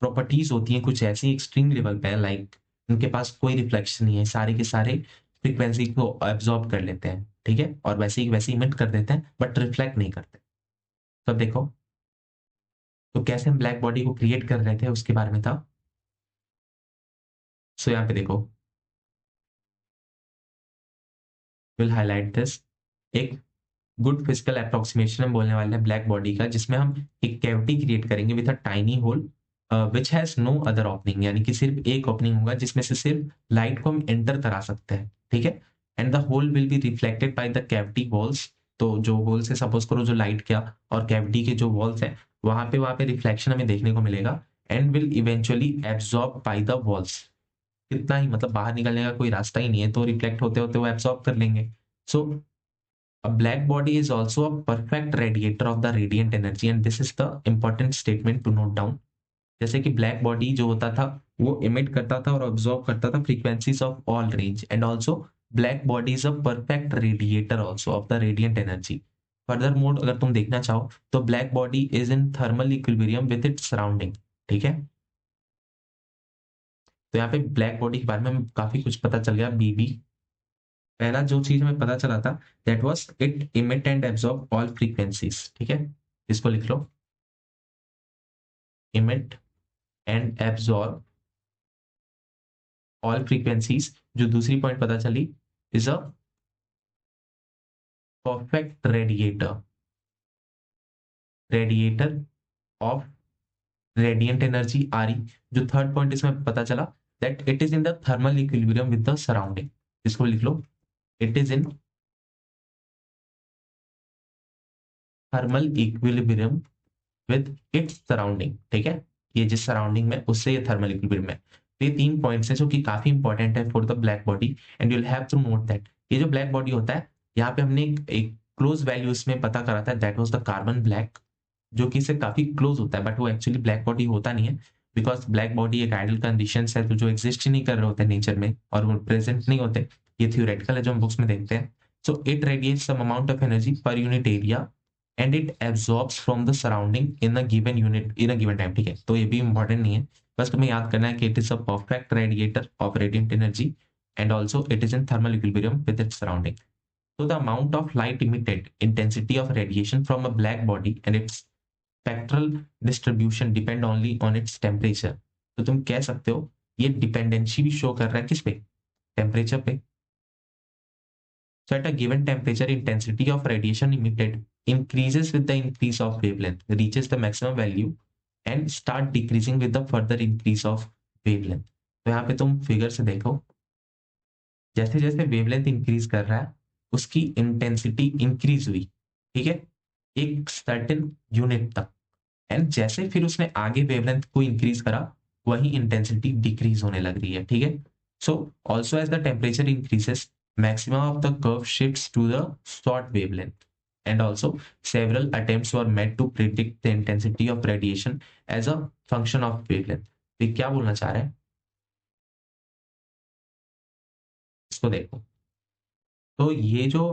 प्रॉपर्टीज होती हैं कुछ ऐसी एक्सट्रीम लेवल पे है, लाइक इनके पास कोई रिफ्लेक्शन नहीं है, सारे के सारे फ्रिक्वेंसी को एब्जॉर्ब कर लेते हैं, ठीक है, और वैसे ही वैसे इमिट कर देते हैं बट रिफ्लेक्ट नहीं करते। तो अब देखो, तो कैसे हम ब्लैक बॉडी को क्रिएट कर रहे थे उसके बारे में था। सो यहाँ पे देखो, विल हाईलाइट दिस, एक गुड फिजिकल अप्रोक्सीमेशन हम बोलने वाले हैं ब्लैक बॉडी का, जिसमें हम एक कैविटी क्रिएट करेंगे with a tiny hole which has no other opening, यानी कि सिर्फ एक ओपनिंग होगा जिसमें से सिर्फ लाइट को हम एंटर करा सकते हैं, ठीक है। And the hole will be reflected by the cavity walls, तो जो होल से सपोज करो जो लाइट क्या और कैविटी के जो वॉल्स है वहां पे रिफ्लेक्शन हमें देखने को मिलेगा, and will eventually absorb by the walls. कितना ही मतलब बाहर निकलने का कोई रास्ता ही नहीं है, तो रिफ्लेक्ट होते होते वो एब्जॉर्ब कर लेंगे। सो a black body is also a perfect radiator of the radiant energy, and this is the important statement to note down। जैसे कि ब्लैक बॉडी जो होता था वो इमिट करता था और ऑब्जॉर्व करता था frequencies of all range, and also black body is a perfect radiator also of the radiant energy. Further mode अगर तुम देखना चाहो तो black body is in thermal equilibrium with its surrounding, ठीक है। तो यहाँ पे ब्लैक बॉडी के बारे में हमें काफी कुछ पता चल गया। बीबी पहला जो चीज हमें पता चला था that was it emit and absorb all frequencies, ठीक है। इसको लिख लो, emit and absorb all frequencies. जो दूसरी पॉइंट पता चली is a perfect radiator, radiator of radiant energy R E. जो थर्ड पॉइंट इसमें पता चला that it is in the thermal equilibrium with the surrounding. इसको लिख लो, it is in thermal equilibrium with its surrounding, ठीक है। ये जिस सराउंडिंग में उससे ये थर्मल इक्विलिब्रियम है। तो ये तीन पॉइंट्स हैं जो कि काफी इंपॉर्टेंट है for the black body, and you will have to note that ये जो ब्लैक बॉडी होता है यहाँ पे हमने एक क्लोज वैल्यू इसमें पता करा था, that was the carbon black, जो कि इससे काफी क्लोज होता है, बट वो एक्चुअली ब्लैक बॉडी होता नहीं है, बिकॉज ब्लैक बॉडी एक आइडल कंडीशन है तो जो एग्जिस्ट ही नहीं कर रहे होते नेचर में और वो प्रेजेंट नहीं होते। ये थ्योरेटिकल है जो हम बुक्स में देखते हैं। So it radiates some amount of energy per unit area and it absorbs from the surrounding in a given unit in a given time, ठीक है। तो ये भी इंपॉर्टेंट नहीं है, बस तुम्हें याद करना है कि it is a perfect radiator of radiant energy and also it is in thermal equilibrium with its surrounding. So the amount of light emitted, intensity of radiation from a black body and its spectral distribution depend only on its temperature। तो तुम कह सकते हो ये dependency भी show कर रहा है किस पे, टेम्परेचर पे। So at a given temperature, intensity of radiation emitted increases with the increase of wavelength, reaches the maximum value and start decreasing with the further increase of wavelength। तो यहाँ पे तुम फिगर से देखो, जैसे जैसे वेवलेंथ इंक्रीज कर रहा है उसकी इंटेंसिटी इंक्रीज हुई, ठीक है, एक सर्टेन यूनिट तक, एंड जैसे फिर उसने आगे वेवलेंथ को इंक्रीज करा वही इंटेंसिटी डिक्रीज होने लग रही है, ठीक है। So also as the temperature increases maximum of the curve shifts to the short wavelength, and also several attempts were made to predict the intensity of radiation as a function of wavelength। तो क्या बोलना चाह रहे हैं इसको देखो, तो ये जो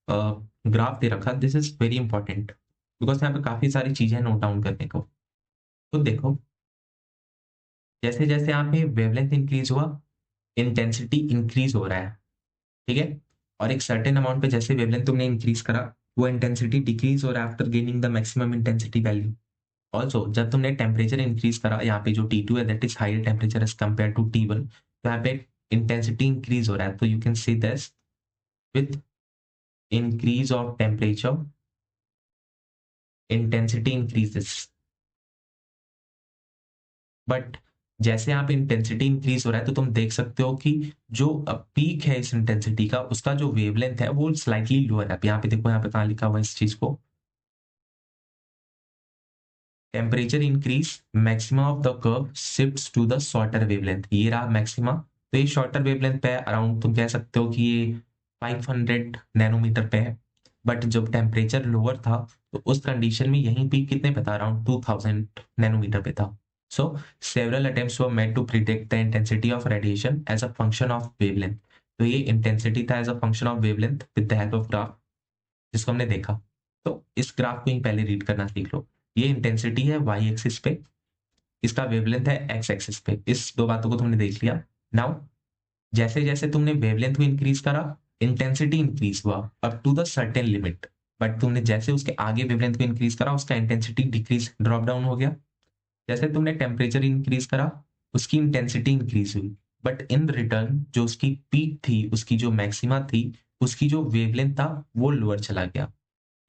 ग्राफ दे रखा this is very important because यहाँ पे काफी सारी चीजें नोट डाउन करने को। तो देखो जैसे जैसे यहाँ पे वेवलेंथ इंक्रीज हुआ इंटेंसिटी इंक्रीज हो रहा है, ठीक है, और एक सर्टेन अमाउंट पे जैसे वेवलेंथ तुमने इंक्रीज करा वो इंटेंसिटी डिक्रीज हो रहा है after gaining the maximum intensity value. Also जब तुमने टेम्परेचर इंक्रीज करा, यहाँ पे जो T2 है that is higher temperature as compare to T1, तो यहाँ पे इंटेंसिटी इंक्रीज हो रहा है। तो you can see this with increase of temperature intensity increases, but जैसे यहाँ पे इंटेंसिटी इंक्रीज हो रहा है तो तुम देख सकते हो कि जो पीक है इस इंटेंसिटी का उसका जो वेवलेंथ है वो स्लाइटली लोअर है। यहाँ पे देखो, यहाँ पे कहाँ लिखा हुआ है इस चीज को, temperature increase maximum of the curve shifts to the shorter wavelength, ये रहा मैक्सिमा। तो ये शॉर्टर वेवलेंथ पे अराउंड तुम कह सकते हो कि ये 500 नैनोमीटर पे है, बट जब टेम्परेचर लोअर था तो उस कंडीशन में यहीं पे कितने पे था, अराउंड 2000 नैनोमीटर पे था। So several attempts were made to predict the intensity of radiation as a function of wavelength. तो ये इंटेंसिटी था as a function of wavelength with the help of graph जिसको हमने देखा। तो इस ग्राफ को ही पहले रीड करना सीख लो। ये इंटेंसिटी है वाई एक्सिस पे, इसका वेवलेंथ है एक्स एक्सिस पे। इस दो बातों को तुमने देख लिया। नाउ जैसे जैसे तुमने वेवलेंथ को इंक्रीज करा इंटेंसिटी इंक्रीज हुआ up to the certain limit, but तुमने जैसे उसके आगे वेवलेंथ को इंक्रीज करा उसका इंटेंसिटी डिक्रीज ड्रॉप डाउन हो गया। जैसे तुमने टेम्परेचर इंक्रीज करा उसकी इंटेंसिटी इंक्रीज हुई, बट इन रिटर्न जो उसकी पीक थी, उसकी जो मैक्सिमा थी, उसकी जो वेवलेंथ था वो लोअर चला गया।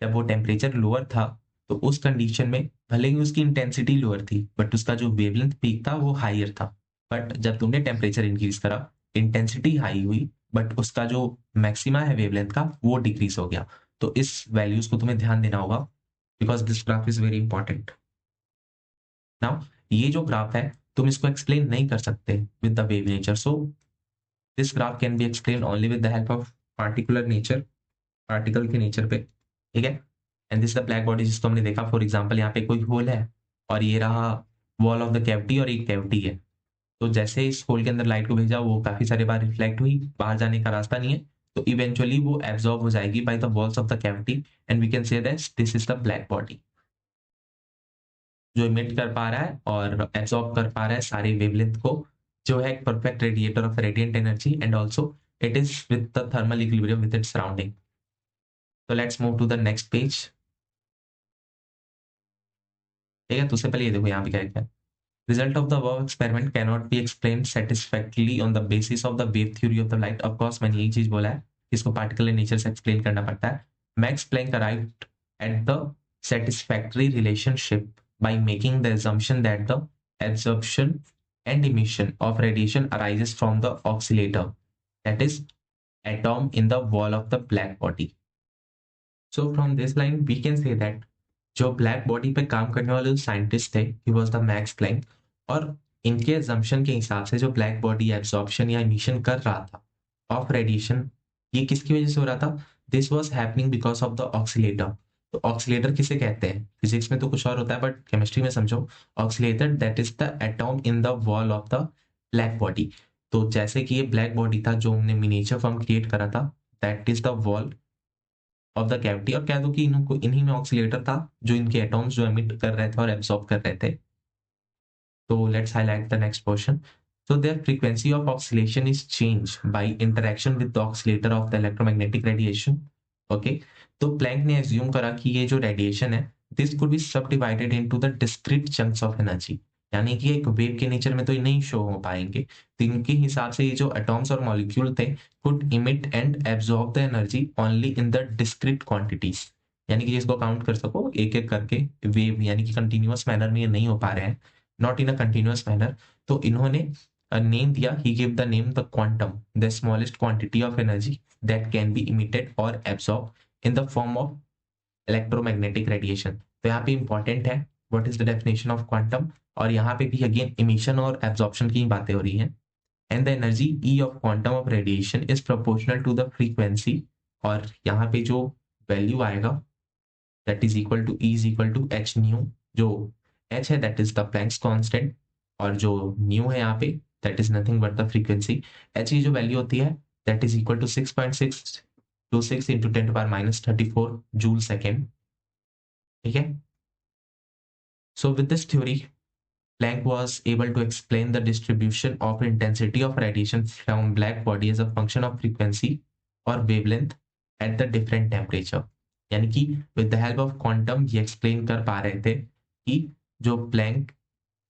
जब वो टेम्परेचर लोअर था तो उस कंडीशन में भले ही उसकी इंटेंसिटी लोअर थी बट उसका जो वेवलेंथ पीक था वो हायर था। बट जब तुमने टेम्परेचर इंक्रीज करा, इंटेंसिटी हाई हुई बट उसका जो मैक्सिमा है वेवलेंथ का वो डिक्रीज हो गया। तो इस वैल्यूज को तुम्हें ध्यान देना होगा because this graph is very important. Now ये जो ग्राफ है तुम इसको एक्सप्लेन नहीं कर सकते with the wave nature, so this graph can be explain only with the help of particular nature, particle के नेचर पे, ठीक है। And this the black body जिसको हमने देखा, फॉर एग्जांपल यहाँ पे कोई होल है और ये रहा वॉल ऑफ द कैविटी और एक कैविटी है। तो जैसे इस होल के अंदर लाइट को भेजा वो काफी सारे बार रिफ्लेक्ट हुई, बाहर जाने का रास्ता नहीं है, तो इवेंचुअली वो एब्जॉर्ब हो जाएगी by the walls of the cavity and we can say that this is the black body जो इमिट कर पा रहा है और एब्जॉर्ब कर पा रहा है सारी वेवलेंथ को, जो है एक perfect radiator of radiant energy and also it is with the thermal equilibrium with its surrounding. तो let's move to the next page, ठीक है। तो उससे पहले ये देखो यहाँ पे क्या है, result of the above experiment cannot be explained satisfactorily on the basis of the wave theory of the light। of course मैंने यही चीज बोला है, इसको पार्टिकुलर नेचर से एक्सप्लेन करना पड़ता है। Max Planck arrived at the satisfactory relationship by making the assumption that the absorption and emission of radiation arises from the oscillator, that is atom in the wall of the black body। so from this line we can say that जो black body पे काम करने वाले scientist थे ही was the Max Planck, और इनके assumption के हिसाब से जो ब्लैक बॉडी एब्जॉर्प्शन या इमिशन कर रहा था ऑफ रेडिएशन, ये किसकी वजह से हो रहा था, this was happening because of the oscillator. तो ऑक्सीलेटर किसे कहते हैं, फिजिक्स में तो कुछ और होता है बट केमिस्ट्री में समझो, oscillator that is the atom in the wall of the black body. तो जैसे कि ये ब्लैक बॉडी था जो हमने मिनिएचर फॉर्म क्रिएट करा था, that is the wall of the cavity, और कह दो कि इनको इन्हीं में ऑक्सीलेटर था जो इनके एटॉम्स जो एमिट कर रहे थे और एब्सॉर्ब कर रहे थे। तो let's highlight the next portion. So their frequency of oscillation is changed by interaction with the oscillator of the electromagnetic radiation। Okay, तो प्लैंक ने एज्यूम करा कि ये जो रेडिएशन है दिस कुड बी सब divided into the discrete chunks of energy, यानी कि एक वेव के नेचर में तो ये नहीं शो हो पाएंगे, तो इनके हिसाब से ये जो एटॉम्स और मॉलिक्यूल थे could emit and absorb the energy only in the discrete quantities, यानी कि जिसको काउंट कर सको एक एक करके वेव, यानी कि कंटिन्यूअस मैनर में ये नहीं हो पा रहे हैं, not in a continuous manner. तो इन्होंने नेम दिया, he gave the name the quantum, the smallest quantity of energy that can be emitted or absorbed in the form of electromagnetic radiation। तो यहाँ पे इंपॉर्टेंट है what is the definition of quantum, और यहाँ पे भी again emission और absorption की बातें हो रही हैं। and the energy E of quantum of radiation is proportional to the frequency, और यहाँ पे जो वैल्यू आएगा that is equal to E is equal to h nu, जो h है that is the Planck's constant, और जो nu है यहाँ पे that is nothing but the frequency। h की जो वैल्यू होती है that is equal to 6.626 into 10 to power minus 34 joule second, ठीक है। So with this theory Planck was able to explain the distribution of intensity of radiation from black body as a function of frequency or wavelength at the different temperature। यानी कि with the help of quantum ये explain कर पा रहे थे कि जो Planck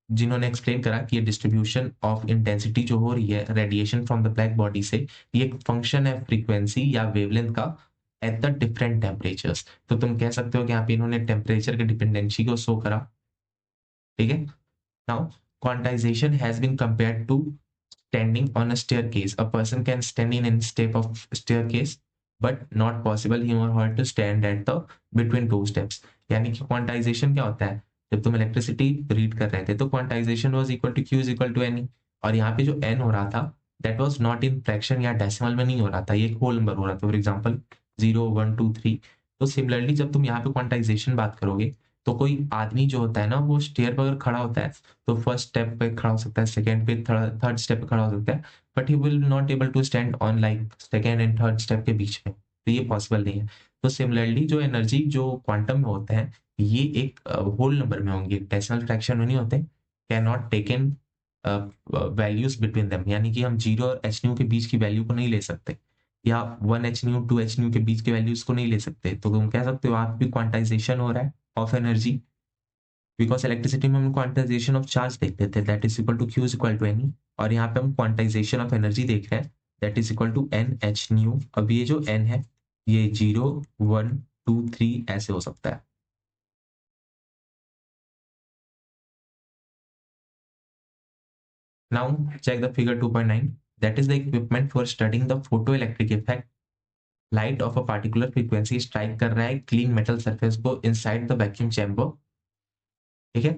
जिन्होंने एक्सप्लेन करा कि ये डिस्ट्रीब्यूशन ऑफ इंटेंसिटी जो हो रही है radiation from the black body से, ये एक फंक्शन है फ्रीक्वेंसी या वेवलेंथ का एट द डिफरेंट टेम्परेचर्स। तो तुम कह सकते हो कि यहाँ पे इन्होंने टेम्परेचर के डिपेंडेंसी को शो करा, ठीक है। Now quantization has been compared to standing on a staircase। A person can stand in any step of staircase but not possible him or her to stand at the between two steps। यानी कि quantization क्या होता है, जब तुम electricity read कर रहे थे तो quantization was equal to Q is equal to N, और यहाँ पे जो एन हो रहा था that was not in fraction या डेसिमल में नहीं हो रहा था, ये एक होल नंबर हो रहा था, फॉर एग्जांपल 0 1 2 3। तो सिमिलरली जब तुम यहाँ पे क्वांटाइजेशन बात करोगे तो कोई आदमी जो होता है ना वो स्टेयर पर अगर खड़ा होता है तो फर्स्ट स्टेप पे खड़ा हो सकता है, सेकंड पे थर्ड स्टेप पे खड़ा हो सकता है, but he will not able to stand on like second and third step के बीच में, तो ये पॉसिबल नहीं है। तो सिमिलरली जो एनर्जी जो क्वांटम में होते हैं ये एक होल नंबर में होंगे, डेसिमल फ्रैक्शन में नहीं होते, can not taken values between them, यानी कि हम 0 और एच न्यू के बीच की वैल्यू को नहीं ले सकते, या 1 एच न्यू 2 एच न्यू के बीच के वैल्यूज को नहीं ले सकते। तो तुम कह सकते हो आप भी क्वांटाइजेशन हो रहा है ऑफ एनर्जी, बिकॉज इलेक्ट्रिसिटी में हम क्वांटाइजेशन ऑफ चार्ज देखते थे, that is equal to Q is equal to N, और यहाँ पे हम क्वांटाइजेशन ऑफ एनर्जी देख रहे हैं, that is equal to N H nu. अब ये जो एन है ये 0 1 2 3 ऐसे हो सकता है। Now check the figure 2.9. That is the equipment for studying the photoelectric effect. Light of a particular frequency strike कर रहा है clean metal surface को inside the vacuum chamber. ठीक है,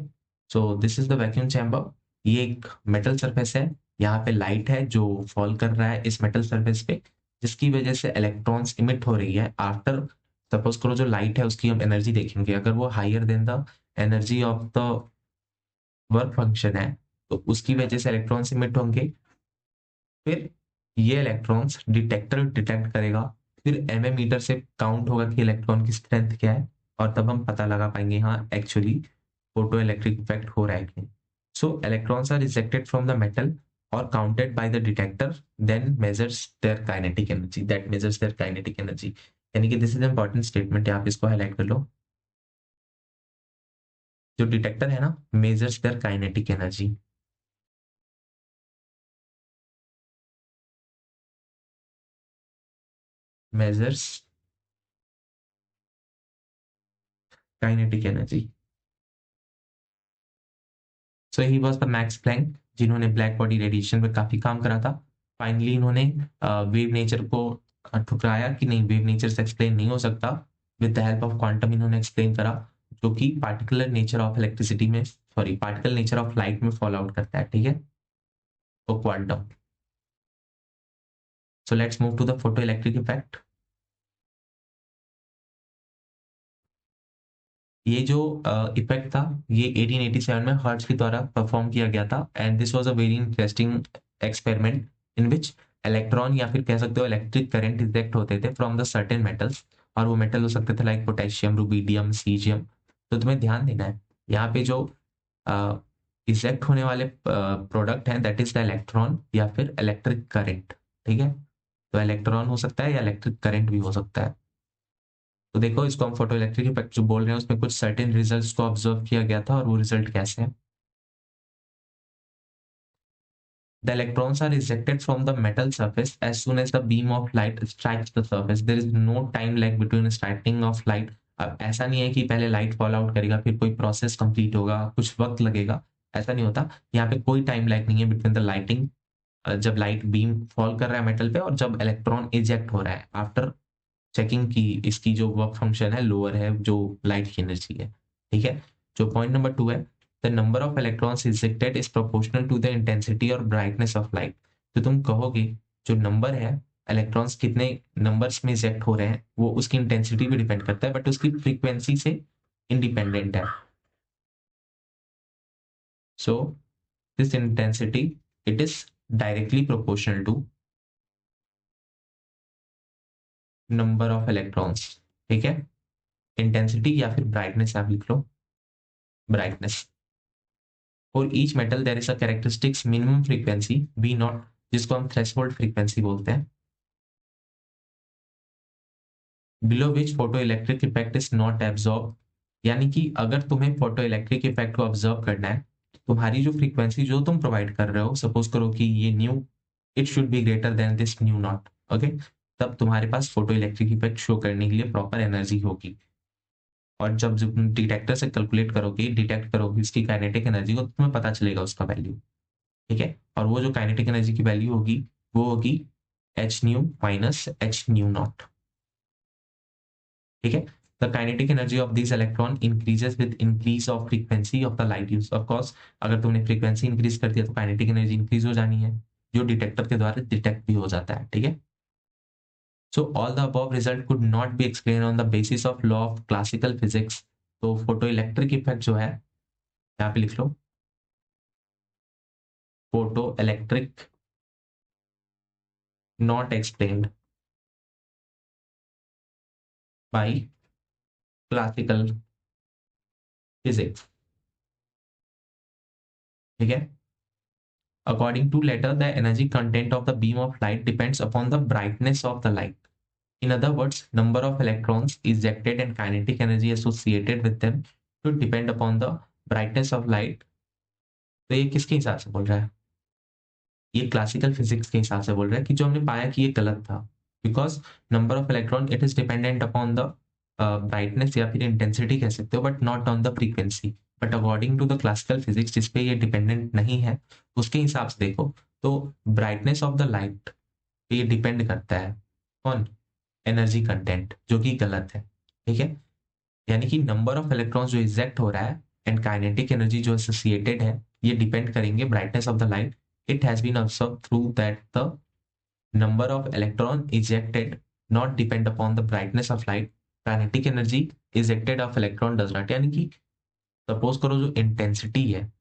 so this is the vacuum chamber. ये एक metal surface है, यहाँ पे light है जो fall कर रहा है इस metal surface पे, जिसकी वजह से electrons emit हो रही है। After suppose करो जो light है उसकी हम energy देखेंगे, अगर वो higher than the energy of the work function है तो उसकी वजह से इलेक्ट्रॉन्स इमिट होंगे। फिर ये इलेक्ट्रॉन्स डिटेक्टर डिटेक्ट करेगा, फिर मीटर से काउंट होगा कि इलेक्ट्रॉन की स्ट्रेंथ क्या है, और तब हम पता लगा पाएंगे हाँ एक्चुअली फोटो इलेक्ट्रिक इफेक्ट हो रहा है कि नहीं। So electrons are rejected from the metal और counted by the detector, then measures their kinetic energy, that measures their kinetic energy. यानी कि दिस इज इंपॉर्टेंट स्टेटमेंट, आप इसको हाईलाइट कर लो। जो डिटेक्टर है ना, measures their kinetic energy. measures kinetic energy. So he was the Max Planck, जिन्होंने black body radiation में काफी काम करा था। फाइनली इन्होंने वेव नेचर को ठुकराया कि नहीं, वेव नेचर से एक्सप्लेन नहीं हो सकता, with the help of quantum इन्होंने एक्सप्लेन करा, जो कि पार्टिकुलर नेचर ऑफ इलेक्ट्रिसिटी में, sorry particle nature of light में फॉलो आउट करता है। ठीक है, तो quantum. So let's move to the photo electric effect. ये जो इफेक्ट था ये 1887 में हर्ट्ज के द्वारा परफॉर्म किया गया था, and this was a very interesting experiment in which electron या फिर कह सकते हो इलेक्ट्रिक करंट इजेक्ट होते थे फ्रॉम द सर्टेन मेटल्स, और वो मेटल हो सकते थे लाइक पोटेशियम, रुबीडियम, सीजियम। तो तुम्हें ध्यान देना है यहाँ पे जो इजेक्ट होने वाले प्रोडक्ट हैं दैट इज द इलेक्ट्रॉन या फिर इलेक्ट्रिक करंट। ठीक है, तो इलेक्ट्रॉन हो सकता है या इलेक्ट्रिक करंट भी हो सकता है। तो देखो इसको हम फोटो इलेक्ट्रिक इफेक्ट जो बोल रहे हैं उसमें कुछ सर्टेन रिजल्ट्स को ऑब्जर्व किया गया था, और वो रिजल्ट कैसे हैं। The electrons are ejected from the metal surface as soon as the beam of light strikes the surface. There is no time lag between striking of light. अब ऐसा नहीं है कि पहले लाइट फॉल आउट करेगा फिर कोई प्रोसेस कंप्लीट होगा, कुछ वक्त लगेगा, ऐसा नहीं होता। यहाँ पे कोई टाइम लैग नहीं है बिटवीन द लाइटिंग, जब लाइट बीम फॉल कर रहा है मेटल पे और जब इलेक्ट्रॉन इजेक्ट हो रहा है, आफ्टर चेकिंग की इसकी जो वर्क फंक्शन है लोअर है, जो लाइट की एनर्जी है। ठीक है, जो पॉइंट नंबर 2 है, the number of electrons ejected is proportional to the intensity और ब्राइटनेस ऑफ लाइट। तो तुम कहोगे जो नंबर है इलेक्ट्रॉन्स कितने नंबर्स में इजेक्ट हो रहे हैं वो उसकी इंटेंसिटी भी डिपेंड करता है, बट उसकी फ्रीक्वेंसी से इंडिपेंडेंट है। So this intensity it is directly proportional to number of electrons. ठीक है, इंटेंसिटी या फिर ब्राइटनेस आप लिख लो, brightness. For each metal there is a characteristics minimum frequency B naught, जिसको हम थ्रेशोल्ड फ्रीक्वेंसी बोलते हैं, below which photo electric effect is not absorb. यानी कि अगर तुम्हें फोटो इलेक्ट्रिक इफेक्ट को ऑब्जर्व करना है, तुम्हारी जो फ्रीक्वेंसी जो तुम प्रोवाइड कर रहे हो, सपोज करो कि ये new, it should be greater than this new not. Okay, तब तुम्हारे पास फोटो इलेक्ट्रिक इफेक्ट शो करने के लिए प्रॉपर एनर्जी होगी। और जब डिटेक्टर से कैलकुलेट करोगे, डिटेक्ट करोगे इसकी काइनेटिक एनर्जी को, तो तुम्हें पता चलेगा उसका वैल्यू। ठीक है, और वो जो काइनेटिक एनर्जी की वैल्यू होगी वो होगी H new minus H nu not. ठीक है, the kinetic energy of this electron increases with increase of frequency of the light use. Of course अगर तुमने फ्रीक्वेंसी इंक्रीज कर दिया तो काइनेटिक एनर्जी इंक्रीज हो जानी है, जो डिटेक्टर के द्वारा डिटेक्ट भी हो जाता है। ठीक है, so all the above result could not be explained on the basis of law of classical physics। तो फोटो इलेक्ट्रिक इफेक्ट जो है यहाँ पे लिख लो, photoelectric not explained by classical physics. ठीक है, according to latter the energy content of the beam of light depends upon the brightness of the light. In other words, number of electrons ejected and kinetic energy associated with them should depend upon the brightness of light, तो ये किसके हिसाब से बोल रहा है? ये classical physics के हिसाब से बोल रहा है कि जो हमने पाया कि ये गलत था, because number of electron it is dependent upon the brightness या फिर इंटेंसिटी कह सकते हो, but not on the frequency. But according to the classical physics जिसपे ये डिपेंडेंट नहीं है, उसके हिसाब से देखो तो ब्राइटनेस ऑफ द लाइट पे ये डिपेंड करता है कौन? एनर्जी कंटेंट, जो कि गलत है। ठीक है, यानी कि नंबर ऑफ इलेक्ट्रॉन्स जो इजेक्ट हो रहा है एंड काइनेटिक एनर्जी जो एसोसिएटेड है, ये डिपेंड करेंगे brightness of the light. It has been observe through that the number of electron ejected not depend upon the brightness of light, kinetic energy ejected of electron does not. यानी कि suppose करो जो intensity है,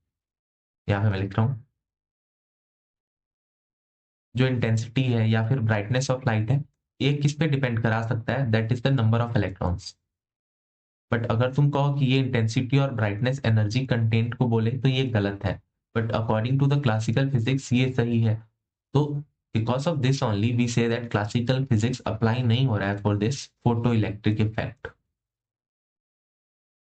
यहाँ पे मैं लिख रहा हूँ, जो इंटेंसिटी है या फिर ब्राइटनेस ऑफ लाइट है, ये किस पे डिपेंड करा सकता है? That is the number of electrons. But अगर तुम कहो कि ये इंटेंसिटी और ब्राइटनेस एनर्जी कंटेंट को बोले तो ये गलत है, but according to the classical physics ये सही है। तो because of this only we say that classical physics apply नहीं हो रहा है for this photo electric effect.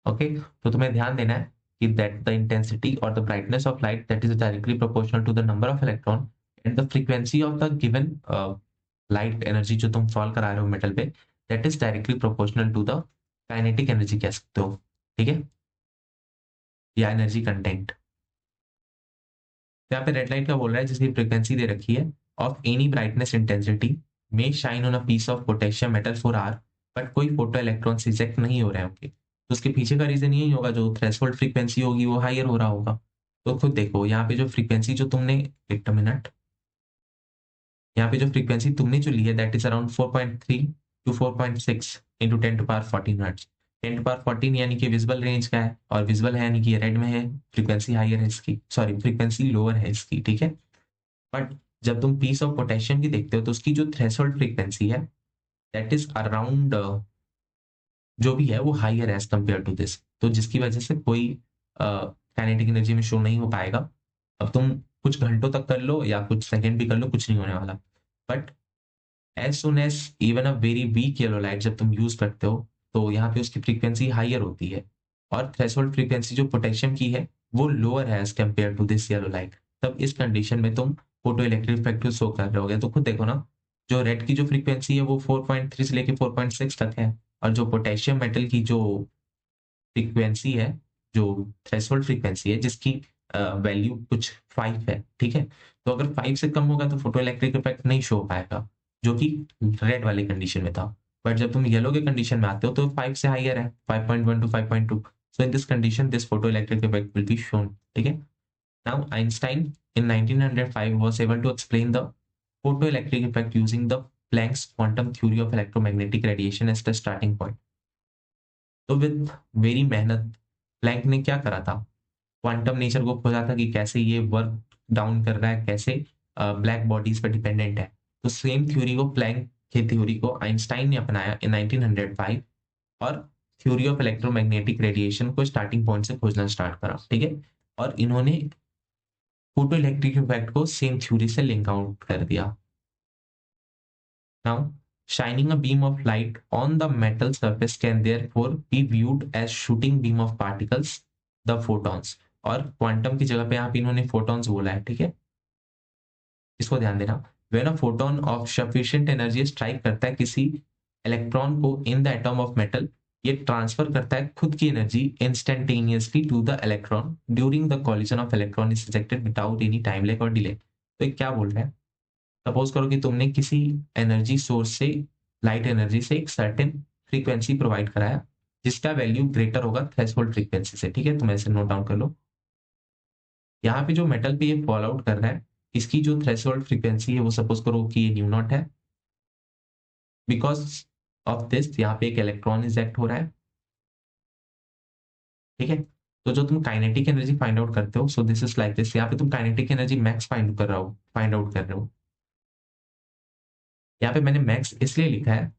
Okay, तो तुम्हें ध्यान देना है कि दैट द इंटेंसिटी और the brightness of light that is directly proportional to the number of electron and the frequency of the given light energy जो तुम सॉल्व करा रहे हो मेटल पे, that is directly proportional to the kinetic energy कह सकते हो। ठीक है, या एनर्जी कंटेंट। यहाँ पे रेड लाइट का बोल रहा है जिसकी फ्रीक्वेंसी दे रखी है of any brightness intensity may shine on a piece of potassium metal for hour, but कोई फोटो इलेक्ट्रॉन रिजेक्ट नहीं हो रहे होंगे। तो उसके पीछे का रीजन यही होगा, जो थ्रेशोल्ड फ्रीक्वेंसी होगी वो हायर हो रहा होगा। तो खुद देखो यहाँ पे जो फ्रीक्वेंसी जो तुमने, एक मिनट, यहाँ पे जो फ्रीक्वेंसी तुमने जो ली है that is around 4.3 to 4.6 into 10⁻14 hertz. 10⁻14 यानी कि विजिबल रेंज का है, और विजिबल है यानी कि रेड में है, फ्रीक्वेंसी हायर है इसकी, सॉरी फ्रीक्वेंसी लोअर है इसकी। ठीक है, बट जब तुम पीस ऑफ पोटेशियम की देखते हो तो उसकी जो थ्रेशोल्ड फ्रीक्वेंसी है दैट इज अराउंड, जो भी है वो higher as compare to this, तो जिसकी वजह से कोई काइनेटिक एनर्जी में शो नहीं हो पाएगा। अब तुम कुछ घंटों तक कर लो या कुछ सेकंड भी कर लो, कुछ नहीं होने वाला। But as soon as even a very weak yellow light जब तुम यूज करते हो तो यहाँ पे उसकी फ्रीक्वेंसी हायर होती है, और थ्रेशोल्ड फ्रीक्वेंसी जो पोटेशियम की है वो लोअर है as compare to this yellow light. तब इस कंडीशन में तुम फोटो इलेक्ट्रिक इफेक्ट शो कर रहे होगे। तो खुद देखो ना, जो रेड की जो फ्रीक्वेंसी है वो 4.3 से लेके 4.6 तक है, और जो पोटेशियम मेटल की जो फ्रीक्वेंसी है, जो थ्रेशोल्ड फ्रीक्वेंसी है जिसकी वैल्यू कुछ 5 है। ठीक है, तो अगर 5 से कम होगा तो फोटो इलेक्ट्रिक इफेक्ट नहीं शो हो पाएगा, जो कि रेड वाले कंडीशन में था। बट जब तुम येलो के कंडीशन में आते हो तो 5 से हायर है, 5.1 to 5.2। So in this condition this photo electric effect will be shown. ठीक है, now Einstein in 1905 was able to explain the photoelectric effect using the Planck's quantum theory of electromagnetic radiation as the starting point। तो with very मेहनत Planck ने क्या करा था? Quantum nature को खोजा था कि कैसे ये वर्क डाउन कर रहा है, कैसे ब्लैक बॉडीज पर डिपेंडेंट है। तो सेम थ्योरी को, प्लैंक की थ्योरी को आइंस्टाइन ने अपनाया इन 1905, और थ्योरी ऑफ इलेक्ट्रोमैग्नेटिक रेडिएशन को स्टार्टिंग पॉइंट से खोजना स्टार्ट करा। ठीक है, और इन्होंने फोटो इलेक्ट्रिक इफेक्ट को सेम थ्योरी से लिंक आउट कर दिया। Now shining a beam of light on the metal surface can therefore be viewed as shooting beam of particles, the photons। और क्वांटम की जगह पे यहाँ पे इन्होंने फोटॉन्स बोला है। ठीक है, इसको ध्यान देना। when a photon of sufficient energy strike करता है किसी इलेक्ट्रॉन को in the atom of metal, ये ट्रांसफर करता है खुद की energy instantaneously to the electron during the collision of electron is ejected without any time lag और डिले। तो ये क्या बोल रहा है? सपोज करो कि तुमने किसी एनर्जी सोर्स से, लाइट एनर्जी से एक सर्टेन फ्रीक्वेंसी प्रोवाइड कराया जिसका वैल्यू ग्रेटर होगा थ्रेशोल्ड फ्रीक्वेंसी से। ठीक है, तुम ऐसे नोट डाउन कर लो। यहाँ पे जो मेटल पे ये फॉल आउट कर रहा है, इसकी जो थ्रेशोल्ड फ्रीक्वेंसी है वो सपोज करो कि ये न्यू नॉट है। बिकॉज ऑफ दिस यहाँ पे एक इलेक्ट्रॉन इजेक्ट हो रहा है। ठीक है, तो जो तुम काइनेटिक एनर्जी फाइंड आउट करते हो, सो दिस इज लाइक दिस। यहाँ पे तुम kinetic energy max find out कर रहे हो। यहाँ पे मैंने मैक्स इसलिए लिखा है,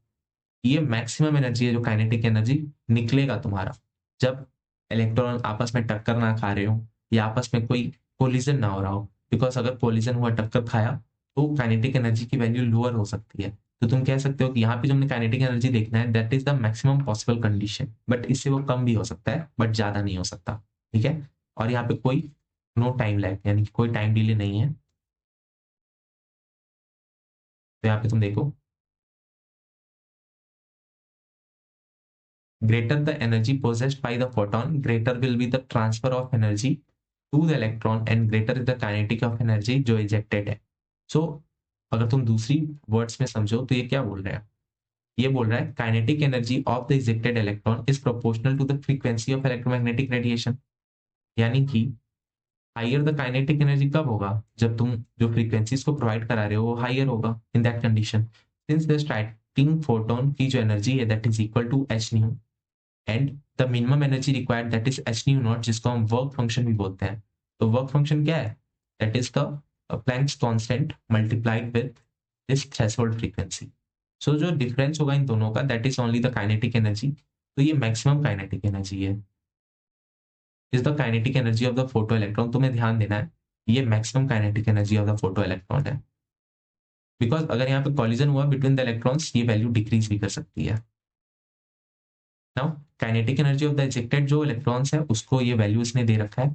ये मैक्सिमम एनर्जी है जो काइनेटिक एनर्जी निकलेगा तुम्हारा जब इलेक्ट्रॉन आपस में टक्कर ना खा रहे हो या आपस में कोई कोलिजन ना हो रहा हो। बिकॉज अगर कोलिजन हुआ, टक्कर खाया, तो काइनेटिक एनर्जी की वैल्यू लोअर हो सकती है। तो तुम कह सकते हो कि यहाँ पे जो हमने काइनेटिक एनर्जी देखना है that is the maximum possible condition, but इससे वो कम भी हो सकता है, बट ज्यादा नहीं हो सकता। ठीक है, और यहाँ पे कोई नो टाइम लैग यानी कि कोई टाइम डिले नहीं है। तो यहाँ पे तुम देखो, greater the energy possessed by the photon, greater will be the transfer of energy to the electron and greater is the kinetic of energy जो ejected है। So अगर तुम दूसरी वर्ड्स में समझो तो ये क्या बोल रहा है, ये बोल रहा है kinetic energy of the ejected electron is proportional to the frequency of electromagnetic radiation. यानी कि हाइयर द काइनेटिक एनर्जी कब होगा, जब तुम जो फ्रीक्वेंसीज को प्रोवाइड करा रहे हो वो हाइयर होगा। In that condition since the striking photon की जो एनर्जी है that is equal to H nu and the minimum energy required that is H nu not, जिसको हम वर्क फंक्शन भी बोलते हैं। तो वर्क फंक्शन क्या है, that is the Planck's constant multiplied with this threshold frequency. So जो difference होगा इन दोनों का that is only the kinetic energy. तो ये मैक्सिमम काइनेटिक एनर्जी है, is the kinetic energy of the photoelectron. तुम्हें ध्यान देना है ये maximum kinetic energy of the photoelectron है, बिकॉज अगर यहाँ पे कॉलिजन हुआ बिटवीन द इलेक्ट्रॉन्स ये वैल्यू डिक्रीज भी कर सकती है। Now kinetic energy of the ejected जो इलेक्ट्रॉन्स है उसको ये वैल्यू इसने दे रखा है।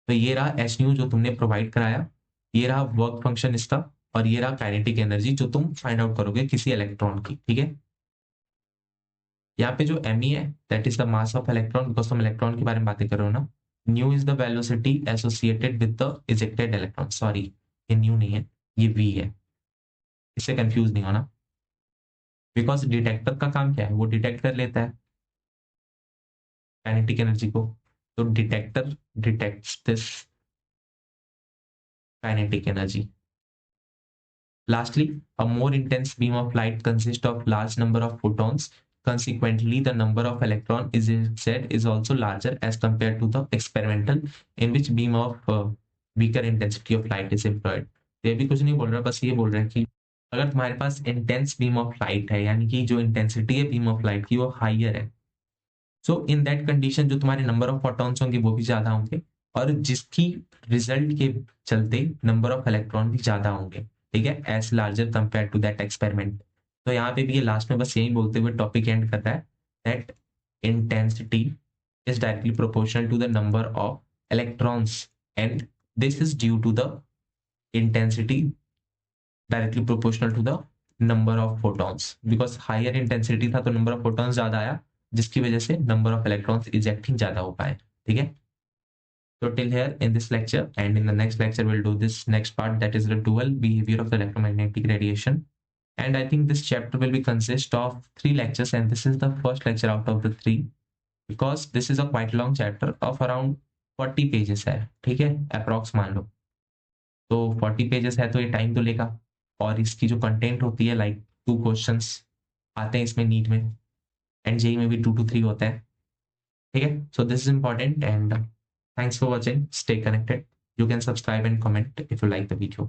तो ये रहा एच न्यू जो तुमने प्रोवाइड कराया, ये रहा वर्क फंक्शन इसका, और ये रहा काइनेटिक एनर्जी जो तुम फाइंड आउट करोगे किसी इलेक्ट्रॉन की। ठीक है, यहाँ पे जो एम है that is the mass of electron, because तुम इलेक्ट्रॉन के बारे में बातें कर रहे हो ना। New is the velocity associated with the ejected electron, sorry ये न्यू नहीं है ये वी है, इससे कंफ्यूज नहीं होना। बिकॉज डिटेक्टर का काम क्या है, वो डिटेक्ट कर लेता है काइनेटिक एनर्जी को, तो detector detects this kinetic energy. Lastly, a more intense beam of light consists of large number of photons. Consequently, the number of electron is said is also larger as compared to the experimental, in which beam of weaker intensity of light is employed. ये भी कुछ नहीं बोल रहा, बस ये बोल रहा है कि अगर तुम्हारे पास इंटेंस बीम ऑफ लाइट है यानी कि जो इंटेंसिटी है बीम ऑफ लाइट की वो हाइयर है, सो इन दैट कंडीशन जो तुम्हारे नंबर ऑफ फोटॉन्स होंगे वो भी ज्यादा होंगे, और जिसकी रिजल्ट के चलते नंबर ऑफ इलेक्ट्रॉन भी ज्यादा होंगे। ठीक है, as larger compare to that experiment. तो यहाँ पे भी ये लास्ट में बस यही बोलते हुए टॉपिक एंड कर रहा है that intensity is directly proportional to the number of electrons and this is due to the intensity directly proportional to the number of photons, because higher intensity था तो नंबर ऑफ फोटॉन्स ज्यादा आया, जिसकी वजह से नंबर ऑफ इलेक्ट्रॉन्स इजेक्टिंग ज्यादा हो पाए। ठीक है, so till here in this lecture, and in the next lecture we'll do this next part, that is the dual behavior of the electromagnetic radiation. And I think this chapter will be consist of 3 lectures, and this is the first lecture out of the 3, because this is a quite long chapter of around 40 pages है। ठीक है, approx मान लो तो 40 pages है तो ये time तो लेगा, और इसकी जो कंटेंट होती है लाइक 2 क्वेश्चंस आते हैं इसमें नीट में, एंड जेई में भी 2 to 3 होता है। ठीक है, so this is important and thanks for watching. Stay connected. You can subscribe and comment if you like the video.